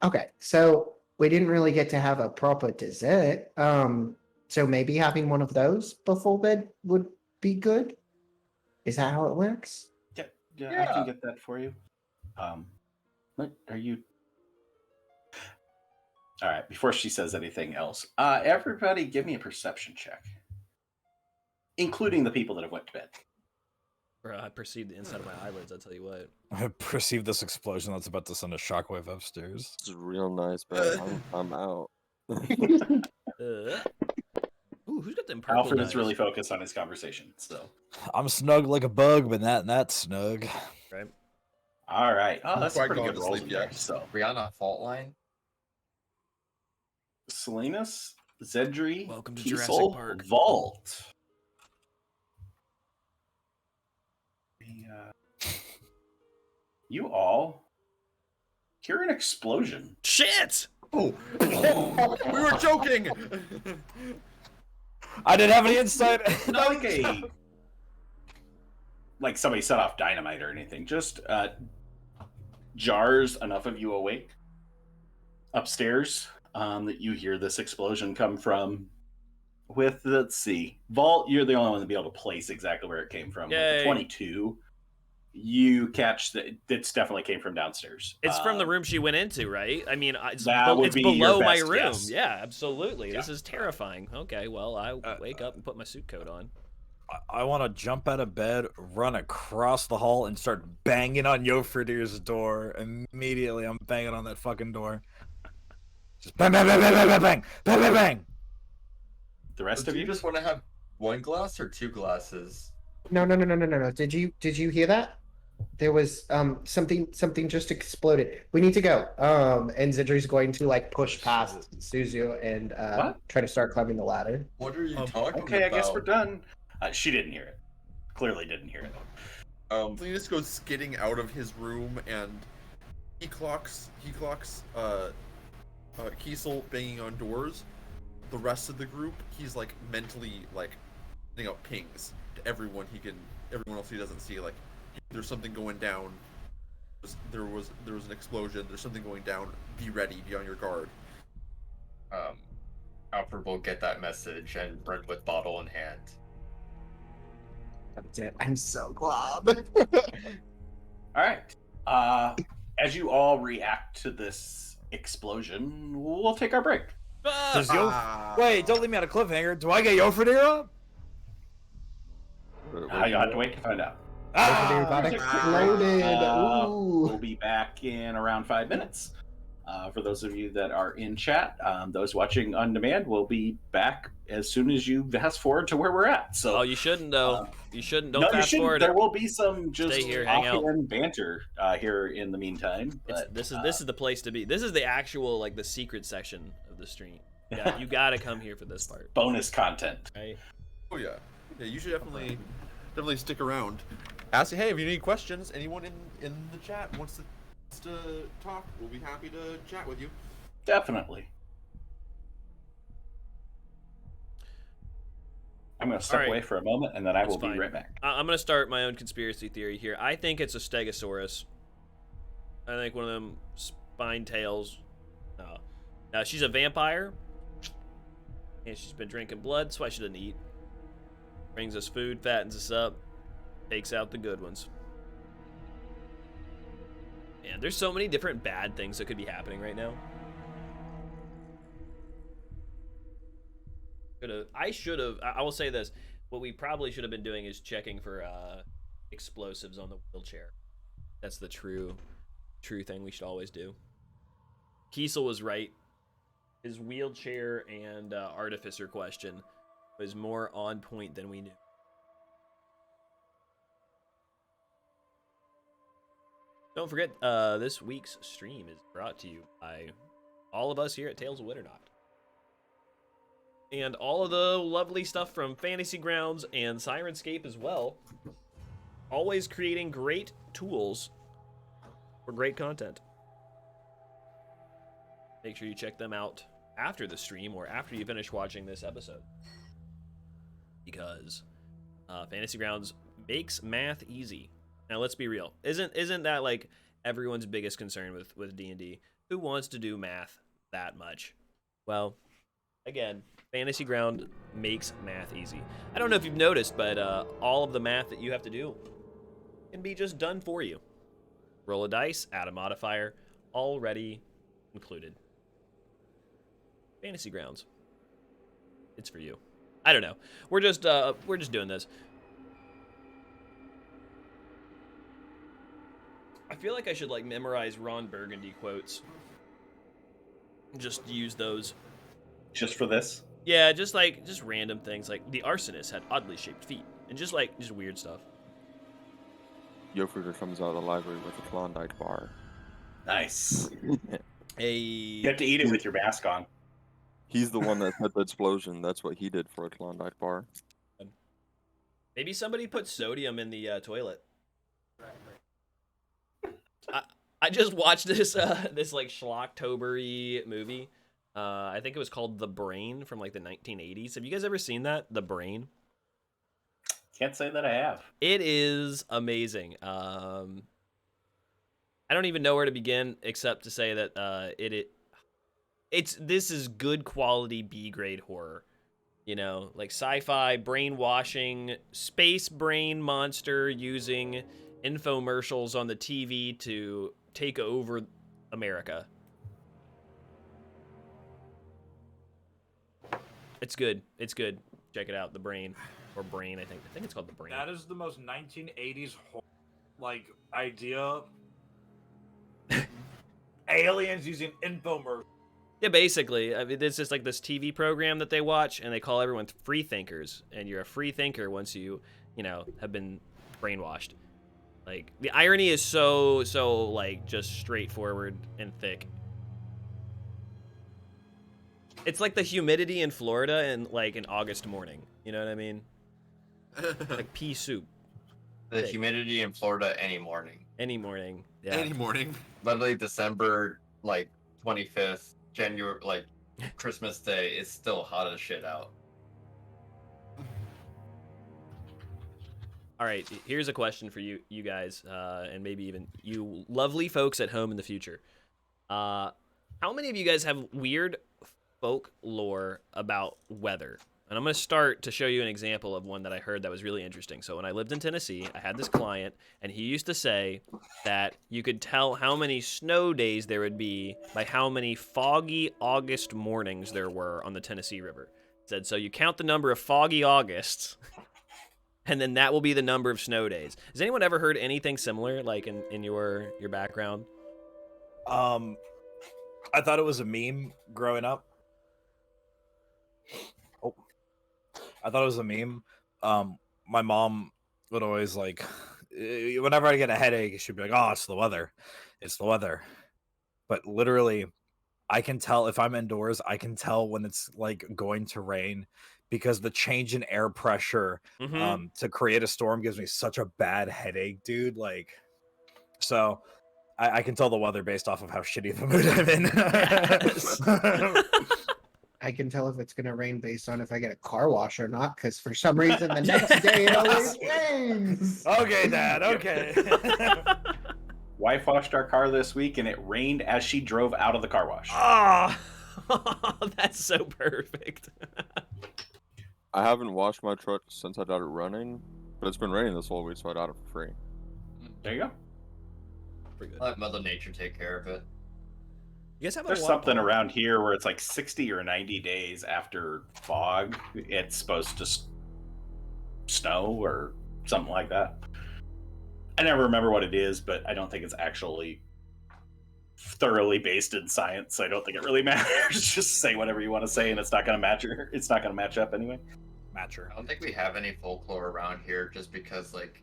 Okay, so we didn't really get to have a proper dessert. So maybe having one of those before bed would be good. Is that how it works? Yeah, I can get that for you. What are you? All right. Before she says anything else, everybody, give me a perception check. including the people that have went to bed. Bro, I perceived the inside of my eyelids, I'll tell you what. I perceive this explosion that's about to send a shockwave upstairs. It's real nice, but I'm out. Ooh, who's got them purple Alfred dice? is really focused on his conversation. So, I'm snug like a bug, but not that snug. Right. all right. Oh, that's a Quite pretty gone good to roll sleep there. yet. So, We on a fault line? Salinas, Zedri, Welcome to Jurassic Kiesel, Park. Vault. You all hear an explosion. Shit! Oh, we were joking. I didn't have any insight. Not like somebody set off dynamite or anything. Just jars enough of you awake upstairs that you hear this explosion come from. With, let's see, Vault, you're the only one to be able to place exactly where it came from. With Yay. the 22, you catch that it's definitely came from downstairs. It's from the room she went into, right? I mean, it's, That would it's be your below my best room. guess. Yeah, absolutely. Yeah. This is terrifying. Okay, well, I wake up and put my suit coat on. I want to jump out of bed, run across the hall, and start banging on Yofridir's door. Immediately, I'm banging on that fucking door. Just bang, bang, bang, bang, bang, bang, bang, bang, bang, bang. The rest Do of you you? just want to have one glass or two glasses? No. Did you hear that? There was something just exploded. We need to go. And Zidri's going to like push past Suzu and What? try to start climbing the ladder. What are you talking Okay, about? I guess we're done. She didn't hear it. Clearly didn't hear it. Salinas goes skidding out of his room, and he clocks Kiesel banging on doors. The rest of the group, he's like mentally like sending out pings to everyone else he doesn't see. Like, there's something going down. There was an explosion. There's something going down. Be ready. Be on your guard. Alfred will get that message and run with bottle in hand. That's it. I'm so glad. All right. As you all react to this explosion, we'll take our break. Does Wait, don't leave me on a cliffhanger. Do I get Yofridir up? You'll have to wait to find out. Got exploded. Ooh. We'll be back in around 5 minutes. For those of you that are in chat, those watching on demand will be back as soon as you fast forward to where we're at. So, Oh, you shouldn't though. You shouldn't. Don't no, you fast shouldn't. forward. There will be some just Stay here, hang out. offhand banter here in the meantime. It's, But this is the place to be. This is the actual like the secret section of the stream. Yeah, you gotta come here for this part. bonus content. Right? Oh yeah. You should definitely stick around. Ask, hey, if you need questions, anyone in the chat wants to talk, we'll be happy to chat with you. Definitely. I'm going to step All right. away for a moment, and then I That's will be fine. right back. I'm gonna start my own conspiracy theory here. I think it's a Stegosaurus. I think one of them spine tails. She's a vampire, and she's been drinking blood. That's why she doesn't eat. Brings us food, fattens us up, takes out the good ones. And there's so many different bad things that could be happening right now. I will say this. What we probably should have been doing is checking for explosives on the wheelchair. That's the true thing we should always do. Kiesel was right. His wheelchair and artificer question was more on point than we knew. Don't forget, this week's stream is brought to you by all of us here at Tales of Winternacht. And all of the lovely stuff from Fantasy Grounds and Sirenscape as well. Always creating great tools for great content. Make sure you check them out after the stream or after you finish watching this episode. Because Fantasy Grounds makes math easy. Now let's be real. Isn't that like everyone's biggest concern with D&D? Who wants to do math that much? Well, again, Fantasy Ground makes math easy. I don't know if you've noticed, but all of the math that you have to do can be just done for you. Roll a dice, add a modifier, already included. Fantasy Grounds. It's for you. I don't know. We're just doing this. I feel like I should like memorize Ron Burgundy quotes. Just use those. Just for this? Yeah, just random things like the arsonist had oddly shaped feet and just weird stuff. Yofruder comes out of the library with a Klondike bar. Nice. You have to eat it with your mask on. He's the one that had the explosion. That's what he did for a Klondike bar. Maybe somebody put sodium in the toilet. I just watched this this like schlocktober-y movie. I think it was called The Brain from like the 1980s. Have you guys ever seen that? The Brain? Can't say that I have. It is amazing. I don't even know where to begin except to say that this is good quality B-grade horror. You know, like sci-fi, brainwashing, space brain monster using infomercials on the TV to take over America. It's good. It's good. Check it out. The Brain. Or Brain, I think. I think it's called The Brain. That is the most 1980s like idea. Aliens using infomercials. Yeah, basically. I mean, it's just like this TV program that they watch, and they call everyone free thinkers. And you're a free thinker once you have been brainwashed. Like, the irony is so, like, just straightforward and thick. It's like the humidity in Florida in, like, an August morning. You know what I mean? Like pea soup. The humidity in Florida any morning. Any morning. Yeah. Any morning. Literally December, like, 25th, January, like, Christmas Day, it's still hot as shit out. All right, here's a question for you guys, and maybe even you lovely folks at home in the future. How many of you guys have weird folklore about weather? And I'm going to start to show you an example of one that I heard that was really interesting. So when I lived in Tennessee, I had this client, and he used to say that you could tell how many snow days there would be by how many foggy August mornings there were on the Tennessee River. He said, so you count the number of foggy Augusts, and then that will be the number of snow days. Has anyone ever heard anything similar, like in your background? I thought it was a meme growing up. I thought it was a meme. My mom would always like, whenever I get a headache, she'd be like, "Oh, it's the weather. It's the weather." But literally, I can tell if I'm indoors, I can tell when it's like going to rain because the change in air pressure to create a storm gives me such a bad headache, dude. Like, so I can tell the weather based off of how shitty the mood I'm in. I can tell if it's going to rain based on if I get a car wash or not, because for some reason the next day it always rains. Okay, Dad, okay. Wife washed our car this week, and it rained as she drove out of the car wash. Oh, that's so perfect. I haven't washed my truck since I got it running, but it's been raining this whole week, so I got it for free. There you go. Pretty good. Let Mother Nature take care of it. You guys have There's something around here where it's like 60 or 90 days after fog, it's supposed to snow or something like that. I never remember what it is, but I don't think it's actually thoroughly based in science. So I don't think it really matters. Just say whatever you want to say, and it's not going to match. It's not going to match up anyway. I don't think we have any folklore around here, just because like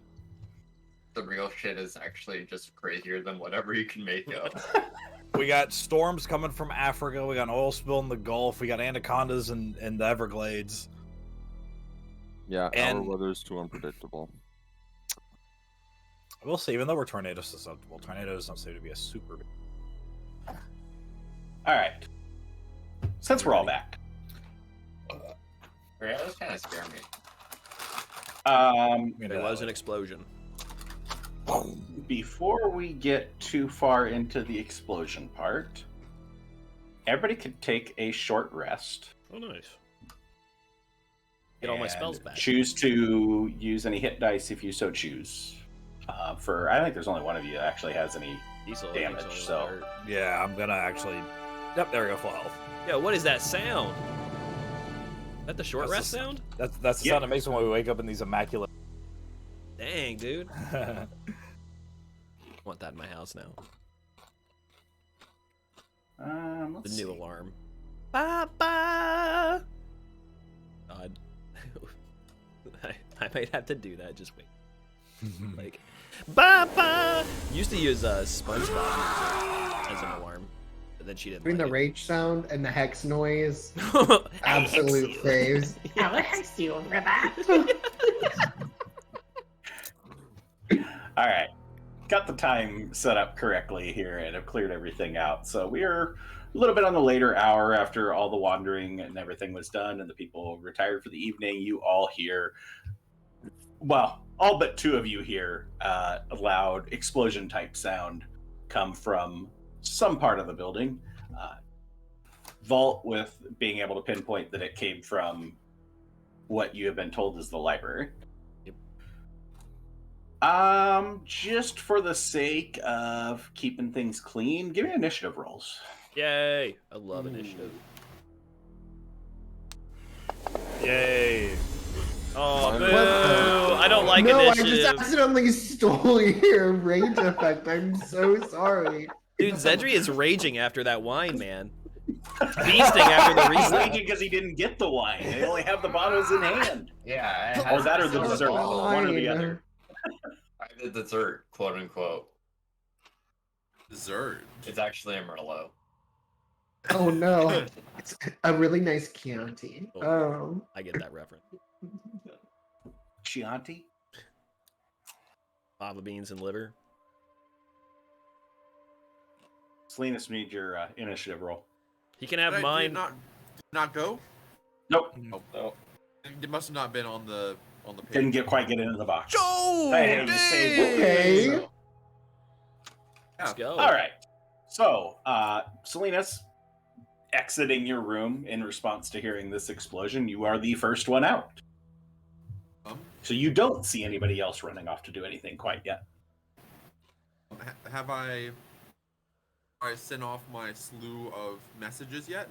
the real shit is actually just crazier than whatever you can make up. We got storms coming from Africa. We got an oil spill in the Gulf. We got anacondas in the Everglades. Yeah, And- our weather's too unpredictable. I will say, even though we're tornado susceptible, tornadoes don't seem to be a super big. All right. Since we're all back, Yeah, those kind of scare me. There was an explosion. Before we get too far into the explosion part, everybody could take a short rest. Oh, nice. Get all my spells and back. Choose to use any hit dice if you so choose. I think there's only one of you that actually has any Diesel, damage, Diesel so- alert. Yeah, I'm gonna actually. Yep, there we go, full health. Yo, what is that sound? that the short rest sound? That's the Yep. sound it makes when we wake up in these immaculate. Dang, dude. Want that in my house now. The Let's new see. alarm. Ba ba. God. I might have to do that. Just wait. Like, ba ba. Used to use SpongeBob as an alarm, but then she didn't. Between the like rage sound and the hex noise, it. absolute faves. I'll hex you over that. All right. Got the time set up correctly here and have cleared everything out. So we are a little bit on the later hour after all the wandering and everything was done and the people retired for the evening. You all hear, well, all but two of you hear a loud explosion type sound come from some part of the building. Vault with being able to pinpoint that it came from what you have been told is the library. Just for the sake of keeping things clean, give me initiative rolls. Yay! I love initiative. Yay! Oh, What boo! the- I don't like no, initiative. I just accidentally stole your rage effect. I'm so sorry. Dude, Zedri is raging after that wine, man. Feasting after the He's reset. raging because he didn't get the wine. They only have the bottles in hand. Yeah. Or that or the It's dessert. bottle. One or the Fine. other. The dessert, quote unquote. Dessert. It's actually a Merlot. Oh no, it's a really nice Chianti. Oh, I get that reference. Chianti? Lava beans and liver. Salinas, need your initiative roll. He can have Did mine. not go? Nope. Oh, It must have not been on the page. Didn't quite get into the box. Oh, Hey, it was saved. okay. So- Let's go. All right. So, Salinas, exiting your room in response to hearing this explosion, you are the first one out. So you don't see anybody else running off to do anything quite yet. Have I sent off my slew of messages yet?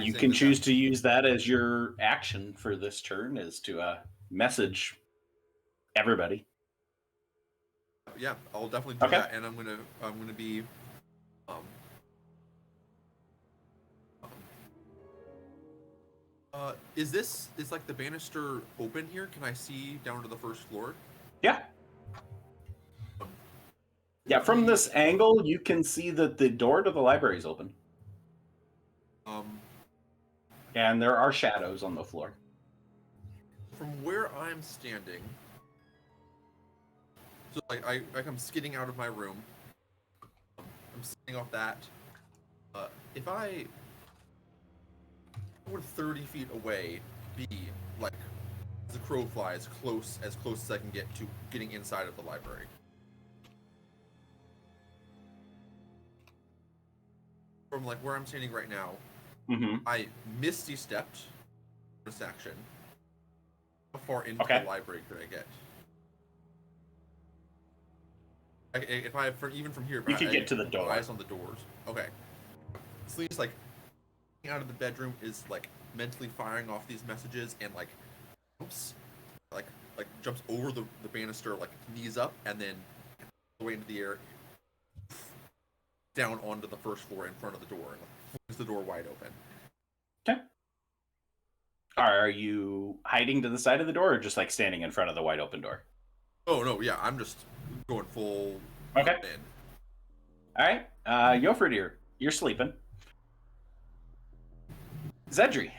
You can choose to use that as your action for this turn, is to message everybody. Yeah, I'll definitely do Okay. that, and I'm gonna be is like the banister open here? Can I see down to the first floor? Yeah. Yeah, from this angle, you can see that the door to the library is open, and there are shadows on the floor. From where I'm standing, so I'm skidding out of my room. I'm sitting off that. If I were 30 feet away, be like as the crow flies, close as I can get to getting inside of the library. From like where I'm standing right now, Mm-hmm. I misty stepped this action. How far into Okay. the library could I get? If I even from here, You could get to the keep door. Eyes on the doors. Okay. Sleeves like out of the bedroom is like mentally firing off these messages and like jumps, like jumps over the banister, like knees up, and then all the way into the air, down onto the first floor in front of the door, and flings the door wide open. Okay. Are you hiding to the side of the door, or just like standing in front of the wide open door? Oh no, yeah, I'm just going full. Okay. In. All right. Yofrid, you're sleeping. Zedri,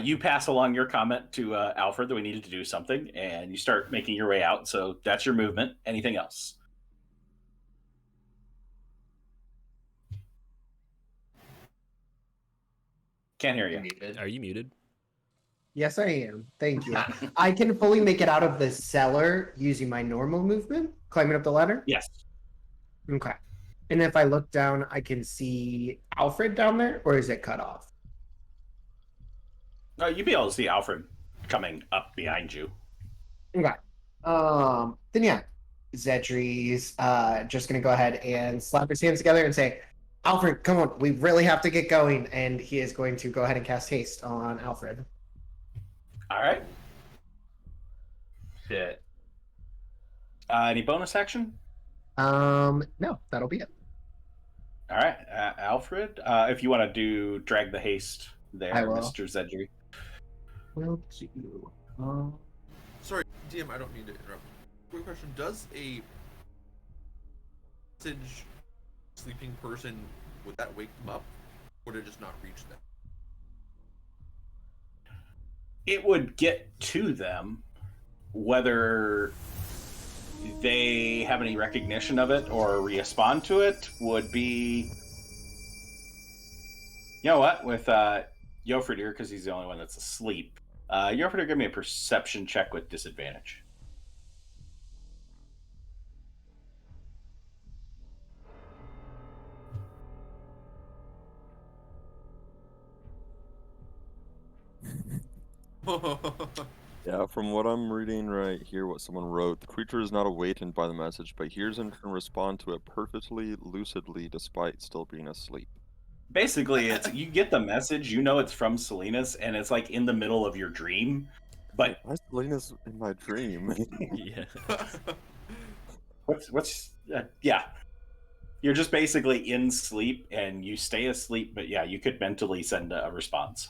you pass along your comment to Alfred that we needed to do something, and you start making your way out. So that's your movement. Anything else? Can't hear you. muted. Are you muted? yes, I am. Thank you. I can fully make it out of the cellar using my normal movement, climbing up the ladder. Yes. Okay. And if I look down, I can see Alfred down there, or is it cut off? You'd be able to see Alfred coming up behind you. Okay. Then yeah, Zedri's just gonna go ahead and slap his hands together and say, Alfred, come on. We really have to get going. And he is going to go ahead and cast haste on Alfred. All right. Shit. Any bonus action? No, that'll be it. All right, Alfred. If you want to drag the haste there, I will. Mr. Zedri. Will do. Sorry, DM, I don't mean to interrupt. Quick question: does a message sleeping person, would that wake them up, or would it just not reach them? It would get to them, whether they have any recognition of it or respond to it would be. You know what? With Yofrid here, because he's the only one that's asleep. Yofrid, give me a perception check with disadvantage. Yeah, from what I'm reading right here, what someone wrote, the creature is not awakened by the message, but hears and can respond to it perfectly lucidly despite still being asleep. Basically, it's you get the message, you know it's from Salinas, and it's like in the middle of your dream. But Why is Selena's in my dream? Yeah. yeah. You're just basically in sleep and you stay asleep, but yeah, you could mentally send a response.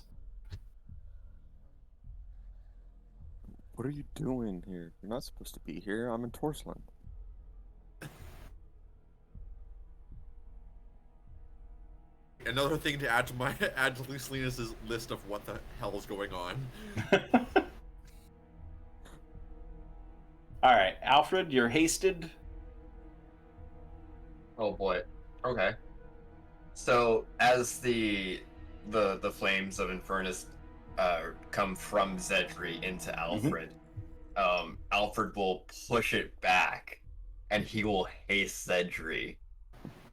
What are you doing here? You're not supposed to be here. I'm in Torsland. Another thing to add to Selena's list of what the hell is going on. All right, Alfred, you're hasted. Oh boy. Okay. So as the flames of Infernus come from Zedri into Alfred, Alfred will push it back, and he will haste Zedri.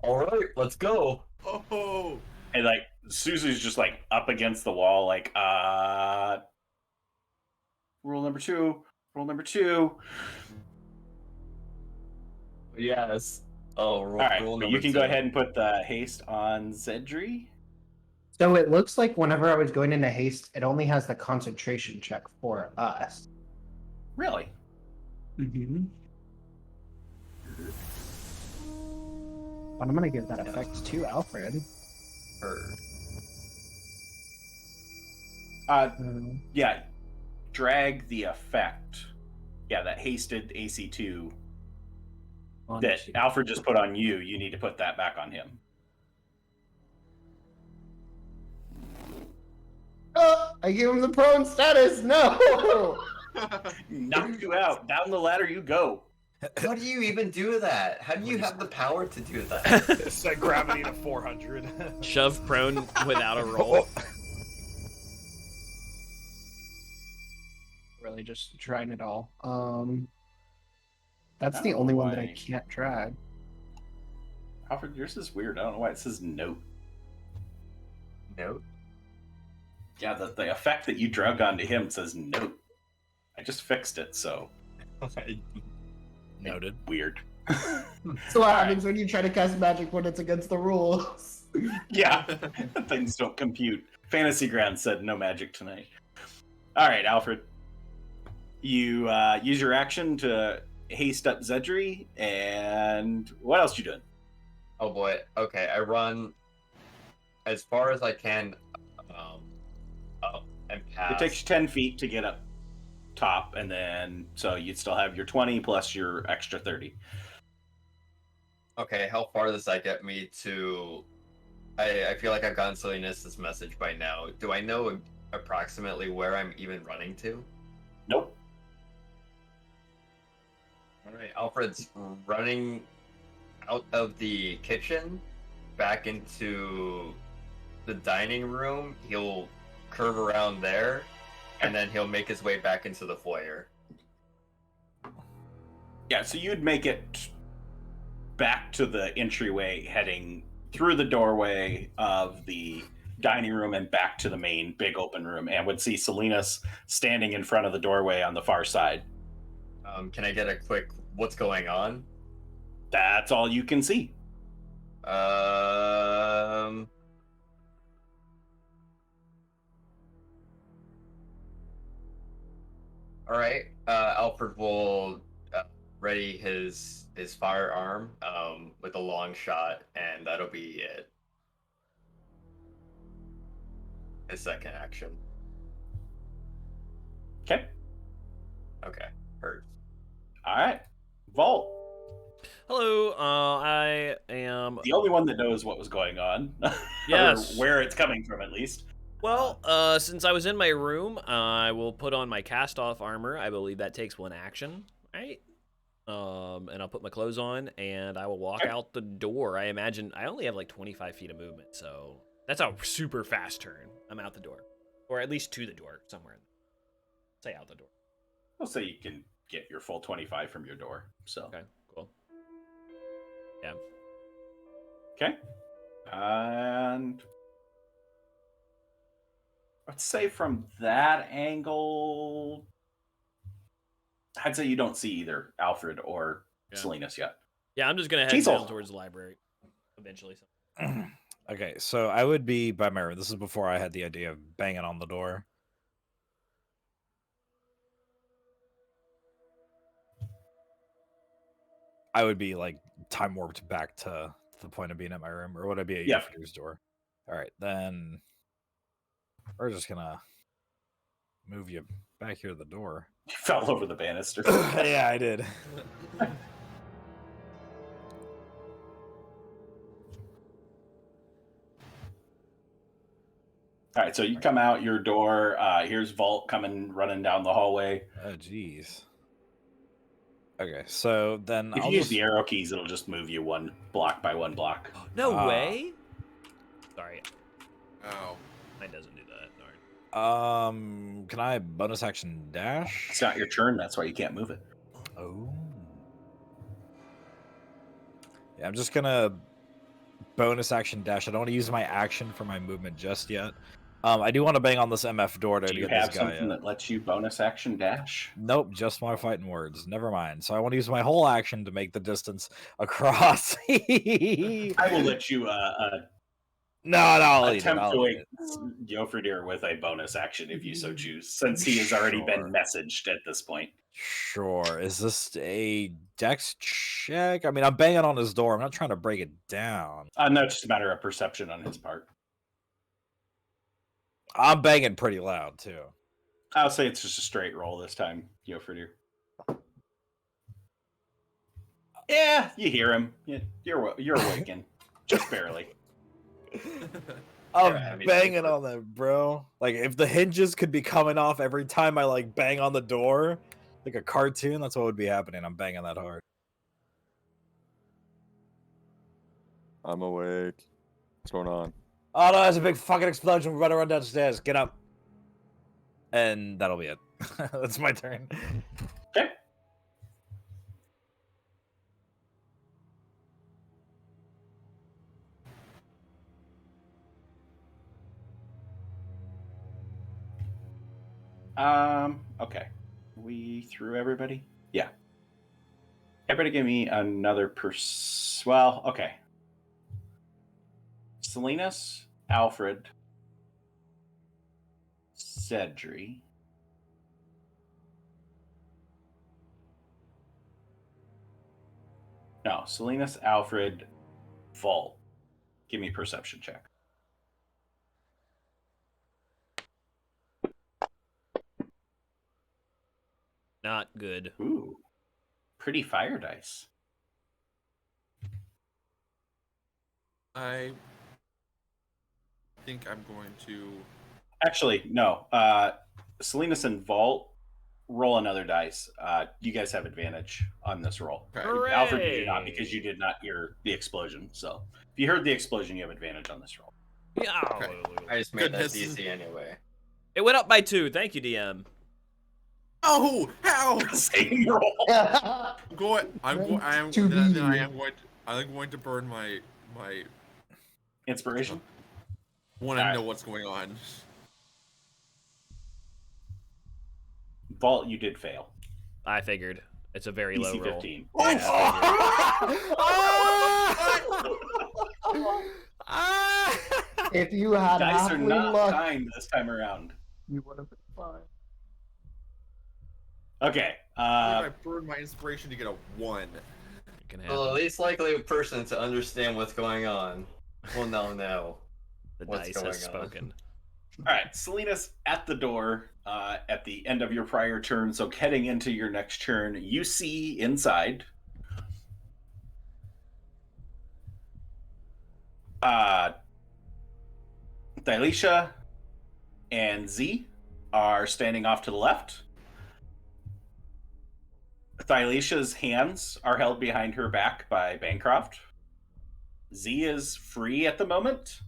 All right, let's go. Oh. And like Suzu's just like up against the wall, like rule number two. Yes. Oh, All right, rule but number you can go two. ahead and put the haste on Zedri. So it looks like whenever I was going into haste, it only has the concentration check for us. Really? Mm-hmm. But I'm going to give that effect to Alfred. Yeah. Drag the effect. Yeah, that hasted AC2 that Alfred just put on you. You need to put that back on him. I gave him the prone status. No. Knocked you out. Down the ladder you go. How do you even do that? How do you have the power to do that? Set gravity to 400. Shove prone without a roll. Really just trying it all. That's the only one that I can't drag. Alfred, yours is weird. I don't know why it says note. Note? Yeah, the effect that you drug onto him says note. I just fixed it, so. Noted. Weird. So what happens when you try to cast magic when it's against the rules? Yeah, things don't compute. Fantasy Ground said no magic tonight. All right, Alfred. You use your action to haste up Zedri, and what else you doing? Oh boy. Okay, I run as far as I can up and pass. It takes you 10 feet to get up top, and then so you'd still have your 20 plus your extra 30. Okay, how far does that get me to... I feel like I've gotten Salinas' message by now. Do I know approximately where I'm even running to? Nope. Alright, Alfred's running out of the kitchen back into the dining room. He'll curve around there, and then he'll make his way back into the foyer. Yeah, so you'd make it back to the entryway, heading through the doorway of the dining room and back to the main big open room, and would see Salinas standing in front of the doorway on the far side. Can I get a quick what's going on? That's all you can see. All right. Alfred will ready his firearm with a long shot, and that'll be it. His second action. Okay. Okay. Heard. All right. Vault. Hello, I am. The only one that knows what was going on, Yes. or where it's coming from, at least. Well, since I was in my room, I will put on my cast-off armor. I believe that takes one action, right? And I'll put my clothes on, and I will walk out the door. I imagine I only have like 25 feet of movement, so that's a super fast turn. I'm out the door, or at least to the door somewhere. Say out the door. I'll say you can get your full 25 from your door. So. Okay, cool. Yeah. Okay. And I'd say from that angle, I'd say you don't see either Alfred or Salinas yet. Yeah, I'm just gonna head Cecil. down towards the library eventually. Okay, so I would be by my room. This is before I had the idea of banging on the door. I would be like time warped back to the point of being at my room, or would I be at Yofridur's door? All right, then we're just gonna move you back here to the door. You fell over the banister. Yeah, I did. All right, so you come out your door. Here's Vault coming, running down the hallway. Oh, jeez. Okay, so then If I'll you use just... the arrow keys, it'll just move you one block by one block. No way. Sorry. Ow. Mine doesn't do that. Darn. Can I bonus action dash? It's not your turn, that's why you can't move it. Oh. Yeah, I'm just gonna bonus action dash. I don't want to use my action for my movement just yet. I do want to bang on this MF door to Do you get have this guy something in. that lets you bonus action dash? Nope, just my fighting words. Never mind. So I want to use my whole action to make the distance across. I will let you No, I'll eat it. attempt I'll to eat wake it. Yofridir with a bonus action if you so choose, since he has already been messaged at this point. Sure. Is this a dex check? I mean, I'm banging on his door. I'm not trying to break it down. No, just a matter of perception on his part. I'm banging pretty loud, too. I'll say it's just a straight roll this time, Yofridir. Yeah, you hear him. You're awakened. Just barely. I'm I mean, banging on that, bro. Like, if the hinges could be coming off every time I, like, bang on the door, like a cartoon, that's what would be happening. I'm banging that hard. I'm awake. What's going on? Oh, no, there's a big fucking explosion. We're about to run downstairs. Get up. And that'll be it. That's my turn. Okay. Okay. We threw everybody? Yeah. Everybody give me another well, okay. Salinas, Alfred, Cedri. No, Salinas, Alfred, Vault. Give me a perception check. Not good. Ooh. Pretty fire dice. I think I'm going to. Actually, no. Salinas and Vault, roll another dice. You guys have advantage on this roll. Okay. Hooray! Alfred, you do not, because you did not hear the explosion. So if you heard the explosion, you have advantage on this roll. Yeah. Okay. I just made Goodness. that DC anyway. It went up by 2. Thank you, DM. Oh, how? Same roll. I'm going. To Then be. I'm going to burn my Inspiration. want to Alright. know what's going on. Vault, you did fail. I figured. It's a very low DC roll. 15. If you had Dice are halfway not luck, kind this time around. you would have been fine. Okay. I burned my inspiration to get a 1. It can Well, the happen. least likely person to understand what's going on will know The what's dice has going on. spoken. All right, Salinas at the door at the end of your prior turn. So heading into your next turn, you see inside Kateisha and Z are standing off to the left. Kateisha's hands are held behind her back by Bancroft. Z is free at the moment,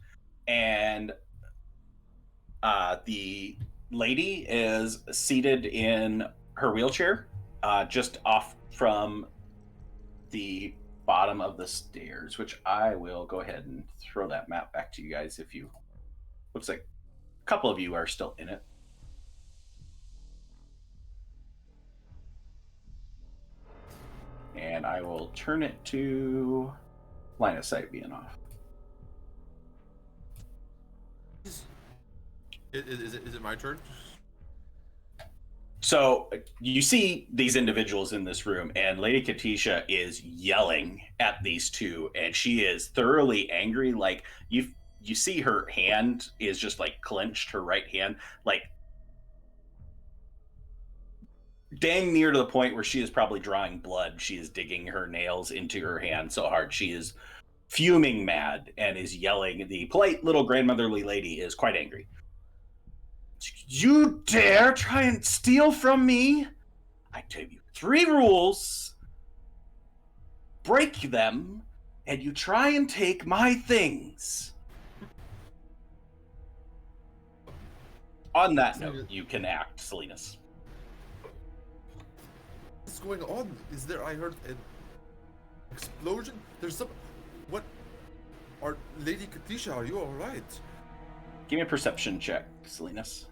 and the lady is seated in her wheelchair, just off from the bottom of the stairs, which I will go ahead and throw that map back to you guys if you... Looks like a couple of you are still in it. And I will turn it to line of sight being off. Is it my turn? So you see these individuals in this room, and Lady Kateisha is yelling at these two, and she is thoroughly angry. Like you see her hand is just like clenched, her right hand, like dang near to the point where she is probably drawing blood. She is digging her nails into her hand so hard. She is fuming mad and is yelling. The polite little grandmotherly lady is quite angry. You dare try and steal from me? I tell you 3 rules. Break them, and you try and take my things. On that note, you can act, Salinas. What's going on? Is there? I heard an explosion. There's some. What? Lady Kateisha, are you all right? Give me a perception check, Salinas.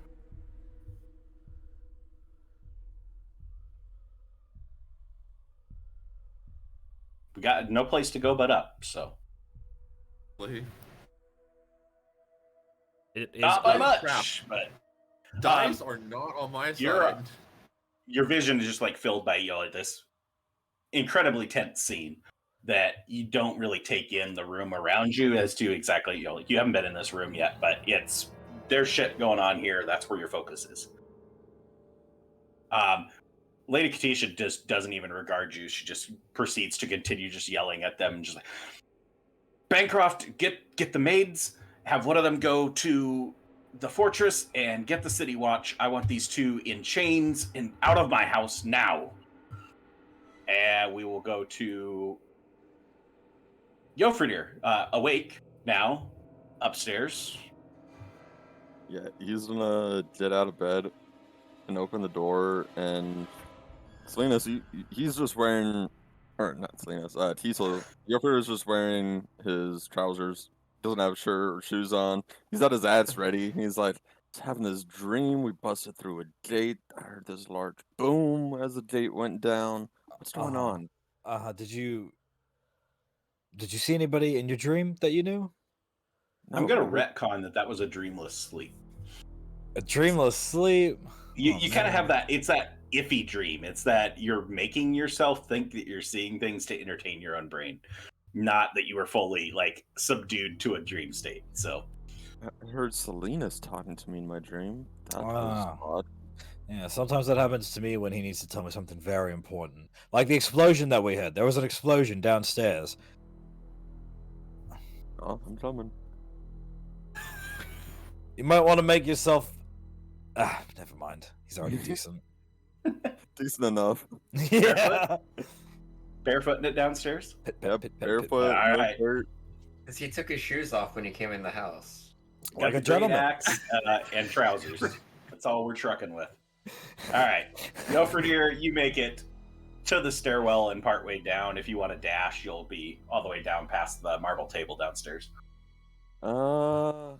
We got no place to go but up, so. It is Not by much, crap. but Dice are not on my side. your vision is just like filled by this incredibly tense scene that you don't really take in the room around you as to exactly, you haven't been in this room yet, but there's shit going on here. That's where your focus is. Lady Kateisha just doesn't even regard you. She just proceeds to continue just yelling at them, and just like, Bancroft, get the maids, have one of them go to the fortress and get the city watch. I want these 2 in chains and out of my house now. And we will go to Jofridir, awake now, upstairs. Yeah, he's gonna get out of bed and open the door, and Salinas, he's just wearing, or not Salinas, Teasel. Jofridir is just wearing his trousers. Doesn't have a shirt or shoes on. He's got his ads ready. He's like, having this dream. We busted through a gate. I heard this large boom as the gate went down. What's going on? Did you see anybody in your dream that you knew? I'm going to retcon that was a dreamless sleep. A dreamless sleep? You kind of have that, it's that iffy dream. It's that you're making yourself think that you're seeing things to entertain your own brain. Not that you were fully, subdued to a dream state, so. I heard Salinas talking to me in my dream. That was odd. Yeah, sometimes that happens to me when he needs to tell me something very important. Like the explosion that we had. There was an explosion downstairs. Oh, I'm coming. You might want to make yourself... never mind. He's already decent. Decent enough. Yeah. Barefooting it downstairs? Barefoot. All right. Because he took his shoes off when he came in the house. Like Got a the great gentleman. axe and trousers. That's all we're trucking with. All right. Jofridir, you make it to the stairwell and partway down. If you want to dash, you'll be all the way down past the marble table downstairs. Yeah,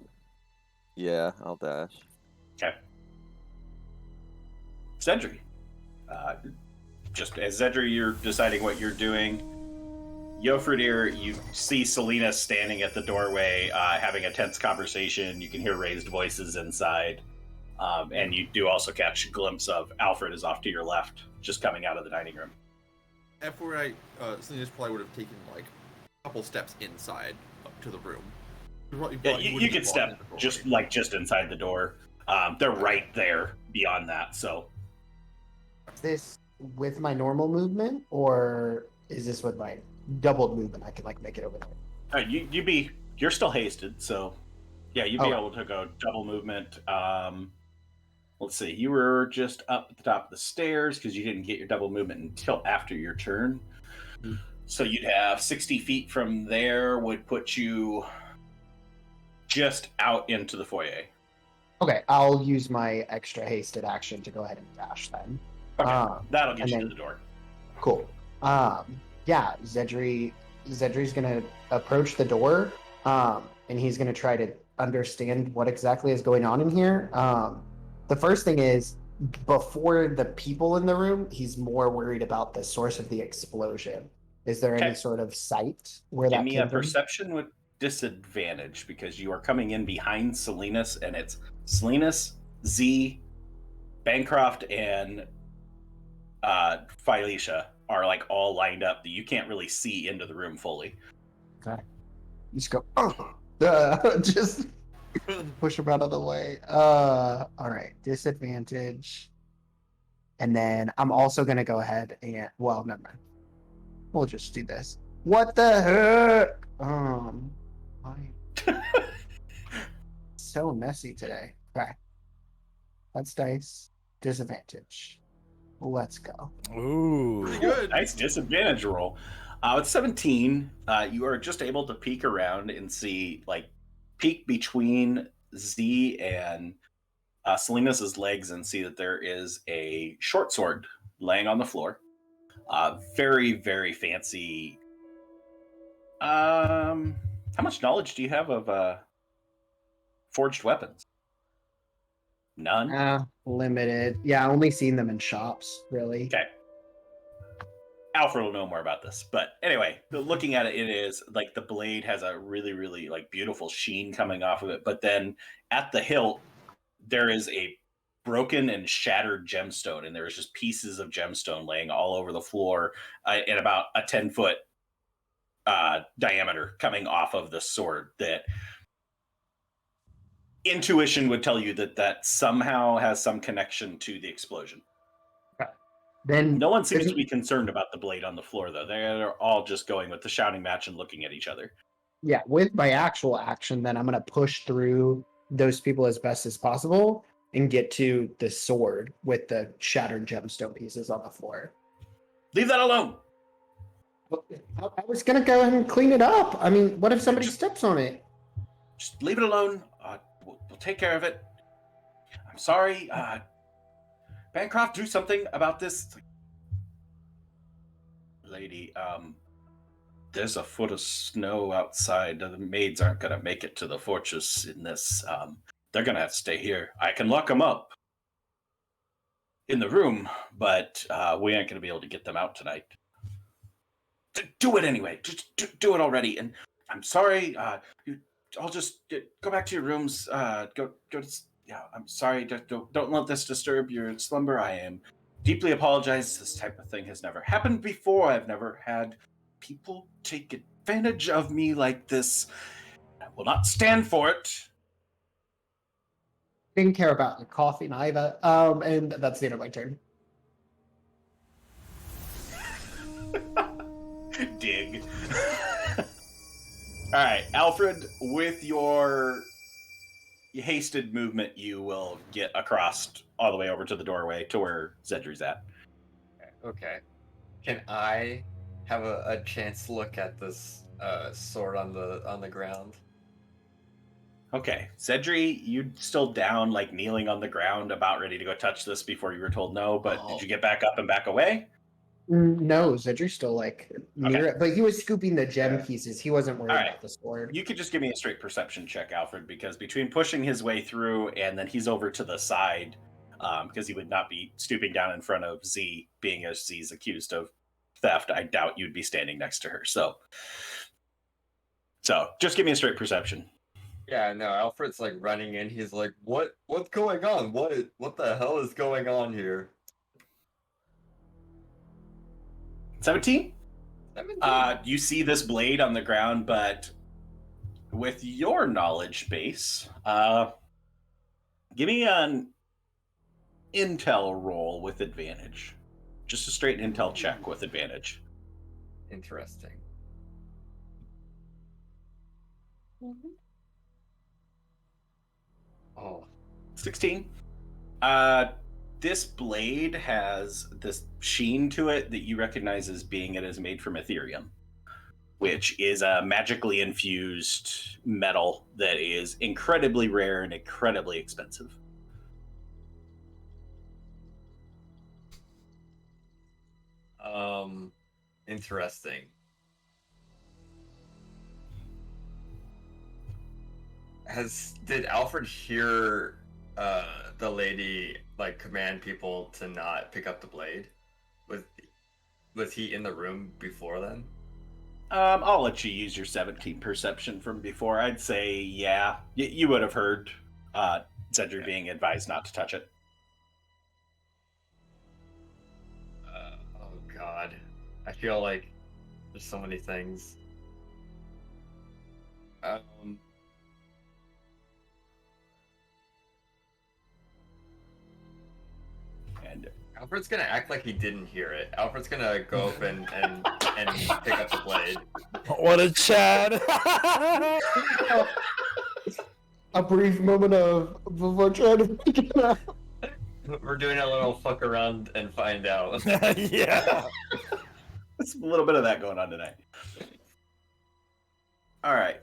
I'll dash. Okay. Zedri. Just as Zedri, you're deciding what you're doing. Jofridir, you see Selena standing at the doorway, having a tense conversation. You can hear raised voices inside. And you do also catch a glimpse of Alfred is off to your left, just coming out of the dining room. FYI, Selena's probably would have taken like a couple steps inside up to the room. Yeah, you could step just inside the door. They're right there beyond that. So, Is this with my normal movement, or is this with my doubled movement? I can like make it over there. You're still hasted, so yeah, you'd be Oh. able to go double movement. Let's see, you were just up at the top of the stairs because you didn't get your double movement until after your turn. Mhm. So you'd have 60 feet from there would put you just out into the foyer. Okay, I'll use my extra hasted action to go ahead and dash then. Okay, that'll get and you then- to the door. Cool. Yeah, Zedri's gonna approach the door, and he's gonna try to understand what exactly is going on in here. The first thing is, before the people in the room, he's more worried about the source of the explosion. Is there any Okay. sort of sight where Give that me came a from? perception with disadvantage because you are coming in behind Salinas, and it's Salinas, Z, Bancroft, and Phylicia are like all lined up that you can't really see into the room fully. Just go. Just push him out of the way. All right, disadvantage, and then I'm also gonna go ahead and never mind. We'll just do this. What the heck? So messy today. Okay, that's dice. Disadvantage. Let's go. Ooh. Pretty good. Nice disadvantage roll. With 17, you are just able to peek around and see, peek between Z and Salinas' legs and see that there is a short sword laying on the floor. Very, very fancy. How much knowledge do you have of forged weapons? None? Limited. Yeah, I only seen them in shops, really. Okay. Alfred will know more about this, but anyway, looking at it, it is like the blade has a really, really beautiful sheen coming off of it. But then at the hilt, there is a broken and shattered gemstone, and there's just pieces of gemstone laying all over the floor in about a 10-foot diameter coming off of the sword. That intuition would tell you that somehow has some connection to the explosion. Then No one seems to be concerned about the blade on the floor, though. They're all just going with the shouting match and looking at each other. Yeah, with my actual action, then I'm gonna push through those people as best as possible and get to the sword with the shattered gemstone pieces on the floor. Leave that alone. I was gonna go ahead and clean it up. I mean, what if somebody steps on it? Just leave it alone. We'll take care of it. I'm sorry. Bancroft, do something about this. Lady, there's a foot of snow outside. The maids aren't going to make it to the fortress in this. They're going to have to stay here. I can lock them up in the room, but we ain't going to be able to get them out tonight. Do it anyway. Just do it already. And I'm sorry. I'll just go back to your rooms. Go to... Yeah, I'm sorry. Don't let this disturb your slumber. I am deeply apologize. This type of thing has never happened before. I've never had people take advantage of me like this. I will not stand for it. Didn't care about the coffee neither. And that's the end of my turn. Dig. All right, Alfred, with your hasted movement, you will get across all the way over to the doorway to where Zedri's at. Okay. Can I have a chance to look at this sword on the ground? Okay, Zedri, you still down, kneeling on the ground, about ready to go touch this before you were told no, but did you get back up and back away? No, Zedri's still near it, but he was scooping the gem Yeah. pieces. He wasn't worried All right. about the sword. You could just give me a straight perception check, Alfred, because between pushing his way through and then he's over to the side, because he would not be stooping down in front of Z, being as Z's accused of theft, I doubt you'd be standing next to her. So just give me a straight perception. Yeah, no, Alfred's running in. He's like, what's going on? What the hell is going on here? 17? 17. You see this blade on the ground, but with your knowledge base, give me an intel roll with advantage. Just a straight intel check with advantage. Interesting. Oh, 16. This blade has this sheen to it that you recognize as being it is made from Ethereum, which is a magically infused metal that is incredibly rare and incredibly expensive. interesting. Did Alfred hear the lady like command people to not pick up the blade? Was he in the room before then? I'll let you use your 17 perception from before. I'd say, yeah, you would have heard Cedric being advised not to touch it. Oh God, I feel like there's so many things. And Alfred's gonna act like he didn't hear it. Alfred's gonna go up and pick up the blade. What a Chad! A brief moment of before trying to figure it out. We're doing a little fuck around and find out. Yeah. there's a little bit of that going on tonight. All right.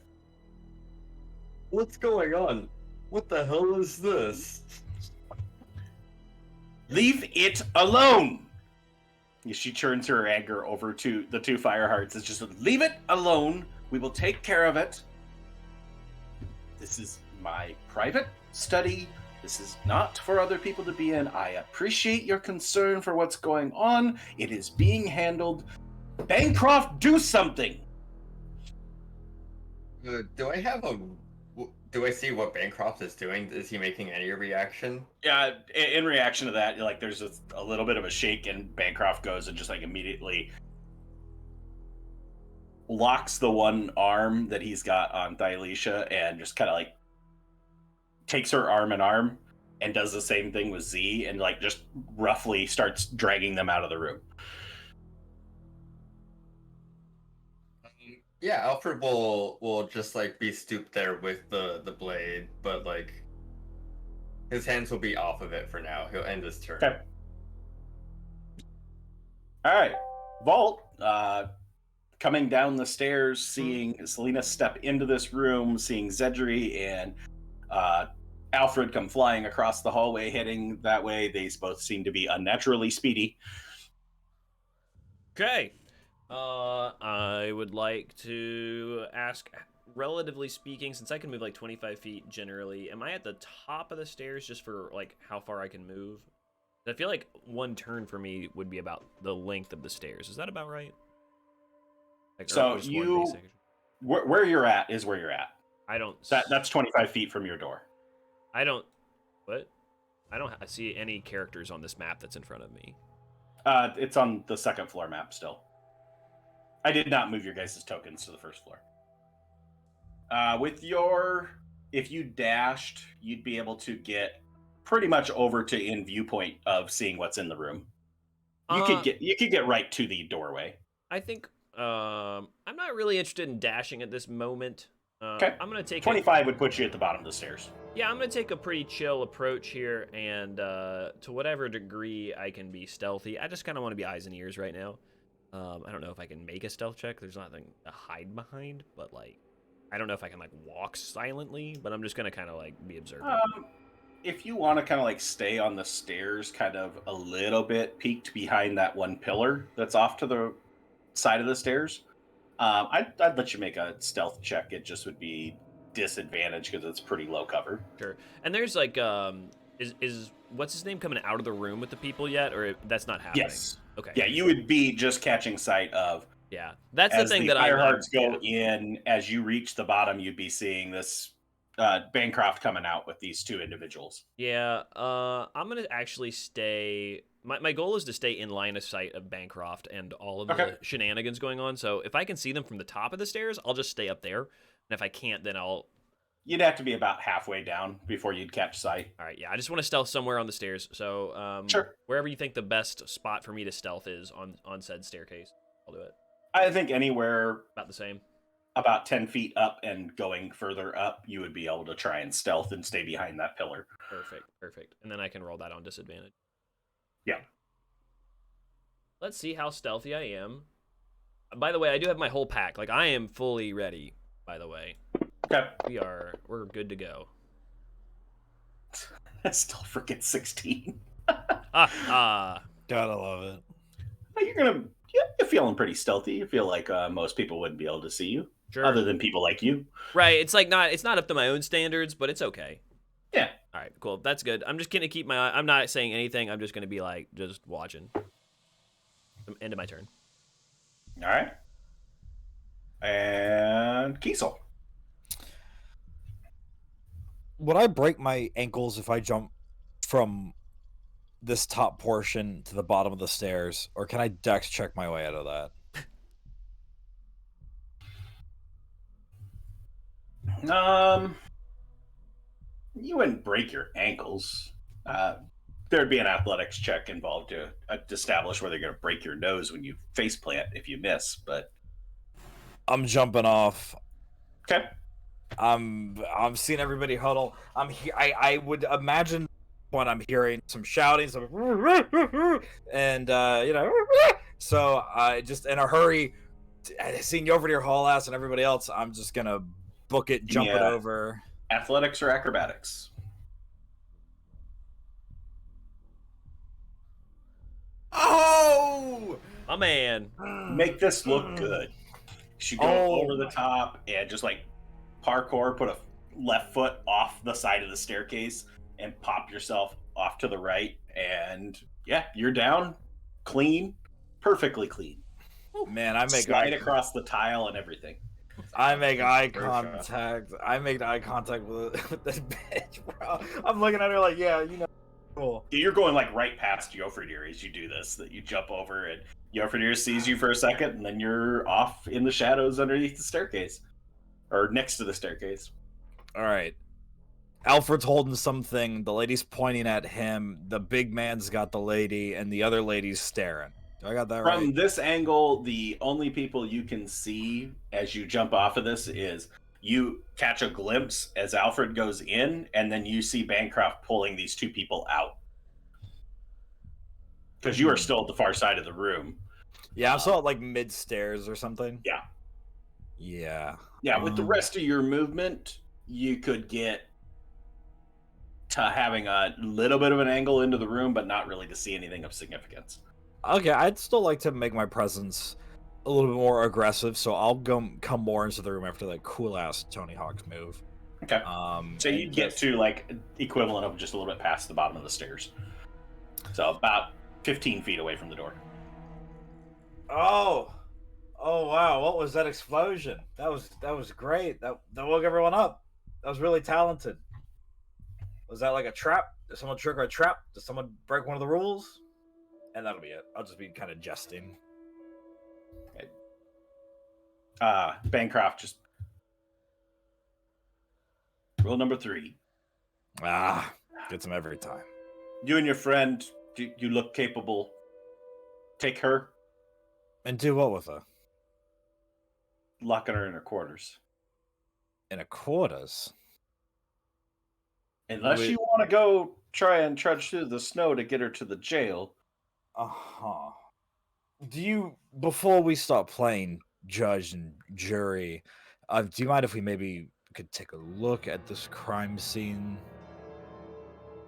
What's going on? What the hell is this? Leave it alone! She turns her anger over to the two Firehearts. It's just, leave it alone. We will take care of it. This is my private study. This is not for other people to be in. I appreciate your concern for what's going on. It is being handled. Bancroft, do something! Do I see what Bancroft is doing? Is he making any reaction? Yeah, in reaction to that, like there's a little bit of a shake, and Bancroft goes and just like immediately locks the one arm that he's got on Kateisha and just kind of like takes her arm in arm and does the same thing with Z and like just roughly starts dragging them out of the room. Yeah, Alfred will just like be stooped there with the blade, but like his hands will be off of it for now. He'll end his turn. Okay. All right, Vault. Coming down the stairs, seeing Selena step into this room, seeing Zedri and Alfred come flying across the hallway, heading that way. They both seem to be unnaturally speedy. Okay. I would like to ask, relatively speaking, since I can move like 25 feet generally, am I at the top of the stairs just for like how far I can move? I feel like one turn for me would be about the length of the stairs. Is that about right? Like, So where you're at is where you're at. I don't. That's 25 feet from your door. I don't. What? I don't see any characters on this map that's in front of me. It's on the second floor map still. I did not move your guys' tokens to the first floor. If you dashed, you'd be able to get pretty much over to in viewpoint of seeing what's in the room. You could get right to the doorway. I think I'm not really interested in dashing at this moment. Okay. I'm gonna take 25 would put you at the bottom of the stairs. Yeah, I'm gonna take a pretty chill approach here, and to whatever degree I can be stealthy, I just kind of want to be eyes and ears right now. I don't know if I can make a stealth check. There's nothing to hide behind, but like, I don't know if I can like walk silently. But I'm just gonna kind of like be observant. If you want to kind of like stay on the stairs, kind of a little bit peeked behind that one pillar that's off to the side of the stairs, I'd let you make a stealth check. It just would be disadvantage because it's pretty low cover. Sure. And there's like, is what's his name coming out of the room with the people yet, or that's not happening? Yes. Okay. Yeah, you would be just catching sight of. Yeah, that's the thing that Firehearts go in. As you reach the bottom, you'd be seeing this Bancroft coming out with these two individuals. Yeah, I'm gonna actually stay. my goal is to stay in line of sight of Bancroft and all of Okay. the shenanigans going on. So if I can see them from the top of the stairs, I'll just stay up there. And if I can't, then I'll. You'd have to be about halfway down before you'd catch sight. All right, yeah. I just want to stealth somewhere on the stairs. So Sure. wherever you think the best spot for me to stealth is on said staircase, I'll do it. I think anywhere About the same. about 10 feet up and going further up, you would be able to try and stealth and stay behind that pillar. Perfect. And then I can roll that on disadvantage. Yeah. Let's see how stealthy I am. By the way, I do have my whole pack. Like, I am fully ready, by the way. Okay. We're good to go. I still forget 16. Gotta love it. You're feeling pretty stealthy. You feel like most people wouldn't be able to see you, Sure. other than people like you. Right, it's not up to my own standards, but it's okay. Yeah. All right, cool. That's good. I'm just gonna keep my eye. I'm not saying anything. I'm just gonna be like just watching. End of my turn. All right. And Kiesel. Would I break my ankles if I jump from this top portion to the bottom of the stairs, or can I dex check my way out of that? You wouldn't break your ankles. There'd be an athletics check involved to establish whether you're going to break your nose when you face plant if you miss. But I'm jumping off. okay. I'm seeing everybody huddle. I would imagine when I'm hearing some shouting, some and so I just in a hurry, seeing you over to your whole ass and everybody else, I'm just gonna book it, jump it over. Athletics or acrobatics? Oh! My man. Make this look good. You should go over the top and just like parkour, put a left foot off the side of the staircase and pop yourself off to the right. And yeah, you're down, clean, perfectly clean. Man, I make slide across the tile and everything. I make eye contact. I make eye contact with this bitch, bro. I'm looking at her like, yeah, cool. You're going like right past Jofredir as you do this. That you jump over and Jofredir sees you for a second, and then you're off in the shadows underneath the staircase, or next to the staircase. All right. Alfred's holding something. The lady's pointing at him. The big man's got the lady, and the other lady's staring. Do I got that right? From this angle, the only people you can see as you jump off of this is you catch a glimpse as Alfred goes in, and then you see Bancroft pulling these two people out. Because you are still at the far side of the room. Yeah, I'm still at like mid-stairs or something. Yeah. Yeah. Yeah, with the rest of your movement, you could get to having a little bit of an angle into the room, but not really to see anything of significance. Okay, I'd still like to make my presence a little bit more aggressive, so I'll come more into the room after that cool-ass Tony Hawk's move. Okay. So you get to like equivalent of just a little bit past the bottom of the stairs. So about 15 feet away from the door. Oh wow! What was that explosion? That was great. That woke everyone up. That was really talented. Was that like a trap? Did someone trigger a trap? Did someone break one of the rules? And that'll be it. I'll just be kind of jesting. Okay. Bancroft just rule number 3. Gets him every time. You and your friend, you look capable. Take her. And do what with her? Locking her in her quarters. In a quarters? Unless you want to go try and trudge through the snow to get her to the jail. Uh-huh. Before we start playing judge and jury, do you mind if we maybe could take a look at this crime scene?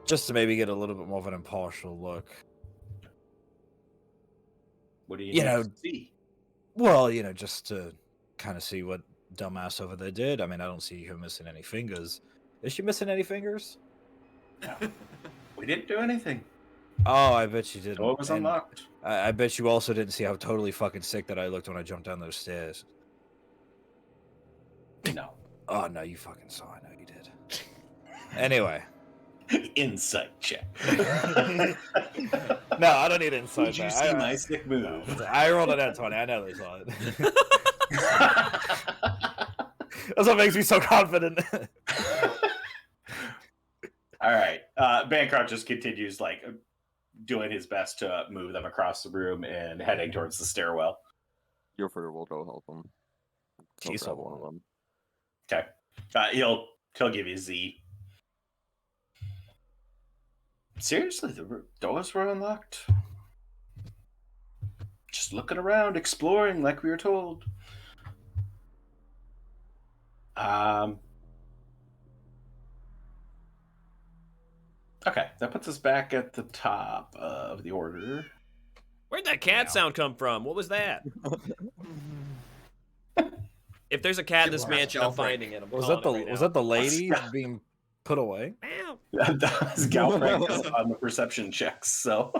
Just to maybe get a little bit more of an impartial look. What do you need to see? Well, just to kind of see what dumbass over there did. I mean, I don't see her missing any fingers. Is she missing any fingers? No. We didn't do anything. Oh, I bet you didn't. Door was unlocked. I bet you also didn't see how totally fucking sick that I looked when I jumped down those stairs. No. Oh, no, you fucking saw. I know you did. Anyway. Insight check. No, I don't need insight. Did you there. see my sick move? I rolled a nat 20. I know they saw it. That's what makes me so confident. All right. Bancroft just continues like doing his best to move them across the room and heading towards the stairwell. Guilford will go help him. He'll Jeez, grab one of them. Okay. He'll give you Z. Seriously, the doors were unlocked. Just looking around, exploring like we were told. Okay, that puts us back at the top of the order. Where'd that cat sound come from? What was that? If there's a cat in this mansion, I'm finding it. I'm Was calling that it right was now. that the lady being put away? Meow. That was Galfrank on the perception checks. So,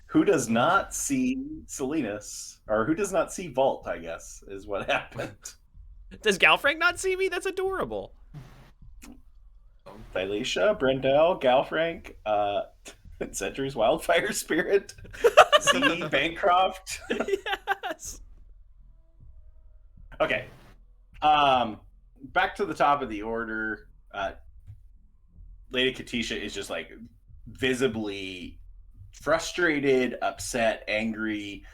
who does not see Salinas, or who does not see Vault? I guess is what happened. Does Galfrank not see me? That's adorable. Kateisha, Brendel, Galfrank, Cedric's Wildfire Spirit, Z, Bancroft. Yes. Okay. Back to the top of the order. Lady Kateisha is just like visibly frustrated, upset, angry,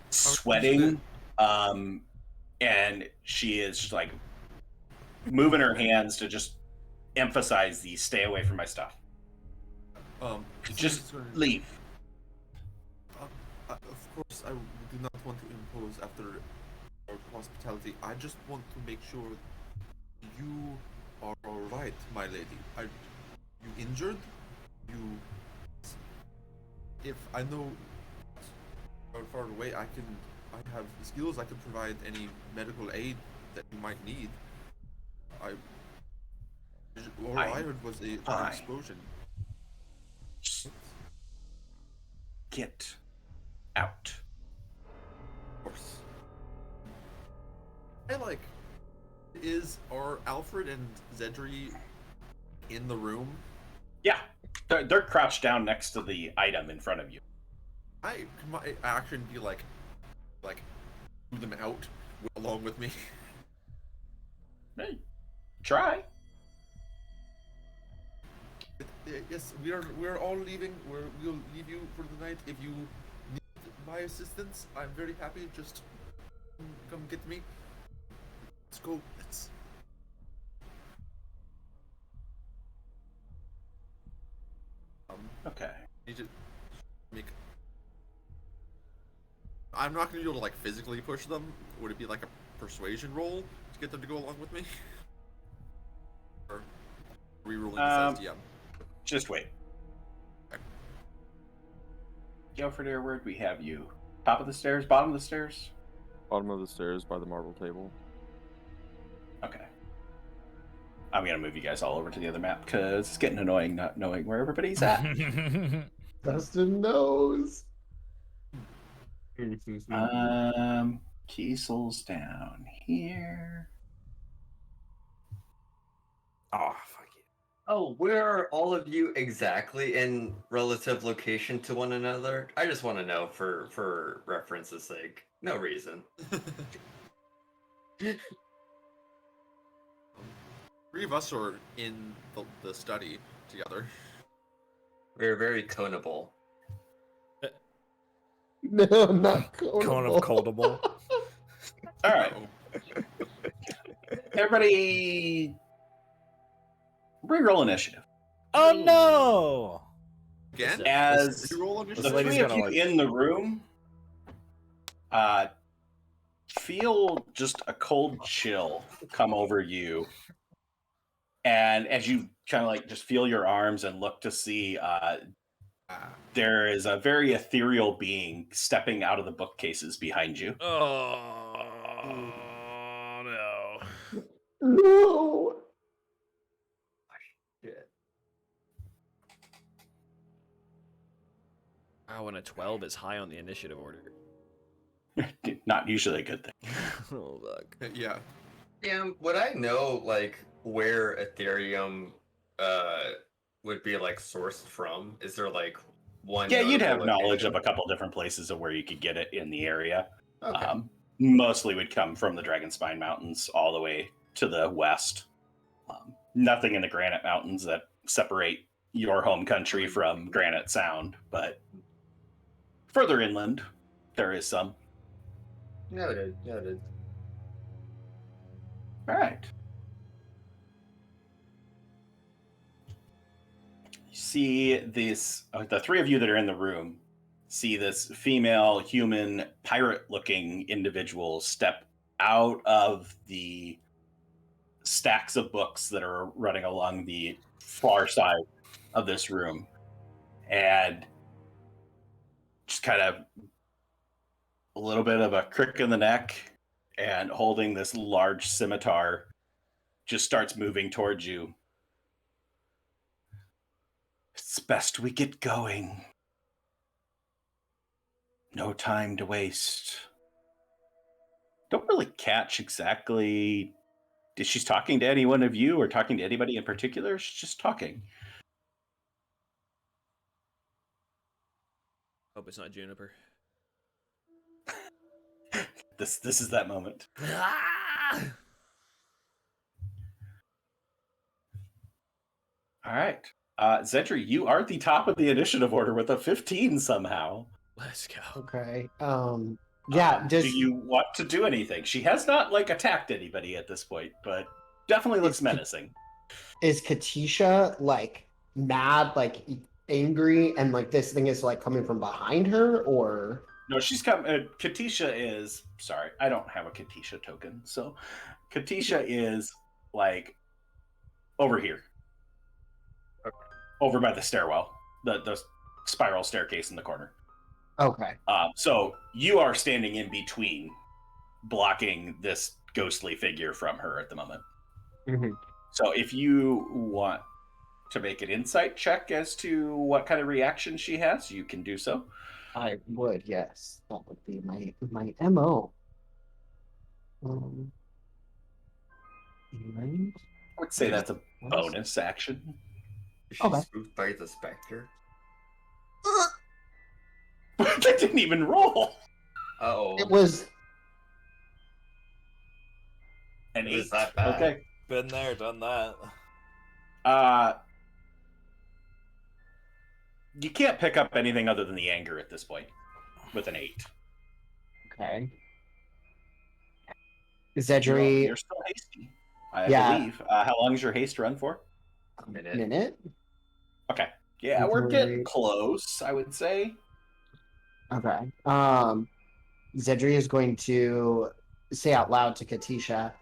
sweating. And she is just like moving her hands to just emphasize the stay away from my stuff. Just leave. Of course, I do not want to impose after our hospitality. I just want to make sure you are all right, my lady. You injured? If I know far away, I have skills. I can provide any medical aid that you might need. All I heard was an explosion. Just get out. Of course. Are Alfred and Zedri in the room? Yeah, they're crouched down next to the item in front of you. Can my action be like move them out along with me? Hey, try. Yes, we're all leaving. We'll leave you for the night. If you need my assistance, I'm very happy. Just come get me. Let's go. Let's. Okay. Need to make. I'm not gonna be able to like physically push them. Would it be like a persuasion roll to get them to go along with me? Or are we rolling this as DM? Just wait. Okay. Guilford Airward, we have you. Top of the stairs, bottom of the stairs? Bottom of the stairs by the marble table. Okay. I'm going to move you guys all over to the other map because it's getting annoying not knowing where everybody's at. Dustin knows. Kiesel's down here. Oh, fuck you. Oh, where are all of you exactly in relative location to one another? I just want to know for reference's sake. No reason. Three of us are in the study together. We're very conable. No, not Cone of Coldable. All right. Everybody, reroll initiative. Oh no! Again? As Reroll the initiative? lady's three of gonna, you like- in the room feel just a cold chill come over you. And as you kind of like just feel your arms and look to see, there is a very ethereal being stepping out of the bookcases behind you. Oh no! No. Shit. Wow, and a 12 is high on the initiative order. Not usually a good thing. Oh fuck! Yeah. Damn, would I know, like, where Ethereum would be like sourced from? Is there like one? Yeah, you'd have notable knowledge of location? a couple different places of where you could get it in the area. Okay. Mostly would come from the Dragonspine Mountains all the way to the west. Nothing in the Granite Mountains that separate your home country from Granite Sound, but further inland, there is some. Noted. All right. You see this, the three of you that are in the room see this female human pirate-looking individual step out of the stacks of books that are running along the far side of this room, and just kind of a little bit of a crick in the neck, and holding this large scimitar, just starts moving towards you. It's best we get going. No time to waste. Don't really catch exactly if she's talking to any one of you or talking to anybody in particular. She's just talking. Hope it's not Juniper. This is that moment. All right. Zedri, you are at the top of the initiative order with a 15 somehow. Let's go. Okay. Yeah. Do you want to do anything? She has not like attacked anybody at this point, but definitely looks menacing. Is Kateisha like mad, like angry, and like this thing is like coming from behind her, or? No, she's come. Kateisha is sorry. I don't have a Kateisha token, so Kateisha is like over here, over by the stairwell, the spiral staircase in the corner. Okay. So you are standing in between, blocking this ghostly figure from her at the moment. Mm-hmm. So if you want to make an insight check as to what kind of reaction she has, you can do so. I would, yes. That would be my MO. Right? I would say that's a bonus action. Is she Okay. spooked by the specter? That didn't even roll. Uh-oh. It was An It 8. was that bad. Okay. Been there, done that. You can't pick up anything other than the anger at this point with an 8. okay. You're Zedri, still hasty, I Yeah. believe. How long is your haste run for? A minute. minute. Okay. Yeah, we're getting Great. close, I would say. Okay. Zedri is going to say out loud to Kateisha,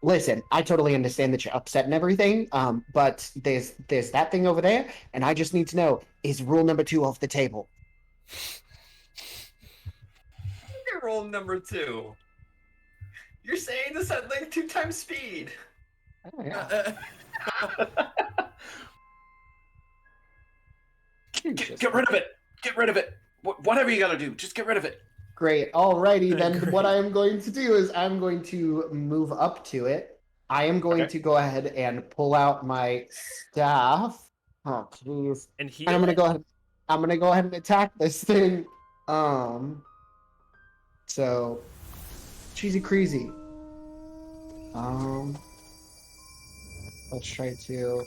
listen, I totally understand that you're upset and everything, but there's that thing over there, and I just need to know, is rule number 2 off the table? Rule number 2. You're saying this at like 2 times speed. Oh, yeah. Get rid of it. Get rid of it. Whatever you gotta do, just get rid of it. Great. Alrighty, then Great. what I am going to do is I'm going to move up to it. I am going Okay. to go ahead and pull out my staff. Oh, please. And he. And I'm gonna go ahead and attack this thing. So cheesy crazy. Let's try to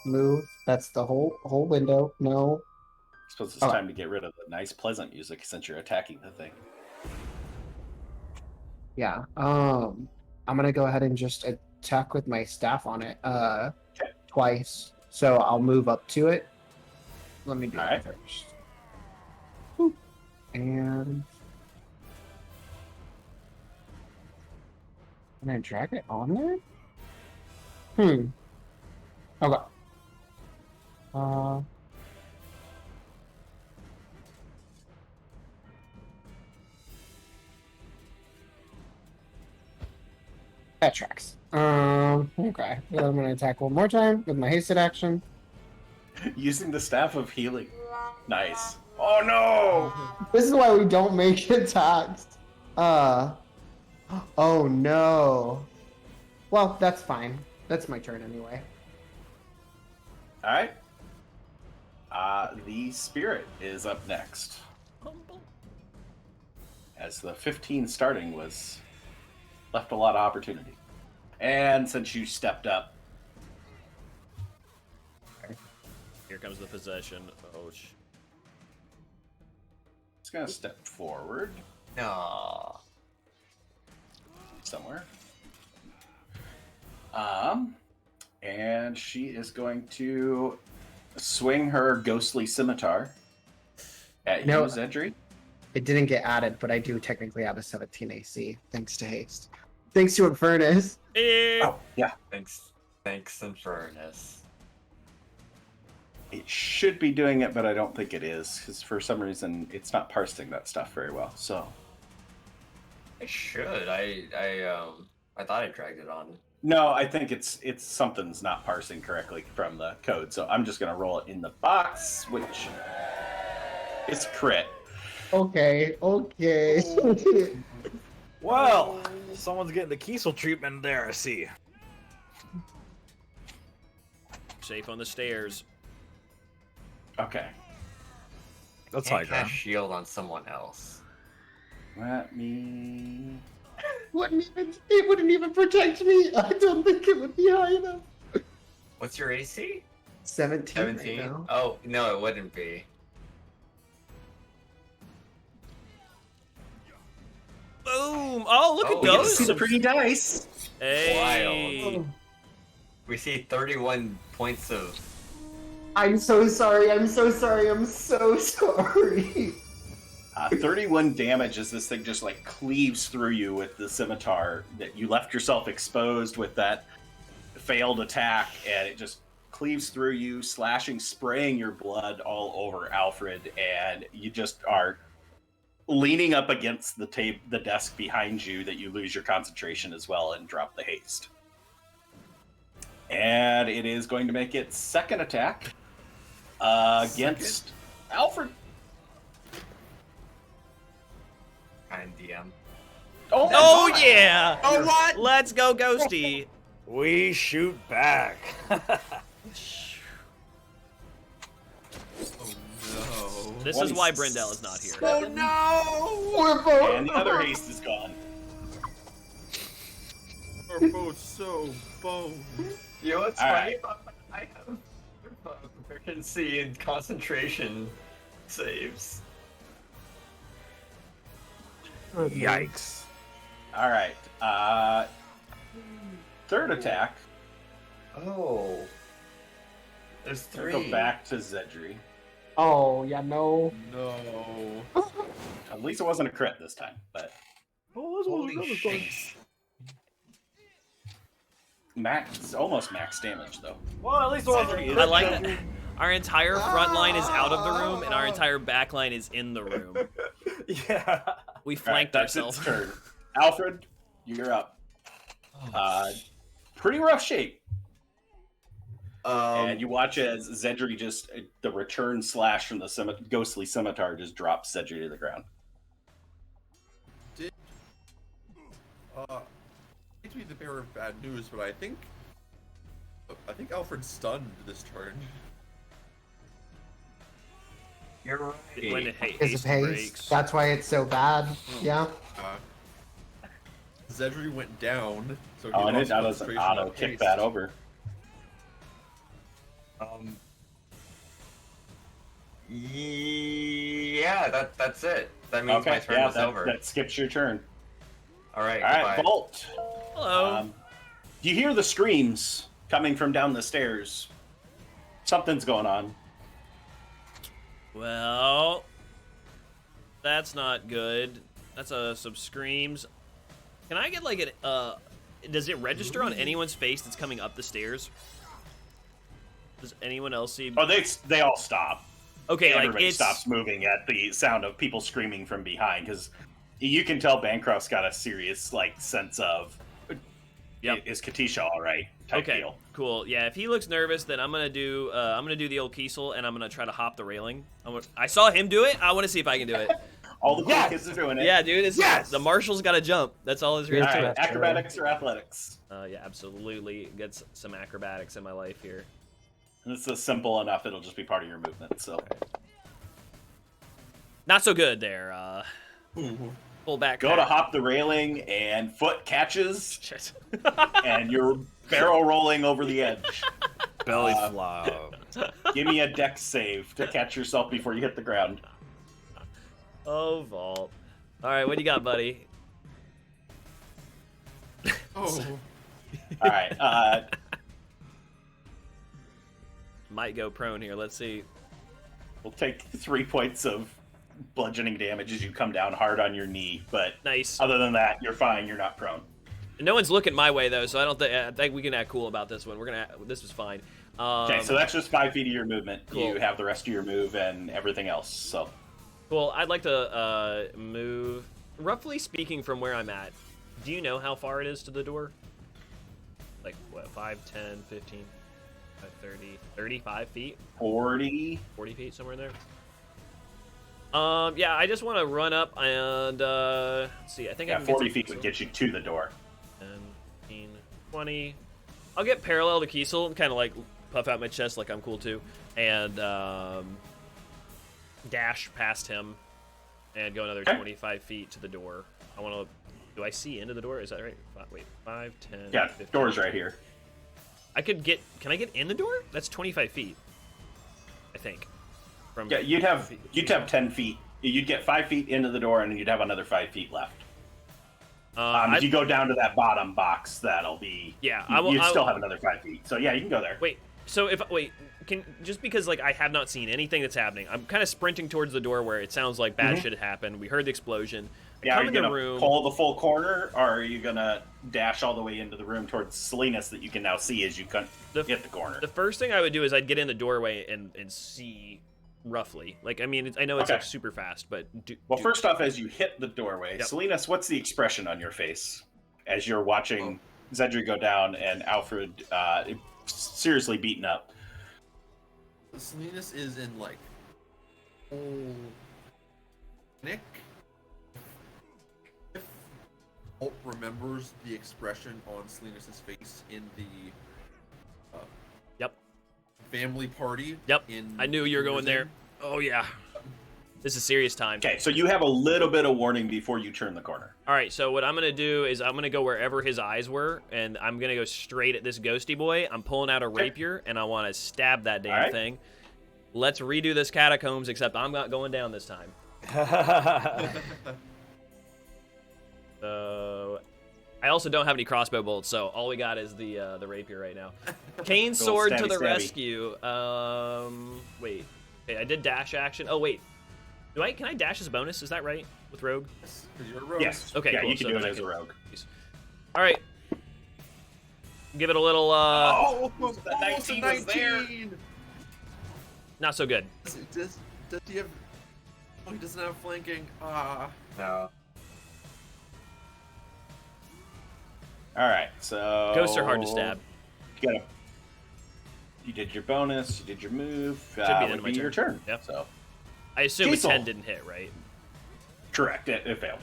move. That's the whole window. No. I suppose it's Okay. time to get rid of the nice, pleasant music since you're attacking the thing. Yeah. I'm gonna go ahead and just attack with my staff on it. Twice. So I'll move up to it. Let me do that first. Boop. And can I drag it on there? Okay. That tracks. Okay. Then I'm gonna attack one more time with my hasted action. Using the staff of healing. Nice. Oh no! This is why we don't make attacks. Oh no. Well, that's fine. That's my turn anyway. All right. The spirit is up next. Humble. As the 15 starting was left a lot of opportunity. And since you stepped up, Here comes the possession. Oh, it's going to step forward No. somewhere. And she is going to swing her ghostly scimitar at No. you, Zedri. It didn't get added, but I do technically have a 17 AC, thanks to haste. Thanks to Infernus. Oh, yeah. Thanks, Infernus. It should be doing it, but I don't think it is, because for some reason it's not parsing that stuff very well. So I should. I thought I dragged it on. no, I think it's something's not parsing correctly from the code. So I'm just gonna roll it in the box, which is crit. Okay. Well, someone's getting the Kiesel treatment there, I see. safe on the stairs. Okay. That's Can't high cast ground. shield on someone else. Let me. It wouldn't even protect me. I don't think it would be high enough. What's your AC? 17. 17? Right now. Oh, no, it wouldn't be. Boom! Oh, look Oh, at we get to those! see the pretty dice. Hey! We see 31 points of... I'm so sorry. 31 damage as this thing just like cleaves through you with the scimitar. That you left yourself exposed with that failed attack, and it just cleaves through you, slashing, spraying your blood all over Alfred, and you just are leaning up against the desk behind you that you lose your concentration as well and drop the haste. And it is going to make its second attack against Alfred. Kind DM. Oh yeah! Oh, what? Let's go, Ghosty! We shoot back. Oh no. This is why Brendel is not here. Oh, no! And the other haste is gone. We're both so boned. You know what's All funny? I have proficiency in concentration saves. Yikes. All right. Third attack. Oh. There's We'll 3. go back to Zedri. Oh, yeah, no. No. At least it wasn't a crit this time, but Holy shit. almost max damage though. Well, at least it wasn't. Zedri is I like that. Our entire front line is out of the room, and our entire back line is in the room. Yeah. We All right, flanked that's ourselves. its turn. Alfred, you're up. Pretty rough shape. And you watch as Zedri just the return slash from the ghostly scimitar just drops Zedri to the ground. I hate to be the bearer of bad news, but I think Alfred's stunned this turn. You're right. When it Because of haste haste. breaks. That's why it's so bad. Yeah. Zedri went down, so he Oh, and lost it doesn't concentration auto on kick haste. that over. Yeah, that's it. That means my turn was over. that skips your turn. All right, All right, goodbye. Bolt. Hello. You hear the screams coming from down the stairs. Something's going on. Well, that's not good. That's some screams. Can I get like does it register on anyone's face that's coming up the stairs? Does anyone else see? Oh, they all stop. Okay, like Everybody it's stops moving at the sound of people screaming from behind because you can tell Bancroft's got a serious sense of, Yep. is Kateisha all right type okay. deal. Cool. Yeah, if he looks nervous, then I'm gonna do the old Kiesel and I'm gonna try to hop the railing. I saw him do it. I want to see if I can do it. All the cool Yes! kids are doing it. Yeah, dude. It's Yes! the Marshall's got to jump. That's all there's All to right, it. acrobatics or athletics? Yeah, absolutely. Get some acrobatics in my life here. And this is simple enough. It'll just be part of your movement. So Not so good there. Pull back. go to hop the railing, and foot catches, Shit. and you're barrel rolling over the edge. Belly flop. Give me a dex save to catch yourself before you hit the ground. Oh, vault. All right, what do you got, buddy? Oh, All right. Might go prone here. Let's see. We'll take 3 points of bludgeoning damage as you come down hard on your knee, but Nice. other than that, you're fine. You're not prone. No one's looking my way though, so I think we can act cool about this one. This was fine. Okay, so that's just 5 feet of your movement. Cool. You have the rest of your move and everything else. So Cool. I'd like to move, roughly speaking, from where I'm at. Do you know how far it is to the door? Like, what, 5, 10, 15, 30, 35 feet? 40. 40 feet, somewhere in there? Yeah, I just want to run up and, let's see, I think I Yeah, can 40 get feet would get you to the door. 10, 15, 20. I'll get parallel to Kiesel and kind of, like, puff out my chest like I'm cool, too. And, dash past him and go another 25 feet to the door. I want to... Do I see into the door? Is that right? Wait, 5, 10, Yeah, 15. door's right here. I could get... Can I get in the door? That's 25 feet. I think. From Yeah, you'd have 10 feet. You'd get 5 feet into the door, and then you'd have another 5 feet left. If you go down to that bottom box, that'll be... Yeah, you'd still have another 5 feet. So yeah, you can go there. Wait, so if... Wait, just because, like, I have not seen anything that's happening, I'm kind of sprinting towards the door where it sounds like bad shit had happened. We heard the explosion. Yeah, are come you in the gonna room. pull the full corner, or are you gonna dash all the way into the room towards Salinas that you can now see as you hit the corner? The first thing I would do is I'd get in the doorway and see roughly. Like, I mean, I know it's Okay. like super fast, but First off, as you hit the doorway, Yep. Salinas, what's the expression on your face as you're watching Zedri go down and Alfred seriously beaten up? Salinas is in like full panic. If Holt remembers the expression on Salinas' face in the Yep. family party. Yep. In I knew you were going there. Intermission. Oh yeah. This is serious time. Okay, so you have a little bit of warning before you turn the corner. All right, so what I'm going to do is I'm going to go wherever his eyes were, and I'm going to go straight at this ghosty boy. I'm pulling out a rapier, and I want to stab that damn All right. thing. Let's redo this catacombs, except I'm not going down this time. So I also don't have any crossbow bolts, so all we got is the rapier right now. Cane Little sword to stabby the stabby. rescue. Wait. Okay, I did dash action. Oh wait. Can I dash as a bonus? Is that right? With rogue? Yes, 'cause you're a rogue. Yes. Okay, Yeah, cool. you can So do it then I as a can- rogue. All right. Give it a little Almost the 19 was there. 19! not so good. Does he have... Oh, he doesn't have flanking. Ah. No. All right, so Ghosts are hard to stab. You did your bonus. You did your move. Should be the end Would of my be your turn. Yep. So I assume a Diesel. 10 didn't hit, right? correct. It failed.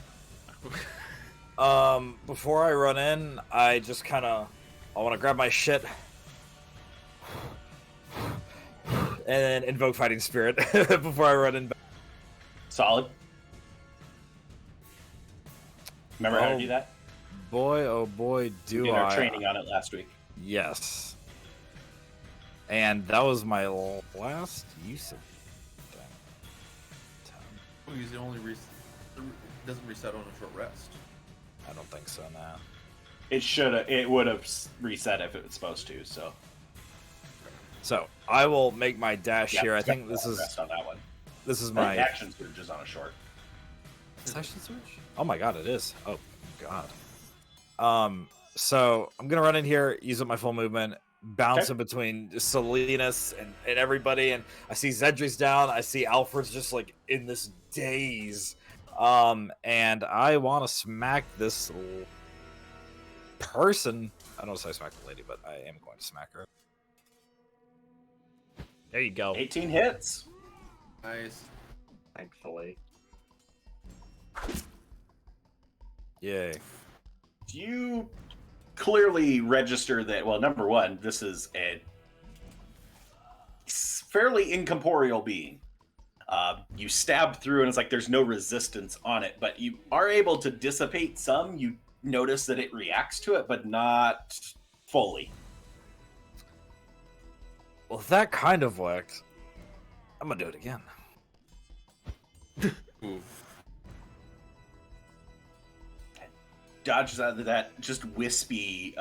Before I run in, I just kind of, I want to grab my shit and then invoke fighting spirit before I run in. Solid. Remember how to do that? Boy, oh boy, We do did our I! training on it last week. Yes, and that was my last use of that. Oh, he's the only doesn't reset on a short rest. I don't think so now. It would have reset if it was supposed to. So I will make my dash yeah, here. I it's think got this is rest on that one. my action surge is on a short. Action surge? Oh my god, it is. Oh god. So I'm gonna run in here, use up my full movement, bounce in between Salinas and everybody, and I see Zedri's down, I see Alfred's just like in this daze. And I wanna smack this person. I don't know if I smack the lady, but I am going to smack her. There you go. 18 hits. Nice. Thankfully. Yay. You clearly register that, well, number one, this is a fairly incorporeal being. You stab through and it's like there's no resistance on it, but you are able to dissipate some. You notice that it reacts to it, but not fully. Well, that kind of worked. I'm gonna do it again. Ooh. Dodges out of that just wispy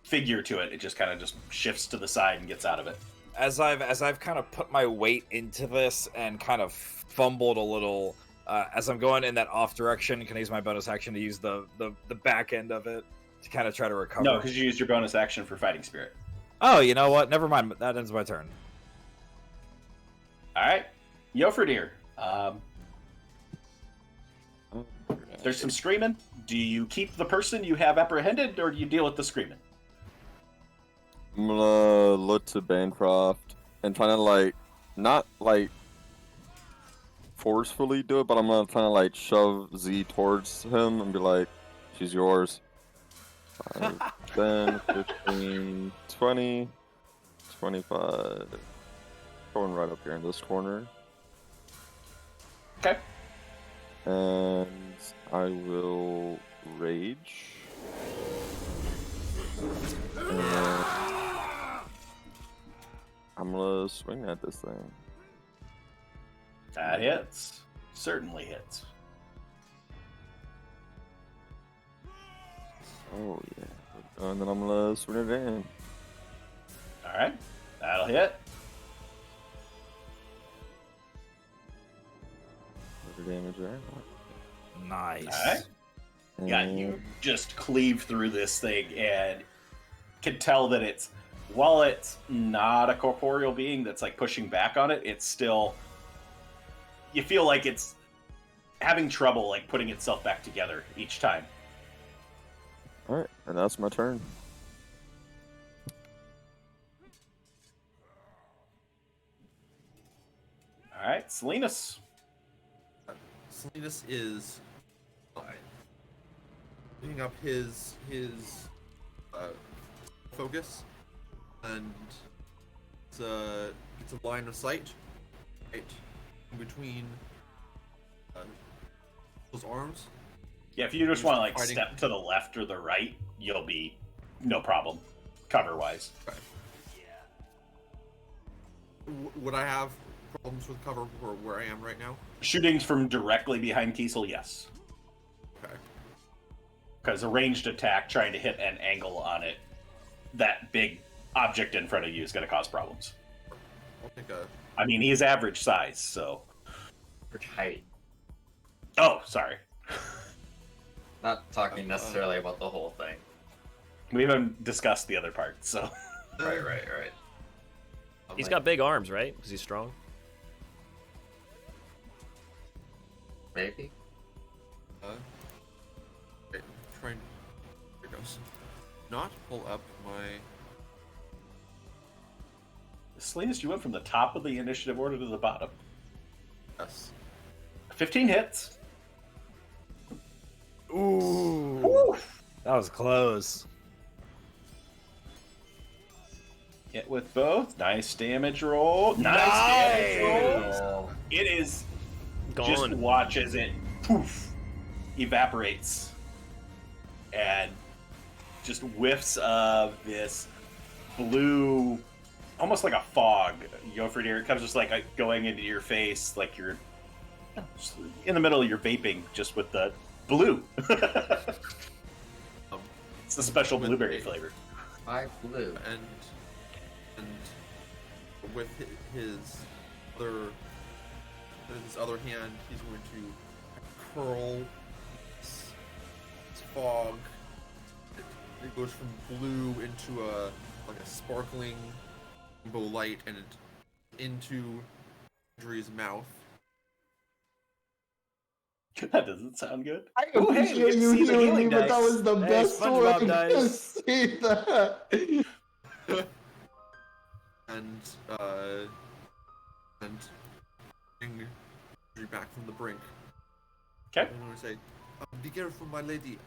figure to it. It just kind of just shifts to the side and gets out of it. As I've kind of put my weight into this and kind of fumbled a little, as I'm going in that off direction, can I use my bonus action to use the back end of it to kind of try to recover? No, because you used your bonus action for Fighting Spirit. Oh, you know what? Never mind. That ends my turn. All right, Yofredir. There's some screaming. Do you keep the person you have apprehended, or do you deal with the screaming? I'm gonna look to Bancroft and try to like, not like forcefully do it, but I'm gonna kind of like shove Z towards him and be like, "She's yours." 5, 10, 15, 20, 25. Going right up here in this corner. Okay. And I will rage. And then I'm gonna swing at this thing. That hits. Certainly hits. Oh yeah. And then I'm gonna swing it in. All right, that'll hit. What damage there? Nice. All right. Yeah, you just cleave through this thing and can tell that it's, while it's not a corporeal being that's like pushing back on it, it's still, you feel like it's having trouble like putting itself back together each time. All right, and that's my turn. All right, Salinas. Salinas is picking up his focus, and it's a line of sight right in between those arms. Yeah, if you just want to like Fighting. step to the left or the right, you'll be no problem, cover-wise. Okay. Would I have problems with cover for where I am right now? Shooting from directly behind Kiesel, yes. Okay. Because a ranged attack trying to hit an angle on it, that big object in front of you is going to cause problems. I'll take a. I mean, he's average size, so. For height. Oh, sorry. Not talking necessarily about the whole thing. We haven't discussed the other part, so. Right. He's got big arms, right? Because he's strong. Maybe. Okay, trying. Here goes. Not pull up my. Salinas, you went from the top of the initiative order to the bottom. Yes. 15 hits. Ooh. That was close. Hit with both. Nice damage roll. Damage roll. It is Gone. just watch as it poof evaporates and just whiffs of this blue, almost like a fog. Yofredir, it comes just like going into your face, like you're in the middle of your vaping, just with the blue. It's the special with blueberry a- flavor. My blue. And with his other hand, he's going to curl this fog. It goes from blue into a sparkling rainbow light, and into Dre's mouth. That doesn't sound good. I Oh, hey, we appreciate get to you see the healing healing me, but that dice. was the Hey, best SpongeBob way to dice. see that. And back from the brink. Okay. I'm gonna say, be careful, my lady.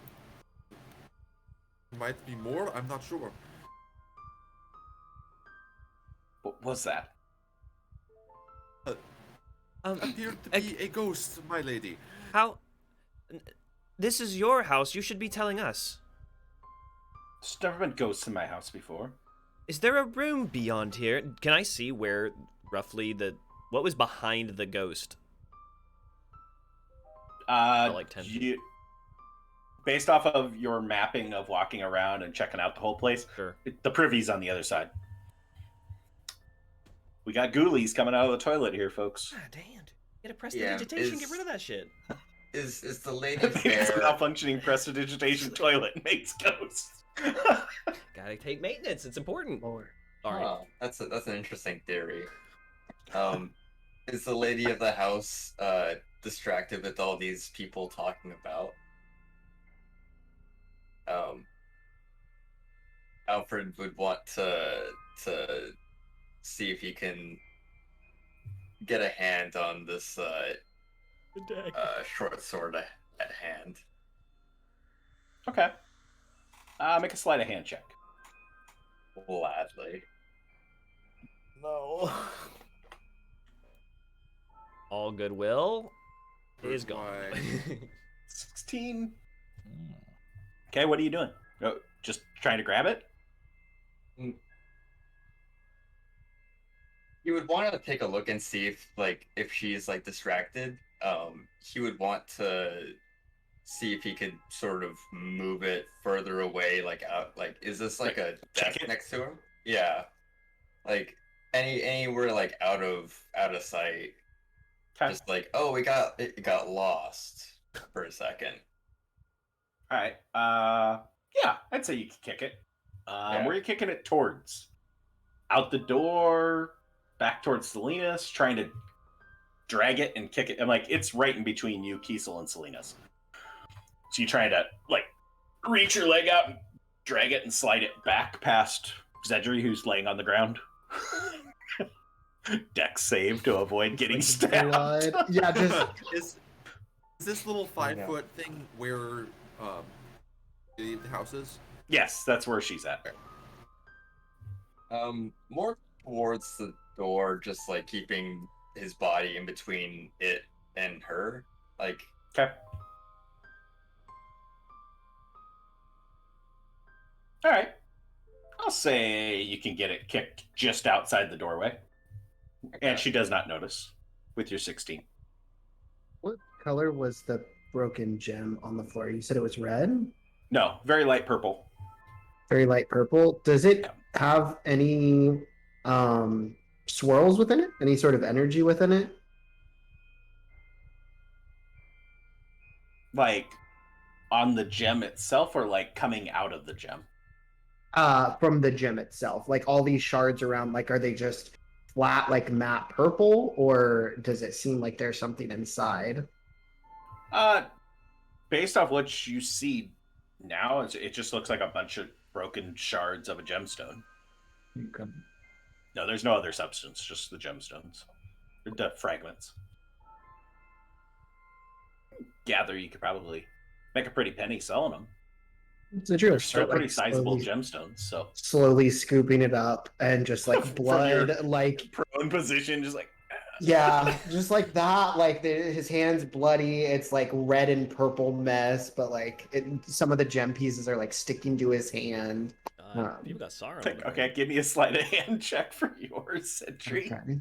Might be more. I'm not sure. What was that? Appeared to be a ghost, my lady. How? This is your house. You should be telling us. There's never been ghosts in my house before. Is there a room beyond here? Can I see where roughly what was behind the ghost? Like 10 feet. Based off of your mapping of walking around and checking out the whole place, Sure. the privy's on the other side. We got ghoulies coming out of the toilet here, folks. Ah, damn. Get a prestidigitation. Get rid of that shit. Is the lady I think it's a fair? malfunctioning prestidigitation toilet makes ghosts. Gotta take maintenance. It's important. Lord. All right. Huh, that's an interesting theory. Is the lady of the house distracted with all these people talking about? Alfred would want to see if he can get a hand on this short sword at hand. Okay. Make a sleight of hand check. Gladly. No. All goodwill is gone. Why? 16. Okay, what are you doing? Oh, just trying to grab it? He would want to take a look and see if she's like distracted. He would want to see if he could sort of move it further away, like out. Like, is this like a desk next to him? Yeah, like anywhere like out of sight. Okay. Just like, oh, it got lost for a second. All right. Yeah, I'd say you could kick it. Yeah. Where are you kicking it towards? Out the door, back towards Salinas, trying to drag it and kick it. And like, it's right in between you, Kiesel, and Salinas. So you're trying to like reach your leg out and drag it and slide it back past Zedri, who's laying on the ground. Dex save to avoid getting stabbed. Yeah, just Is this little 5-foot thing where the house is? Yes, that's where she's at. More towards the door, just like keeping his body in between it and her. Like, Okay. All right. I'll say you can get it kicked just outside the doorway. And she does not notice with your 16. what color was the broken gem on the floor? You said it was red? No, very light purple. Very light purple. Does it have any swirls within it? Any sort of energy within it? Like on the gem itself or like coming out of the gem? From the gem itself. Like all these shards around, like are they just flat like matte purple, or does it seem like there's something inside? Based off what you see now, it just looks like a bunch of broken shards of a gemstone. Okay. No, there's no other substance, just the gemstones. The fragments. Gather you could probably make a pretty penny selling them. It's a true. They're still pretty sizable gemstones, so slowly scooping it up and just like From blood, your like prone position, just like yeah, just like that. Like his hand's bloody. It's like red and purple mess, but like some of the gem pieces are like sticking to his hand. People got sorrow. Like, okay, give me a sleight of hand check for yours, Sentry. Okay.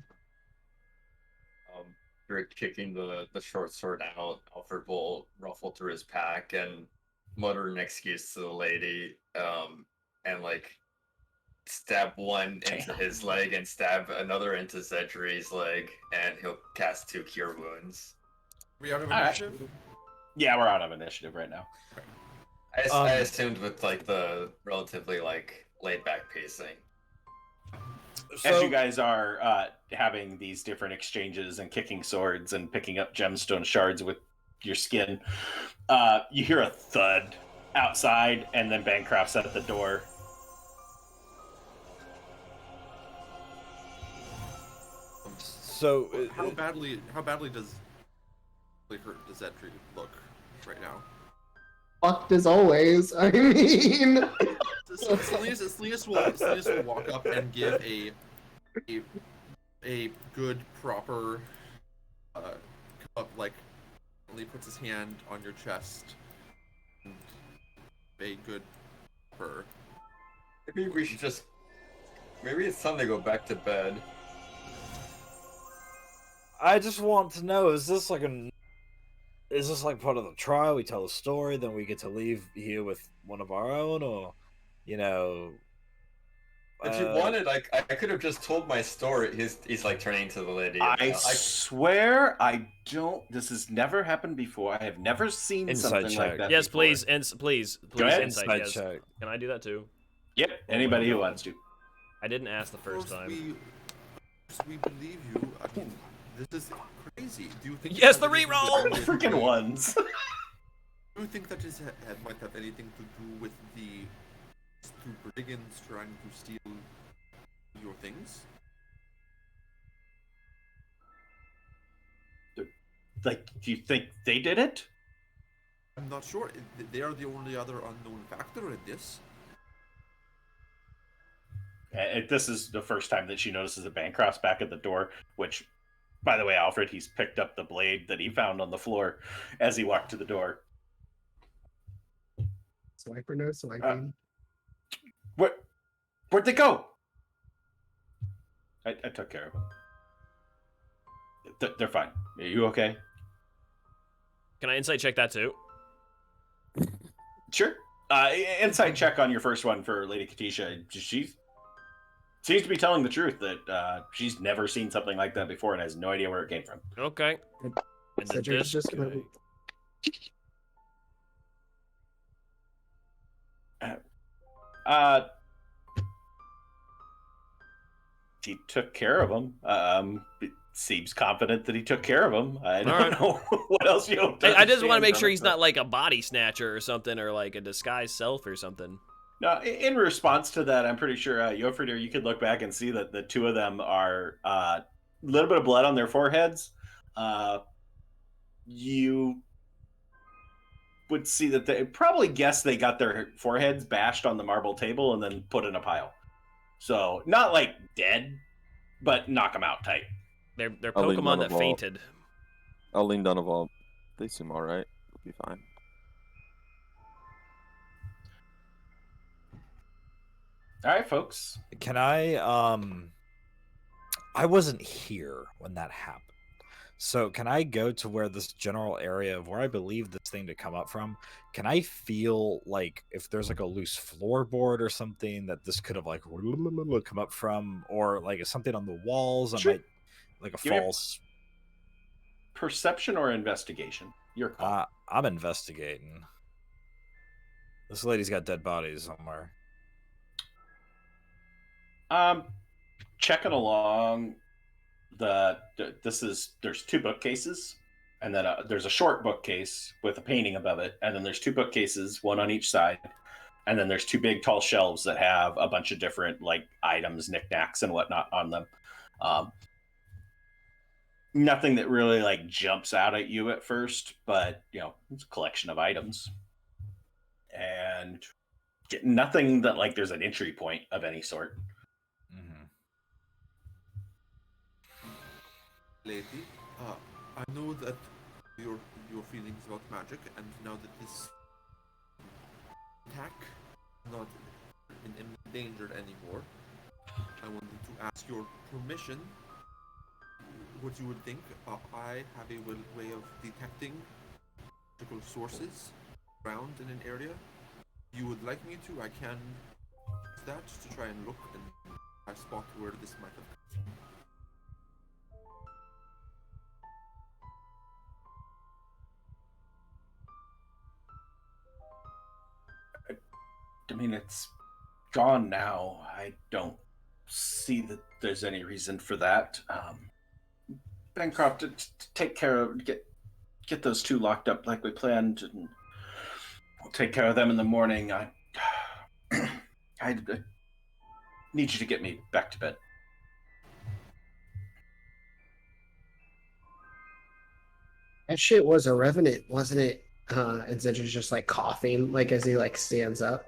You're kicking the short sword out. Alfred will ruffle through his pack and mutter an excuse to the lady, and like stab one into his leg and stab another into Zedri's leg, and he'll cast 2 cure wounds. We out of All right. initiative? Yeah, we're out of initiative right now. I assumed with like the relatively like laid back pacing. As you guys are having these different exchanges and kicking swords and picking up gemstone shards with your skin, you hear a thud outside, and then Bancroft's at the door. So How badly does really hurt does that look right now? Fucked as always. I mean, Salinas will walk up and give a good proper come up, like, he puts his hand on your chest and a good purr. Maybe we should just. Maybe it's time to go back to bed. I just want to know: is this like part of the trial? We tell a story, then we get to leave here with one of our own, or you know? If you wanted, I could have just told my story. He's like turning to the lady. I swear I don't. This has never happened before. I have never seen Insight something check. like that. Yes, before. please. Go ahead. Insight, Inside yes. check. Can I do that too? Yep. Oh Anybody my who God. wants to. I didn't ask the first Of course, time. we believe you. I mean, this is crazy. Do you think? Yes, it the has anything to reroll! do with Freaking the- ones. Do you think that this might have anything to do with the two brigands trying to steal your things? Like, do you think they did it? I'm not sure. They are the only other unknown factor in this. This is the first time that she notices that Bancroft's back at the door, which, by the way, Alfred, he's picked up the blade that he found on the floor as he walked to the door. swiper no swiping. Where'd they go? I took care of them. They're fine. Are you okay? Can I insight check that too? Sure. Insight check on your first one for Lady Kateisha. She seems to be telling the truth that she's never seen something like that before and has no idea where it came from. Okay. And did Cedric's this just gonna. He took care of them. It seems confident that he took care of them. I don't know what else you hope to I just want to understand make from sure it, he's but- not like a body snatcher or something, or like a disguised self or something. No, in response to that, I'm pretty sure, Yofrider, you could look back and see that the two of them are a little bit of blood on their foreheads. You would see that they probably guess they got their foreheads bashed on the marble table and then put in a pile. So, not like dead, but knock them out tight. They're I'll leave Pokemon none that of all. fainted. I'll lean down of all. They seem alright. It'll be fine. All right, folks. Can I wasn't here when that happened. So can I go to where this general area of where I believe this thing to come up from? Can I feel like if there's like a loose floorboard or something that this could have like come up from, or like something on the walls? Sure. I might like a Give me a false perception or investigation? Your call. I'm investigating. This lady's got dead bodies somewhere. Checking along. There's two bookcases, and then there's a short bookcase with a painting above it, and then there's two bookcases, one on each side, and then there's two big tall shelves that have a bunch of different like items, knickknacks, and whatnot on them. Nothing that really like jumps out at you at first, but it's a collection of items, and nothing that like there's an entry point of any sort. Lady, I know that your feelings about magic, and now that this attack is not in danger anymore, I wanted to ask your permission. What you would think? I have a way of detecting magical sources around in an area. If you would like me to, I can use that to try and look and I spot where this might have come from. I mean, it's gone now. I don't see that there's any reason for that. Bancroft, take care of get those two locked up like we planned, and we'll take care of them in the morning. I need you to get me back to bed. That shit was a revenant, wasn't it? And Zedge's just like coughing, like as he like stands up.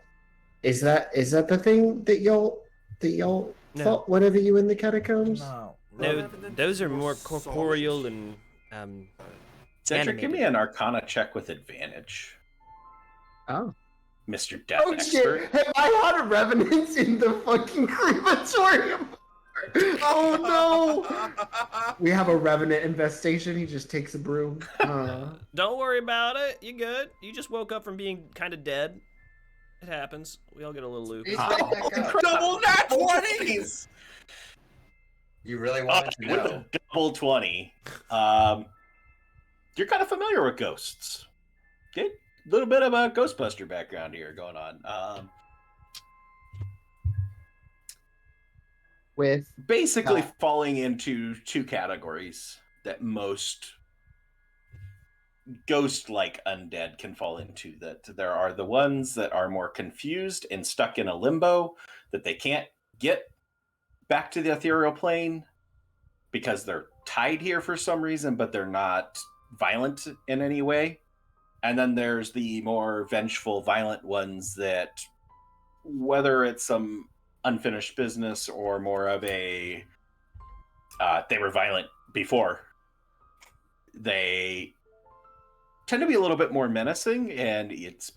Is that the thing that y'all No. fought whenever you were in the catacombs? No. No, Revenant those is are more more solid. corporeal and Cedric, give me animated. an Arcana check with advantage, Oh. Mr. Death Oh Expert. shit! Have I had revenants in the fucking crematorium? Oh no! We have a revenant infestation. He just takes a broom. Don't worry about it. You good? You just woke up from being kind of dead. It happens. We all get a little loopy. He's right back up. Double nat 20s! You really wanted to With know. a double 20, you're kind of familiar with ghosts. Okay? A little bit of a Ghostbuster background here going on. With Basically falling into two categories that most ghost-like undead can fall into. That there are the ones that are more confused and stuck in a limbo, that they can't get back to the ethereal plane because they're tied here for some reason, but they're not violent in any way. And then there's the more vengeful, violent ones that, whether it's some unfinished business or more of a they were violent before, they tend to be a little bit more menacing, and it's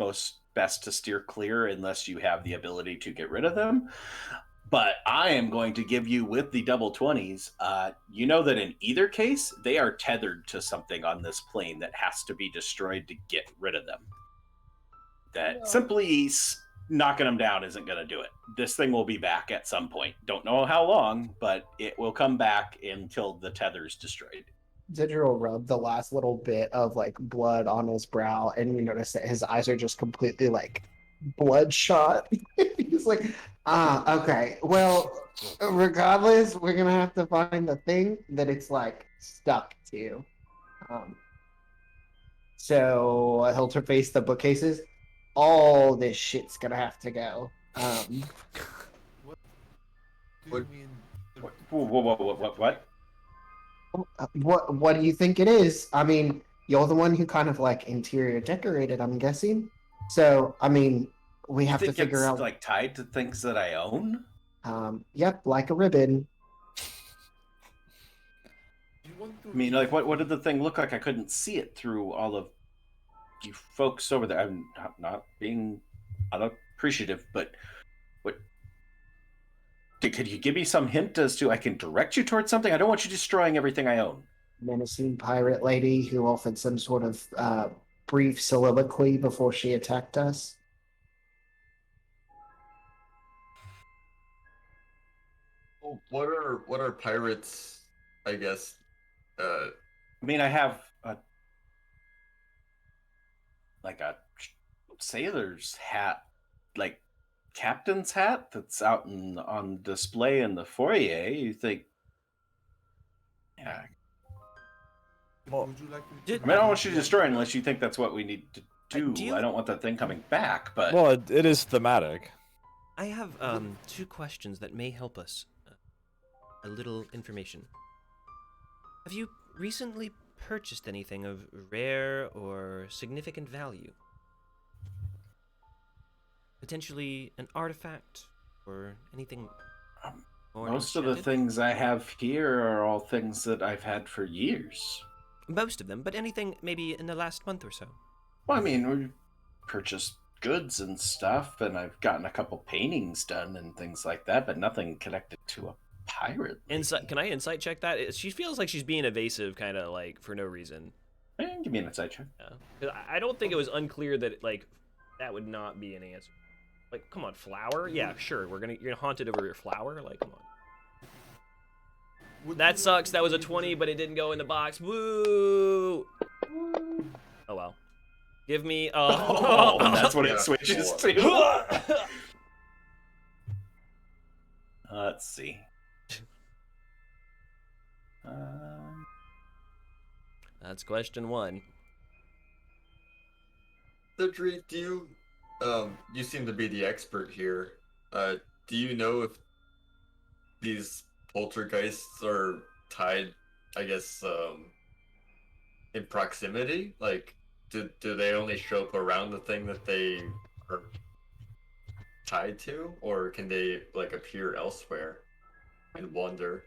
best to steer clear unless you have the ability to get rid of them. But I am going to give you, with the double 20s, you know that in either case, they are tethered to something on this plane that has to be destroyed to get rid of them. That simply knocking them down isn't going to do it. This thing will be back at some point. Don't know how long, but it will come back until the tether's destroyed. Zedger will rub the last little bit of like blood on his brow, and you notice that his eyes are just completely like bloodshot. He's like, okay. Well, regardless, we're gonna have to find the thing that it's like stuck to. So he'll face the bookcases. All this shit's gonna have to go. What do you What- mean? What? What do you think it is? I mean, you're the one who kind of like interior decorated, I'm guessing. So, I mean, we have to think figure it's out. like tied to things that I own? Yep, like a ribbon. Do you want to I mean, like, what did the thing look like? I couldn't see it through all of you folks over there. I'm not being unappreciative, but what? Could you give me some hint as to I can direct you towards something? I don't want you destroying everything I own. Menacing pirate lady who offered some sort of brief soliloquy before she attacked us. Well, what are pirates? I guess. I mean, I have a sailor's hat, like captain's hat that's out on display in the foyer. You think? Yeah. Would you like to? I mean, I don't want you to destroy it unless you think that's what we need to do. Do you- I don't want that thing coming back, but Well, it is thematic. I have two questions that may help us. A little information. Have you recently purchased anything of rare or significant value? Potentially an artifact or anything more most of the enchanted? things I have here are all things that I've had for years. Most of them, but anything maybe in the last month or so. Well, I mean, we purchased goods and stuff, and I've gotten a couple paintings done and things like that, but nothing connected to a pirate. Insight? Can I insight check that? She feels like she's being evasive, kind of like for no reason. Give me an insight check. Yeah. 'Cause I don't think it was unclear that like that would not be an answer. Like, come on, flower? Yeah, sure. You're gonna haunt it over your flower? Like, come on. That sucks. That was a 20, but it didn't go in the box. Woo! Oh well. Give me. Oh, that's what it Yeah. switches to. Let's see. That's question one. Cedric, do you you seem to be the expert here. Do you know if these poltergeists are tied, I guess, in proximity? Like, do they only show up around the thing that they are tied to, or can they like appear elsewhere and wander?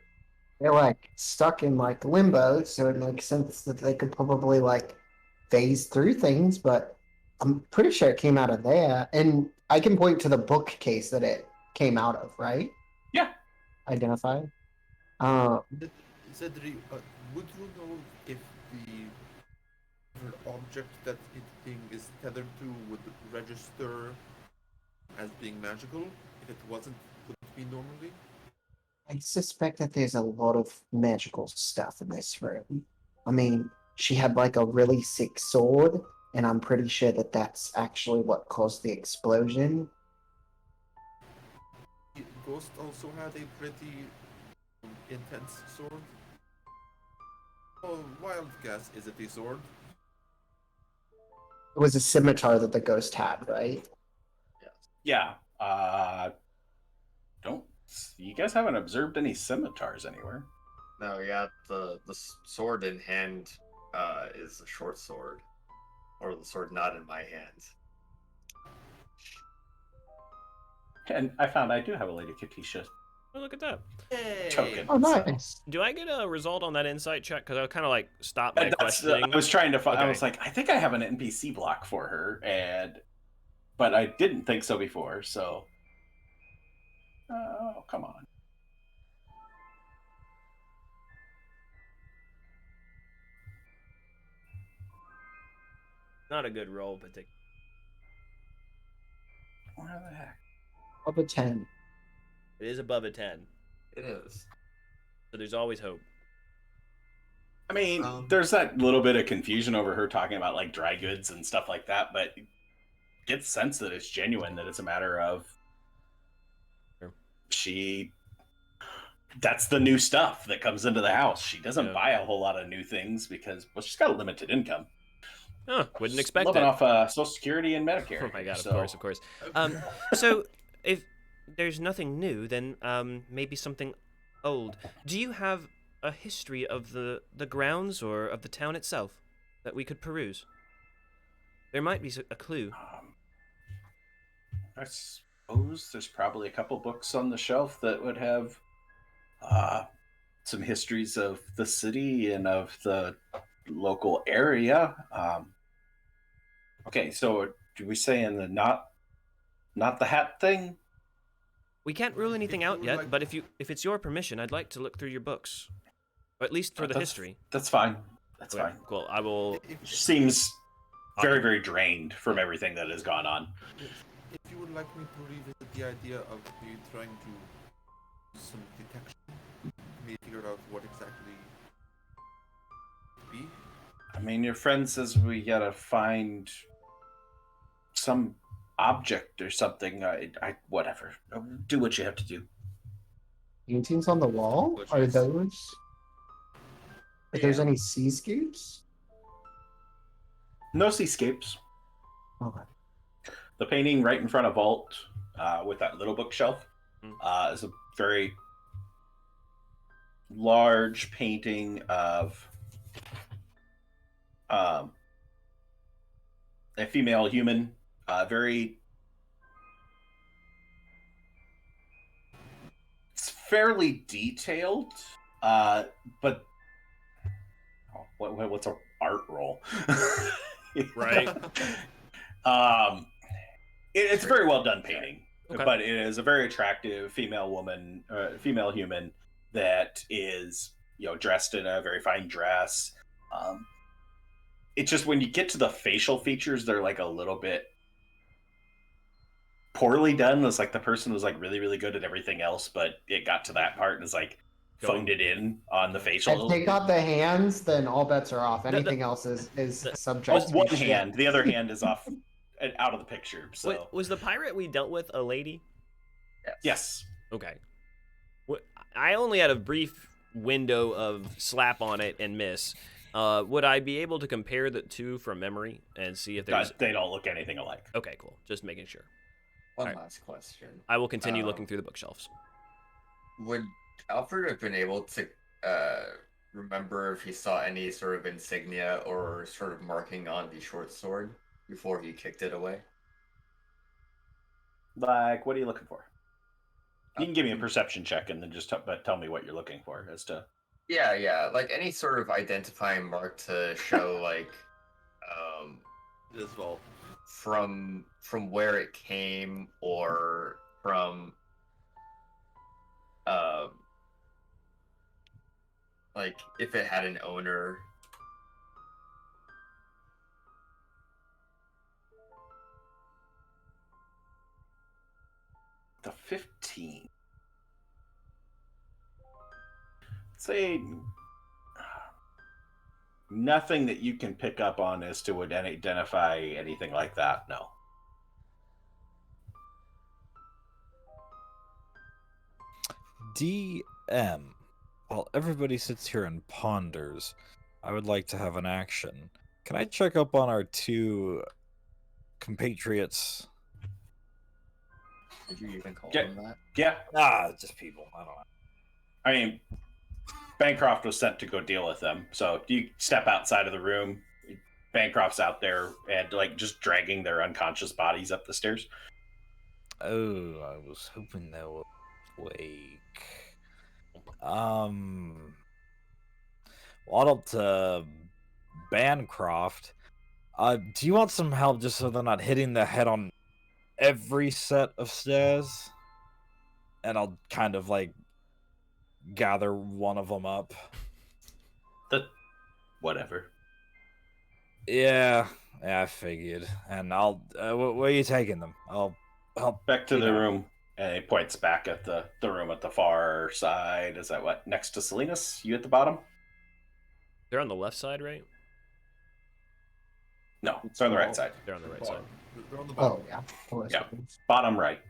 They're like stuck in like limbo, so it makes sense that they could probably like phase through things, but I'm pretty sure it came out of there. And I can point to the bookcase that it came out of, right? Yeah. Identified. Cedric, would you know if the object that it thing is tethered to would register as being magical? If it wasn't, would it be normally? I suspect that there's a lot of magical stuff in this room. I mean, she had like a really sick sword, and I'm pretty sure that that's actually what caused the explosion. The ghost also had a pretty intense sword. Oh, wild guess, is it a sword? It was a scimitar that the ghost had, right? Yeah. Don't you guys haven't observed any scimitars anywhere? No, yeah, the sword in hand is a short sword, or the sword not in my hands. And I found I do have a Lady Kateisha Oh, look at that. token. Oh, so- nice. Do I get a result on that insight check? Because I kind of like stopped my That's questioning. I was trying to find. I Okay. was like, I think I have an NPC block for her, but I didn't think so before. So, oh come on. Not a good roll, particularly. Where the heck? Of a 10. It is above a 10, It is. so there's always hope. I mean, there's that little bit of confusion over her talking about like dry goods and stuff like that, but get the sense that it's genuine, that it's a matter of Sure. that's the new stuff that comes into the house. She doesn't Yeah. buy a whole lot of new things because, well, she's got a limited income. Huh, wouldn't She's expect living it. off Social Security and Medicare. Oh my god, so- of course. So if there's nothing new, then maybe something old. Do you have a history of the grounds or of the town itself that we could peruse? There might be a clue. I suppose there's probably a couple books on the shelf that would have some histories of the city and of the local area. Okay, so do we say in the not the hat thing? We can't rule anything If you out would yet, like- but if it's your permission, I'd like to look through your books, or at least for the That's- history. That's fine. That's Okay, fine. cool. I will. If, She seems very, very drained from everything that has gone on. if you would like me to revisit the idea of you trying to do some detection, maybe figure out what exactly it be. I mean, your friend says we gotta find some object or something. I whatever. Do what you have to do. Paintings on the wall? Which Are is- those? If there's Yeah. any seascapes? No seascapes. Okay. The painting right in front of Vault, with that little bookshelf, is a very large painting of a female human. Very. It's fairly detailed, but what's a art roll? Right. It's a very well done painting, Okay. but it is a very attractive female human that is, dressed in a very fine dress. It's just when you get to the facial features, they're like a little bit poorly done. It's like the person was like really, really good at everything else, but it got to that part and is like phoned it in on the facial. If they got the hands, then all bets are off. The- Anything else is Oh, subject to one be shit. hand, the other hand is off and out of the picture. So Wait, was the pirate we dealt with a lady? yes, Okay. I only had a brief window of slap on it and miss. Would I be able to compare the two from memory and see if there's... they don't look anything alike. Okay, cool. Just making sure. One Alright. last question. I will continue Um, looking through the bookshelves. Would Alfred have been able to remember if he saw any sort of insignia or sort of marking on the short sword before he kicked it away? Like, what are you looking for? You can give me a perception check and then just tell me what you're looking for as to. Yeah. Like any sort of identifying mark to show like As well. from where it came or from like if it had an owner. The 15. Say nothing that you can pick up on as to identify anything like that. No. DM. While everybody sits here and ponders, I would like to have an action. Can I check up on our two compatriots? Did you even call Yeah. them that? Yeah. Just people. I don't know. I mean, Bancroft was sent to go deal with them. So you step outside of the room. Bancroft's out there and like just dragging their unconscious bodies up the stairs. Oh, I was hoping they were awake. Waddle to Bancroft. Do you want some help just so they're not hitting the head on every set of stairs? And I'll kind of like gather one of them up. Whatever. Yeah, I figured. And I'll. Where are you taking them? I'll help. Back to the room. And he points back at the room at the far side. Is that what? Next to Salinas? You at the bottom? They're on the left side, right? No, it's on the right side. They're on the right side. They're on the bottom. Oh, yeah. Oh, Yeah. Bottom right.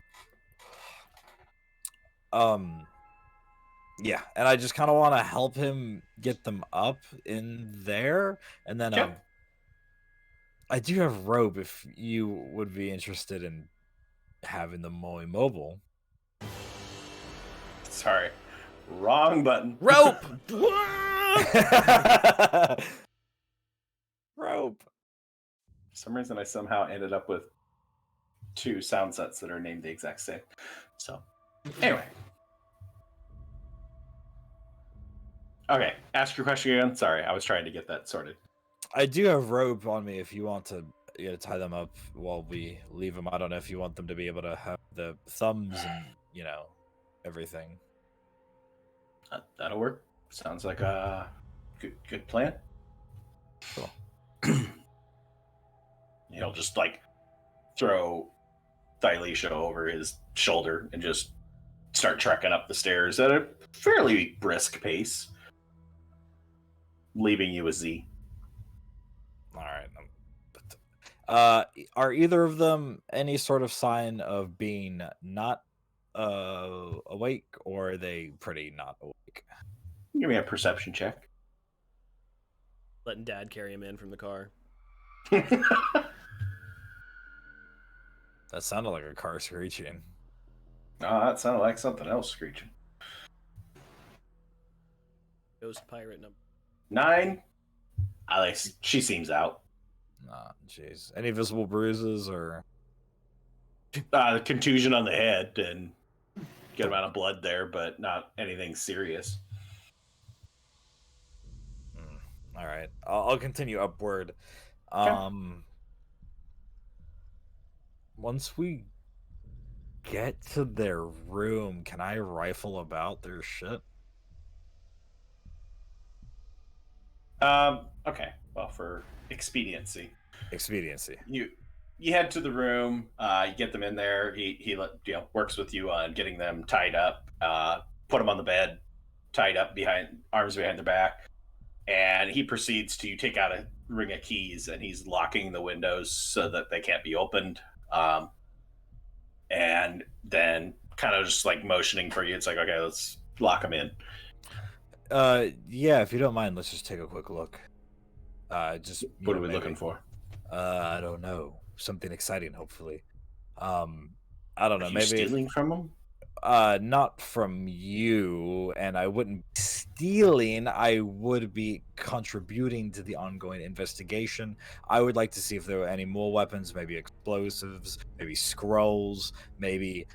Yeah, and I just kind of want to help him get them up in there, and then Yep. I do have rope if you would be interested in having them more immobile. Sorry. Wrong button. Rope! Rope. For some reason, I somehow ended up with two sound sets that are named the exact same. So, anyway. Okay, ask your question again. Sorry, I was trying to get that sorted. I do have rope on me if you want to tie them up while we leave them. I don't know if you want them to be able to have the thumbs and, everything. That'll work. Sounds like a good plan. Cool. He'll just like throw Kateisha over his shoulder and just start trekking up the stairs at a fairly brisk pace, leaving you a Z. All right. Are either of them any sort of sign of being not awake, or are they pretty not awake? Give me a perception check. Letting Dad carry him in from the car. That sounded like a car screeching. Oh, that sounded like something else screeching. Ghost pirate number. 9. She seems out. Nah, jeez. Any visible bruises or? Contusion on the head and good amount of blood there, but not anything serious. All right, I'll continue upward. Once we get to their room, can I rifle about their shit? Okay. Well, for expediency. Expediency. You head to the room. You get them in there. He works with you on getting them tied up. Put them on the bed, tied up arms behind their back, and he proceeds to take out a ring of keys and he's locking the windows so that they can't be opened. And then kind of just like motioning for you. It's like, okay, let's lock them in. Yeah, if you don't mind, let's just take a quick look. What are we looking for? I don't know. Something exciting, hopefully. I don't know. Are you maybe stealing from them? Not from you, and I wouldn't be dealing, I would be contributing to the ongoing investigation. I would like to see if there were any more weapons, maybe explosives, maybe scrolls, maybe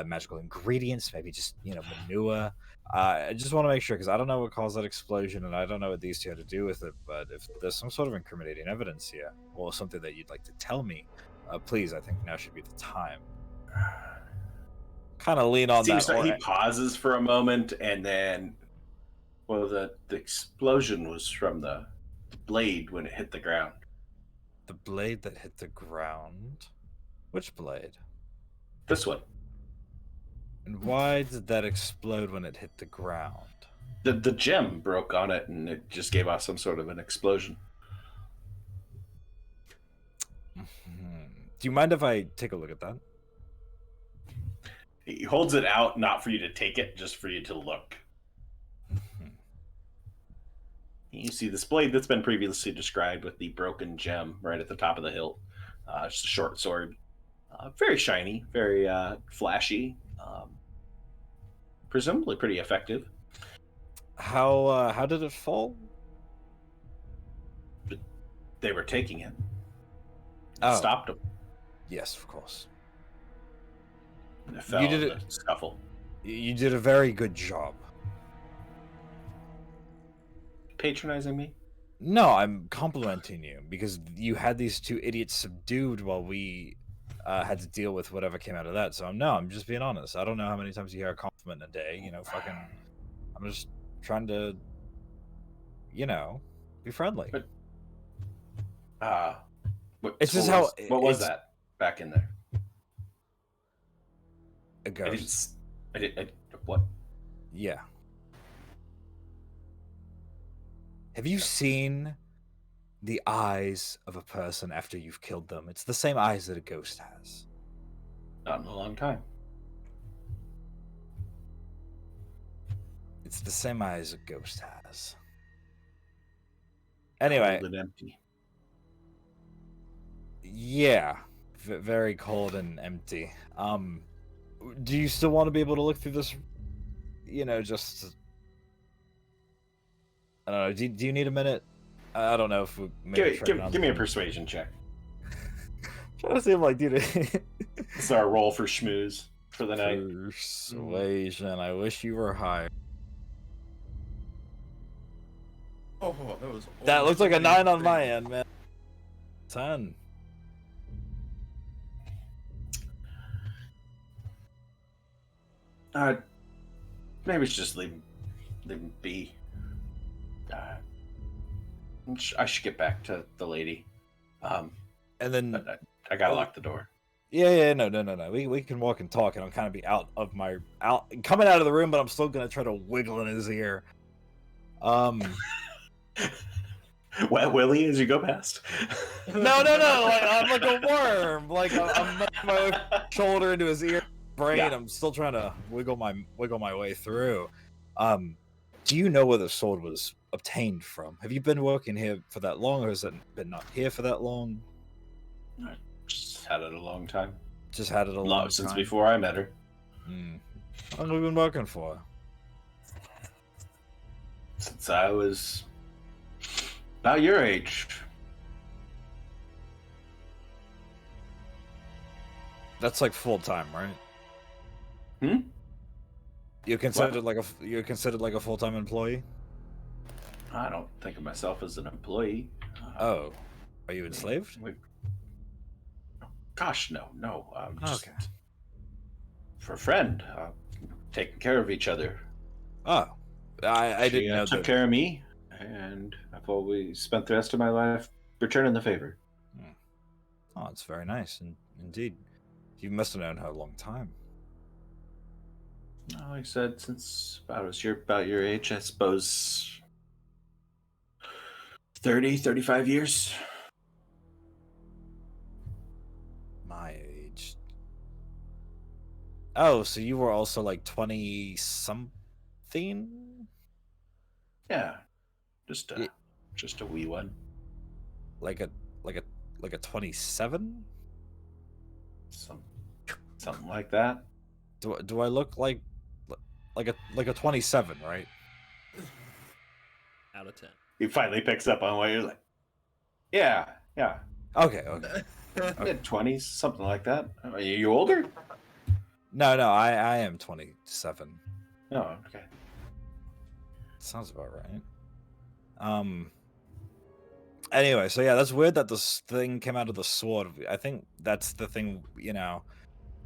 magical ingredients, maybe just, manure. I just want to make sure, because I don't know what caused that explosion, and I don't know what these two had to do with it, but if there's some sort of incriminating evidence here, or something that you'd like to tell me, please, I think now should be the time. Kind of lean on Seems that. like he pauses for a moment, and then, well, the explosion was from the blade when it hit the ground. The blade that hit the ground? Which blade? This one. And why did that explode when it hit the ground? The gem broke on it, and it just gave off some sort of an explosion. Do you mind if I take a look at that? He holds it out, not for you to take it, just for you to look. You see this blade that's been previously described with the broken gem right at the top of the hilt. Just a short sword. Very shiny, very flashy. Presumably pretty effective. How did it fall? They were taking it. Oh. Stopped them. Yes, of course. And it fell You did in it. the scuffle. You did a very good job. Patronizing me? No, I'm complimenting you because you had these two idiots subdued while we had to deal with whatever came out of that. So I'm just being honest. I don't know how many times you hear a compliment a day. I'm just trying to, be friendly. But, It's just how what was it's- that back in there? A ghost. What? Yeah. Have you seen the eyes of a person after you've killed them? It's the same eyes that a ghost has. Not in a long time. It's the same eyes a ghost has. Anyway. Cold and empty. Yeah. Very cold and empty. Do you still want to be able to look through this? Just... I don't know. Do you need a minute? I don't know if we... Give me a persuasion check. Trying to see him like, dude... It's our roll for schmooze for the night. Persuasion. I wish you were higher. Oh, that was. That looks like a 9 on my end. end, man. 10. Maybe we should just leave him be. I should get back to the lady. And then But I gotta lock the door. Yeah, no. We can walk and talk, and I'll kind of be coming out of the room, but I'm still gonna try to wiggle in his ear. Wet Willie as you go past. No. Like I'm like a worm. Like I'm putting my shoulder into his ear, brain. Yeah. I'm still trying to wiggle my way through. Do you know where the sword was obtained from? Have you been working here for that long, or has it been not here for that long? I just had it a long time. Just had it a long time. Since before I met her. How long have you been working for? Since I was about your age. That's like full time, right? You're considered like a full-time employee? I don't think of myself as an employee. Oh, are you enslaved? Gosh, no. Just Okay. for a friend, taking care of each other. Oh, I She, didn't know took that. care of me, and I've always spent the rest of my life returning the favor. Oh, it's very nice, indeed. You must have known her a long time. Like I said, since I was about your age, I suppose 30, 35 years. My age. Oh, so you were also like 20-something? Yeah, just a wee one. Like a 27? Something like that. Do I look like a 27, right? out of 10. He finally picks up on what you're like. Yeah. Okay. Mid-20s, something like that. Are you older? No, I am 27. Oh, okay. Sounds about right. Anyway, so yeah, that's weird that this thing came out of the sword. I think that's the thing,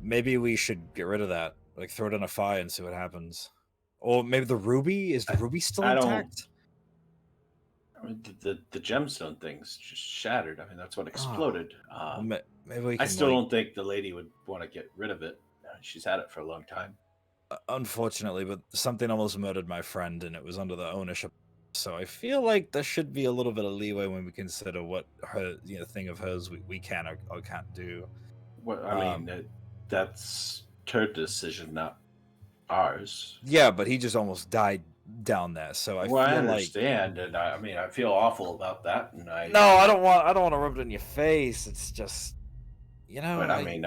maybe we should get rid of that. Like, throw it in a fire and see what happens. Or maybe the ruby? Is the ruby still I don't- intact? I mean, the gemstone thing's just shattered. I mean, that's what exploded. Well, maybe we can, I still don't think the lady would want to get rid of it. She's had it for a long time. Unfortunately, but something almost murdered my friend, and it was under the ownership. So I feel like there should be a little bit of leeway when we consider what her, thing of hers we can or can't do. Well, I mean, that's her decision, not ours. Yeah, but he just almost died down there. So I feel I like understand, and I mean, I feel awful about that. And I don't want to rub it in your face. It's just, But I mean,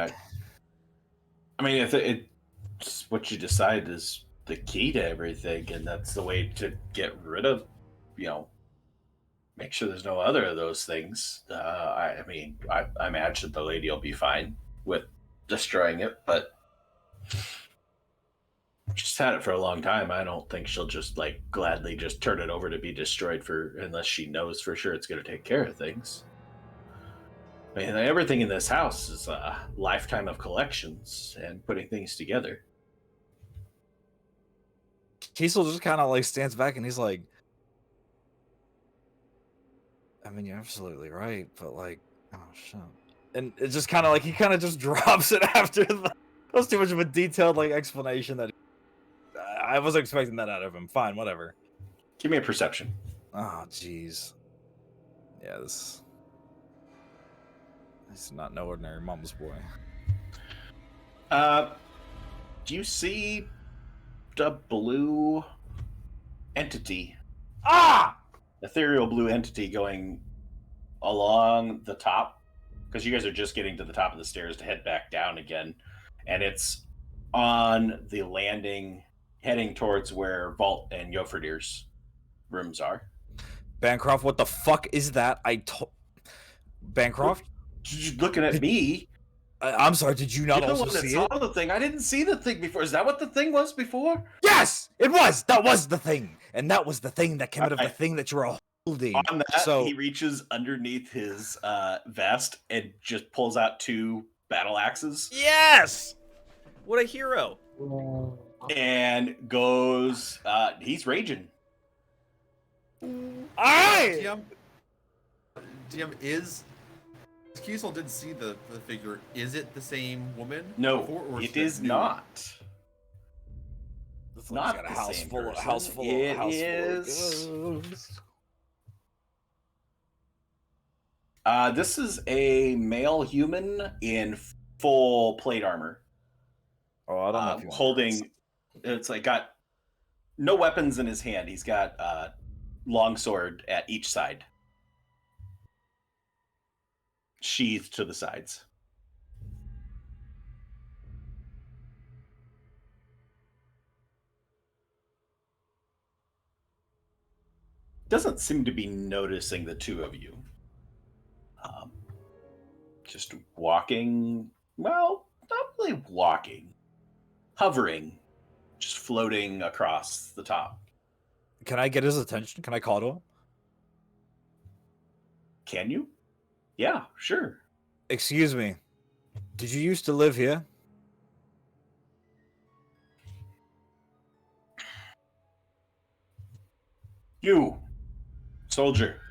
if it's what you decide is the key to everything, and that's the way to get rid of, make sure there's no other of those things. I mean, I imagine the lady will be fine with destroying it, but she's had it for a long time. I don't think she'll just gladly just turn it over to be destroyed unless she knows for sure it's going to take care of things. I mean, everything in this house is a lifetime of collections and putting things together. Kiesel just kind of stands back and he's like, I mean, you're absolutely right, but oh shit. And it's just kind of he kind of just drops it after that was too much of a detailed explanation that I wasn't expecting that out of him. Fine, whatever. Give me a perception. Oh, jeez. Yeah, this is not no ordinary mama's boy. Do you see the blue entity? Ethereal blue entity going along the top, because you guys are just getting to the top of the stairs to head back down again, and it's on the landing heading towards where Vault and Yoferdir's rooms are. Bancroft, what the fuck is that? Bancroft? Looking at me. I'm sorry, did you not You're the also one that see saw it? the thing. I didn't see the thing before. Is that what the thing was before? Yes! It was! That was the thing! And that was the thing that came out of the thing that you were holding. On that, so he reaches underneath his vest and just pulls out 2 battle axes. Yes! What a hero. And goes, he's raging. Alright! DM is... Kiesel didn't see the figure. Is it the same woman? No, before, or it it is new? not. It's not got a the house same full person. of It house is- full of ghosts. This is a male human in full plate armor. Oh, I don't know if you want holding. It's got no weapons in his hand. He's got long sword at each side, sheathed to the sides. Doesn't seem to be noticing the 2 of you. Just walking. Well, not really walking. Hovering. Just floating across the top. Can I get his attention? Can I call to him? Can you? Yeah, sure. Excuse me. Did you used to live here? You, soldier.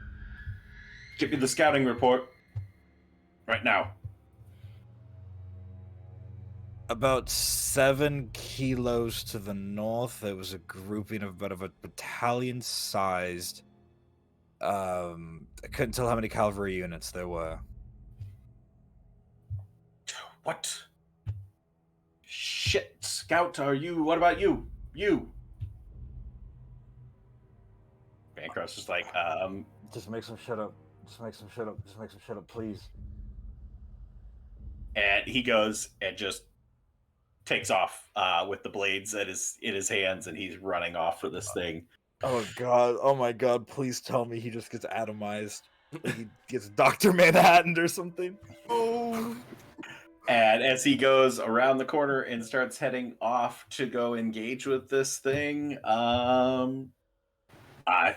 Give me the scouting report. Right now. About 7 kilos to the north, there was a grouping of about a battalion-sized. I couldn't tell how many cavalry units there were. What? Shit, scout, are you? What about you? You. Bancroft's just Just make some shit up. Just make some shit up. Just make some shit up, please. And he goes and just takes off with the blades in his hands, and he's running off for this thing. Oh god, oh my god, please tell me he just gets atomized. Like he gets Dr. Manhattan or something. Oh, And as he goes around the corner and starts heading off to go engage with this thing, I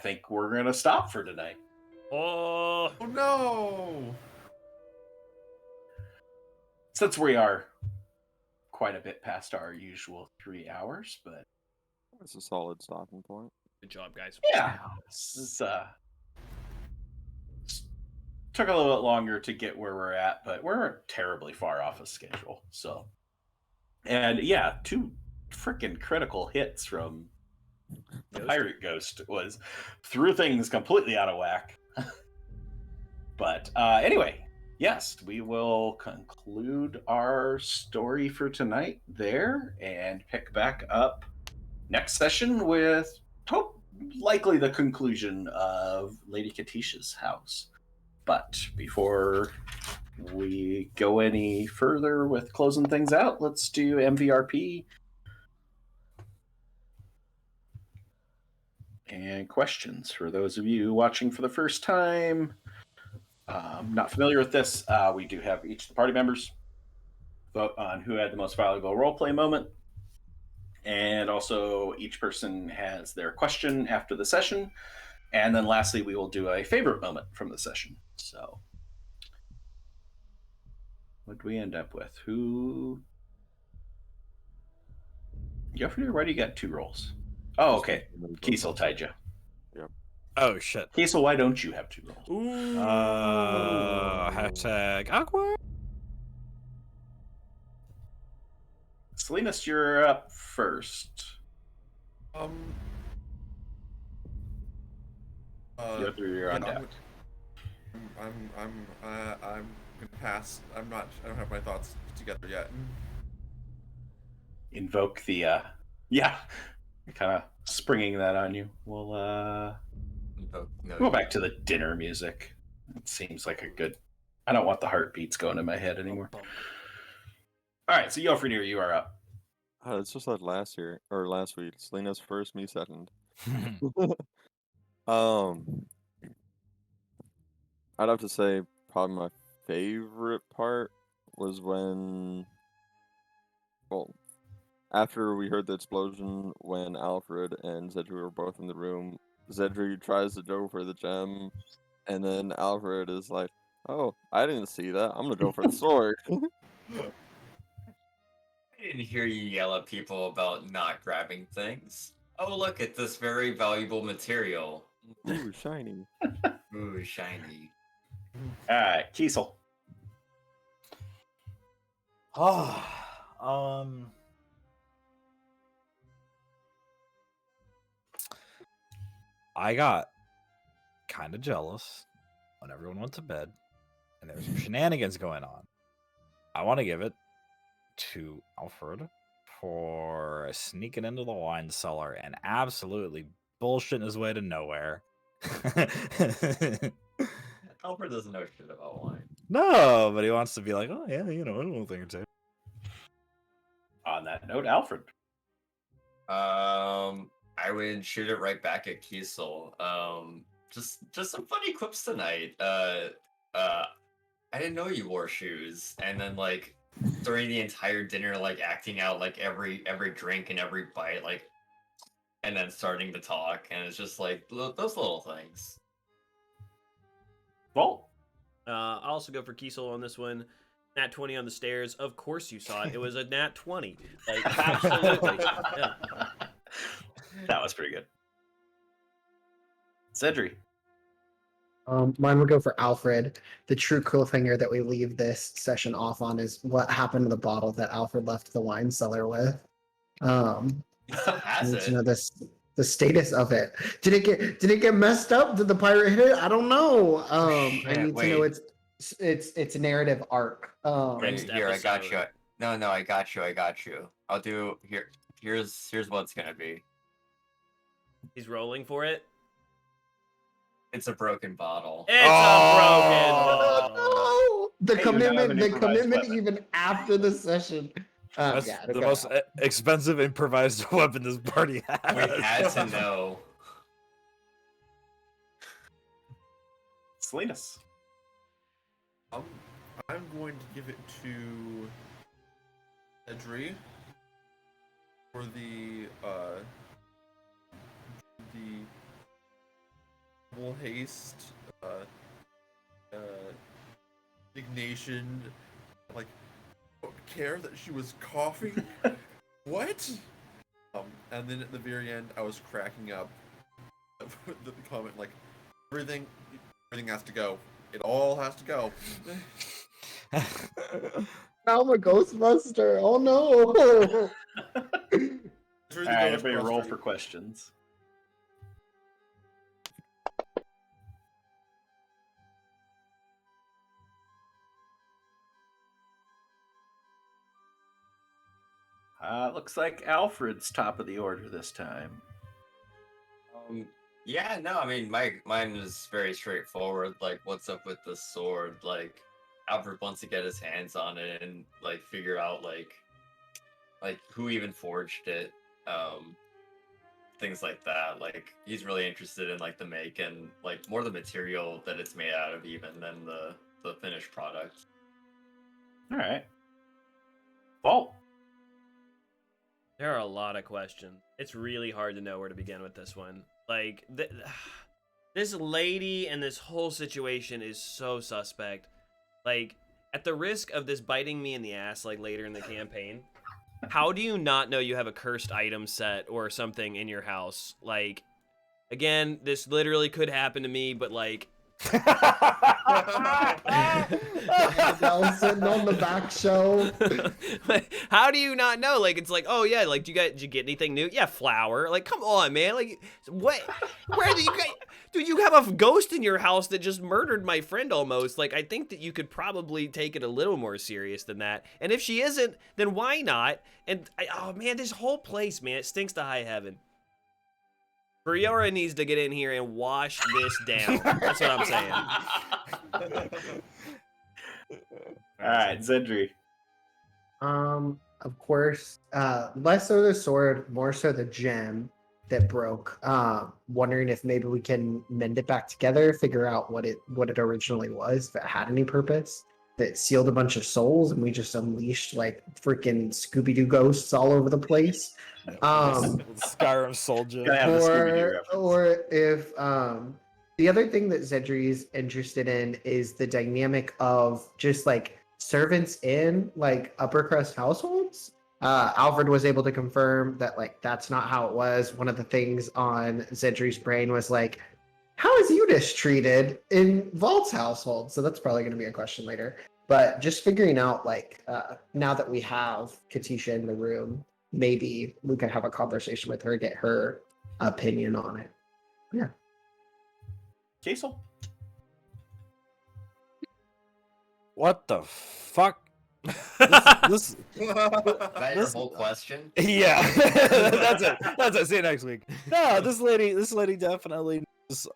think we're gonna stop for tonight. Oh, oh no! Since we are quite a bit past our usual 3 hours, but It's a solid stopping point. good job, guys. yeah, this is, took a little bit longer to get where we're at, but we're terribly far off of schedule. So, and yeah, 2 freaking critical hits from the Pirate Ghost threw things completely out of whack. But anyway, yes, we will conclude our story for tonight there and pick back up next session with likely the conclusion of Lady Kateisha's house. But before we go any further with closing things out, let's do MVRP and questions. For those of you watching for the first time, not familiar with this, we do have each of the party members vote on who had the most valuable roleplay moment. And also each person has their question after the session. And then lastly, we will do a favorite moment from the session. So what did we end up with? Who? Jeffrey, why do you got 2 rolls? Oh, okay. Kiesel tied you. Oh shit. Kiesel, why don't you have 2 rolls? Ooh. Hashtag awkward. Salinas, you're up first. You're on deck. I'm gonna pass. I don't have my thoughts together yet. Invoke the kind of springing that on you. We'll go back to the dinner music. It seems like a good. I don't want the heartbeats going in my head anymore. All right, so Yofredir, you are up. It's just like last week. Selena's first, me second. I'd have to say probably my favorite part was when, well, after we heard the explosion, when Alfred and Zedri were both in the room, Zedri tries to go for the gem, and then Alfred is like, "Oh, I didn't see that. I'm gonna go for the sword." I didn't hear you yell at people about not grabbing things. Oh, look at this very valuable material. Ooh, shiny. Ooh, shiny. All right, Kiesel. I got kind of jealous when everyone went to bed and there was some shenanigans going on. I want to give it to Alfred for sneaking into the wine cellar and absolutely bullshitting his way to nowhere. Alfred doesn't know shit about wine. No, but he wants to be like, oh yeah, you know, a little thing or two. On that note, Alfred. I would shoot it right back at Kiesel. Just some funny quips tonight. I didn't know you wore shoes, and then like during the entire dinner, like acting out like every drink and every bite, like, and then starting to talk, and it's just like those little things. Well, I'll also go for Kiesel on this one. Nat 20 on the stairs. Of course you saw it. It was a nat 20. Like, absolutely. Yeah. That was pretty good. Cedric. Mine would go for Alfred. The true cliffhanger that we leave this session off on is what happened to the bottle that Alfred left the wine cellar with. He still has it. You know, the status of it. Did it get messed up? Did the pirate hit it? I don't know. I need to know its narrative arc. Wait, here, I got you. No, I got you. I'll do here. Here's what it's gonna be. He's rolling for it. It's a broken bottle. It's a broken bottle. No! The Hey, commitment weapon. even after the session. That's the most expensive improvised weapon this party has. We had to know. Salinas. I'm going to give it to Edry for the double haste, indignation, like don't care that she was coughing. What? And then at the very end, I was cracking up. The comment like everything has to go. It all has to go. Now I'm a Ghostbuster. Oh no. All right, everybody roll for questions. Looks like Alfred's top of the order this time. Yeah, no, I mean, mine is very straightforward. Like, what's up with the sword? Like, Alfred wants to get his hands on it and like figure out like who even forged it, things like that. Like, he's really interested in like the make and like more the material that it's made out of even than the finished product. All right. Vault. There are a lot of questions. It's really hard to know where to begin with this one. Like, this lady and this whole situation is so suspect. Like, at the risk of this biting me in the ass, like, later in the campaign, how do you not know you have a cursed item set or something in your house? Like, again, this literally could happen to me, but, like... Adele sitting on the back shelf. How do you not know? Like, it's like, oh yeah, like, did you get anything new? Yeah, flour. Like, come on, man. Like, what? Where do you get? Dude, you have a ghost in your house that just murdered my friend almost. Like, I think that you could probably take it a little more serious than that. And if she isn't, then why not? And oh man, this whole place, man, it stinks to high heaven. Briora needs to get in here and wash this down. That's what I'm saying. All right, Zedri. Of course, less so the sword, more so the gem that broke. Wondering if maybe we can mend it back together, figure out what it originally was, if it had any purpose. That sealed a bunch of souls, and we just unleashed like freaking Scooby-Doo ghosts all over the place. Skyrim soldier. Or if the other thing that Zedri is interested in is the dynamic of just like servants in like upper crust households. Alfred was able to confirm that like that's not how it was. One of the things on Zedri's brain was like, how is Eunice treated in Vault's household? So that's probably going to be a question later. But just figuring out like now that we have Kateisha in the room, maybe we could have a conversation with her, get her opinion on it. Yeah. Jaisal. What the fuck? Is that your whole question? Yeah, that's it. That's it. See you next week. No, this lady definitely knows.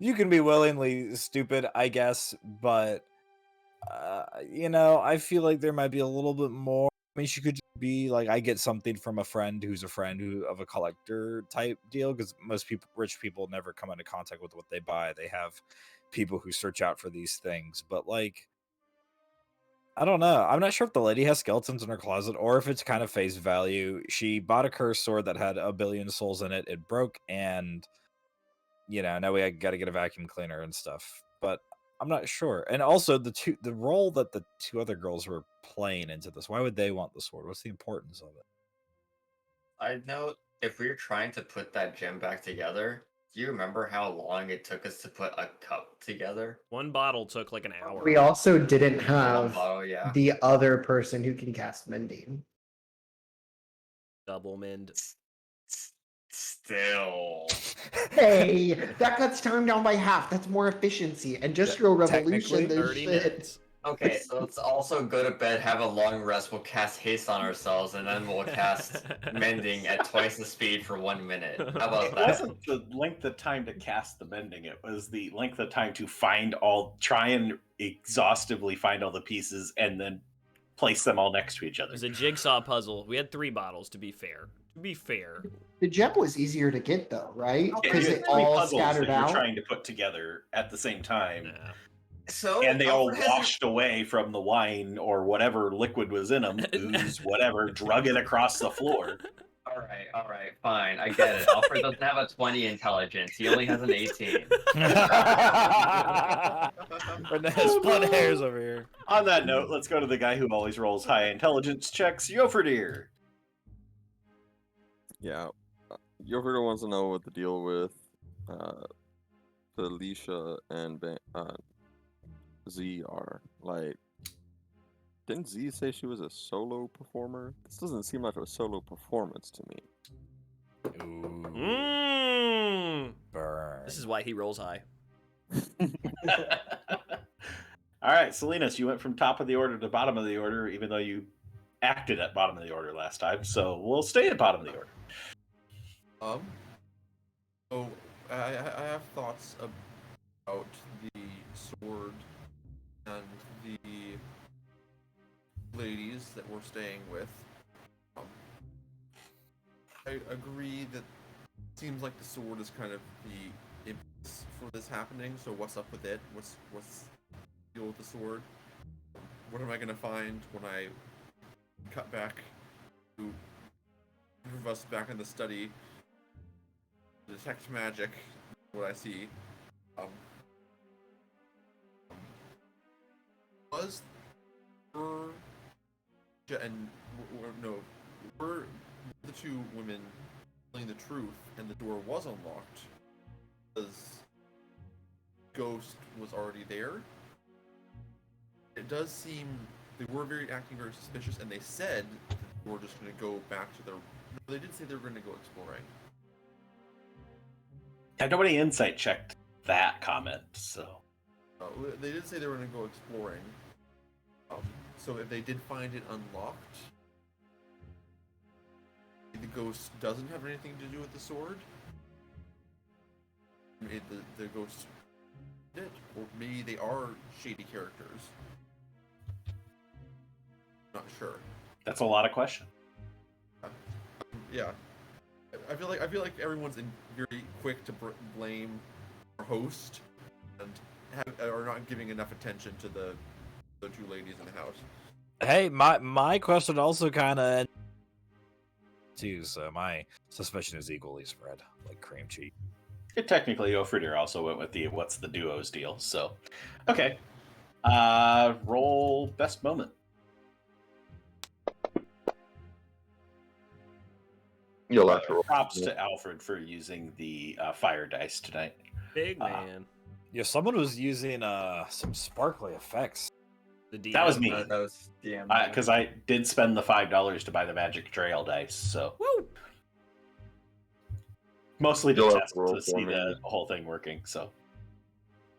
You can be willingly stupid, I guess, but I feel like there might be a little bit more. I mean, she could just be like, I get something from a friend who's a friend of a collector type deal, because most rich people never come into contact with what they buy. They have people who search out for these things, but like, I don't know. I'm not sure if the lady has skeletons in her closet or if it's kind of face value. She bought a cursed sword that had 1 billion souls in it. It broke, and now we got to get a vacuum cleaner and stuff. But I'm not sure. And also the role that the two other girls were playing into this. Why would they want the sword? What's the importance of it? I know if we were trying to put that gem back together, do you remember how long it took us to put a cup together? One bottle took like an hour. We also didn't have yeah. the other person who can cast mending. Double mend. Still. Hey, that cuts time down by half. That's more efficiency. Industrial Revolution, this 30 shit. minutes. Okay, so let's also go to bed, have a long rest, we'll cast haste on ourselves, and then we'll cast mending at twice the speed for 1 minute. How about It that? wasn't the length of time to cast the mending, it was the length of time to try and exhaustively find all the pieces and then place them all next to each It other. was a jigsaw puzzle. We had 3 bottles, to be fair. To be fair. The gem was easier to get though, right? Yeah, Because you it had three all puzzles scattered that you're out. trying to put together at the same time. Nah. So And they all Alfred hasn't- washed away from the wine or whatever liquid was in them, ooze, whatever, drug it across the floor. All right, fine. I get it. Alfred doesn't have a 20 intelligence. He only has an 18. We're splitting hairs over here. On that note, let's go to the guy who always rolls high intelligence checks, Yoferdir. Yeah. Yoverdo wants to know what the deal with Felicia and Z are. Like, didn't Z say she was a solo performer? This doesn't seem like a solo performance to me. Ooh, Mmm. burn. This is why he rolls high. All right, Salinas, you went from top of the order to bottom of the order, even though you acted at bottom of the order last time, so we'll stay at bottom of the order. So I have thoughts about the sword and the ladies that we're staying with. I agree that it seems like the sword is kind of the impetus for this happening. So what's up with it? What's the deal with the sword? What am I gonna find when I cut back to group of us back in the study? Detect magic. What I see. Was her and no, were the 2 women telling the truth, and the door was unlocked because Ghost was already there? It does seem they were acting very suspicious, and they said they were just going to go back to their. No, they did say they were going to go exploring. Nobody insight checked that comment, so. They did say they were going to go exploring. So if they did find it unlocked, the ghost doesn't have anything to do with the sword. Maybe the ghost did, or maybe they are shady characters. Not sure. That's a lot of questions. Yeah, I feel like everyone's very quick to blame our host and are not giving enough attention to the 2 ladies in the house. Hey, my question also kind of too, so my suspicion is equally spread, like cream cheese. Technically, Ofridir also went with the what's the duo's deal, so. Okay. Roll best moment. You'll have to roll. Props to Alfred for using the fire dice tonight. Big man. Yeah, someone was using some sparkly effects. The DM. That was me. That was DM. Because I did spend the $5 to buy the magic trail dice, so. Woo! Mostly to You'll have test to roll to see for me. the whole thing working, so.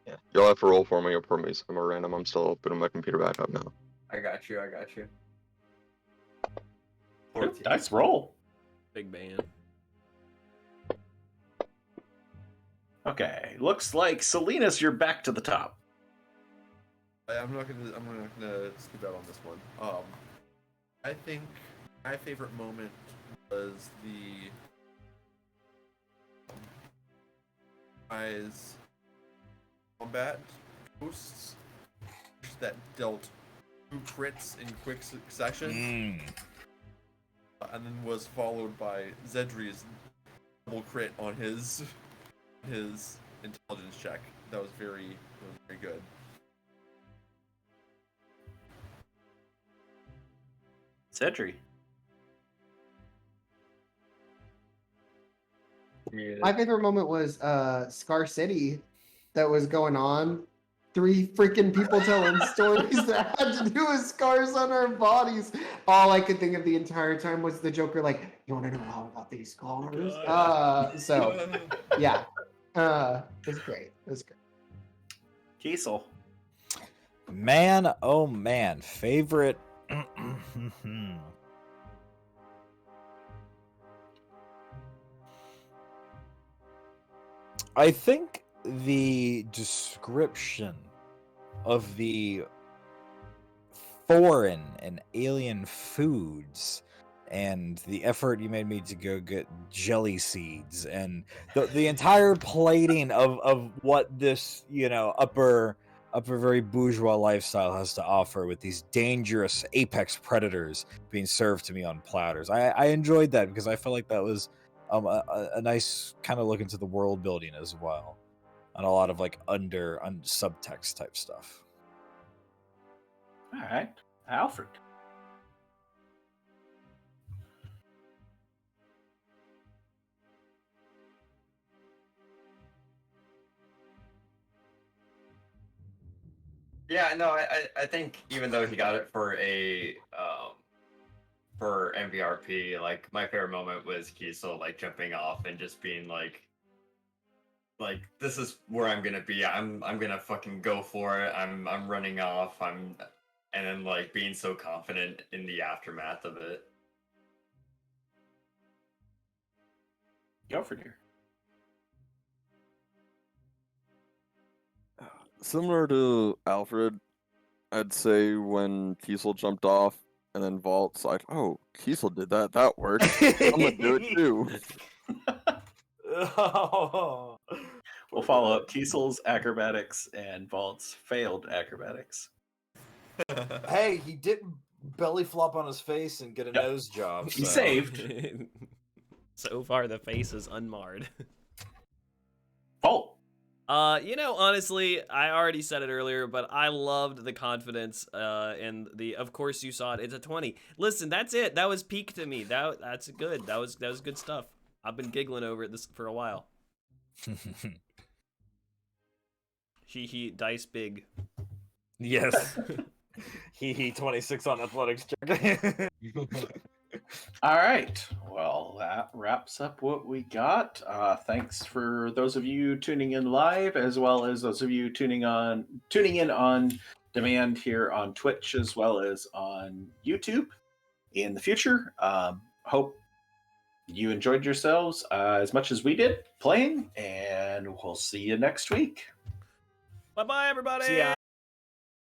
Yeah. You'll have to roll for me or for me some more random. I'm still putting my computer back up now. I got you. 14. Dice roll. Big man. Okay, looks like Salinas, you're back to the top. I'm not gonna skip out on this one. I think my favorite moment was the guys combat ghosts that dealt 2 crits in quick succession, and then was followed by Zedri's double crit on his intelligence check. That was very good. Cedric. My favorite moment was Scar City that was going on. 3 freaking people telling stories that had to do with scars on our bodies. All I could think of the entire time was the Joker, like, you want to know all about these scars? So, yeah. It was great. Kiesel. Man, oh man, favorite. I think the description of the foreign and alien foods, and the effort you made me to go get jelly seeds, and the entire plating of what this, you know, upper very bourgeois lifestyle has to offer, with these dangerous apex predators being served to me on platters. I enjoyed that because I felt like that was a nice kind of look into the world building as well, and a lot of like under subtext type stuff. All right, Alfred. Yeah, no, I think even though he got it for MVRP, like my favorite moment was Kiesel like jumping off and just being like this is where I'm gonna be. I'm gonna fucking go for it. I'm running off. And then like being so confident in the aftermath of it. Go for dear. Similar to Alfred, I'd say when Kiesel jumped off and then vaults, like, oh, Kiesel did that. That worked. I'm gonna do it too. We'll follow up Kiesel's acrobatics and Vault's failed acrobatics. Hey, he didn't belly flop on his face and get a Yep. nose job. He saved. So far, the face is unmarred. Vault. You know, honestly, I already said it earlier, but I loved the confidence and the. Of course, you saw it. It's a 20. Listen, that's it. That was peak to me. That's good. That was good stuff. I've been giggling over it for a while. He dice big. Yes. He 26 on athletics check. All right. Well, that wraps up what we got. Thanks for those of you tuning in live, as well as those of you tuning in on demand here on Twitch, as well as on YouTube in the future. Hope you enjoyed yourselves as much as we did playing, and we'll see you next week. Bye-bye, everybody. See ya.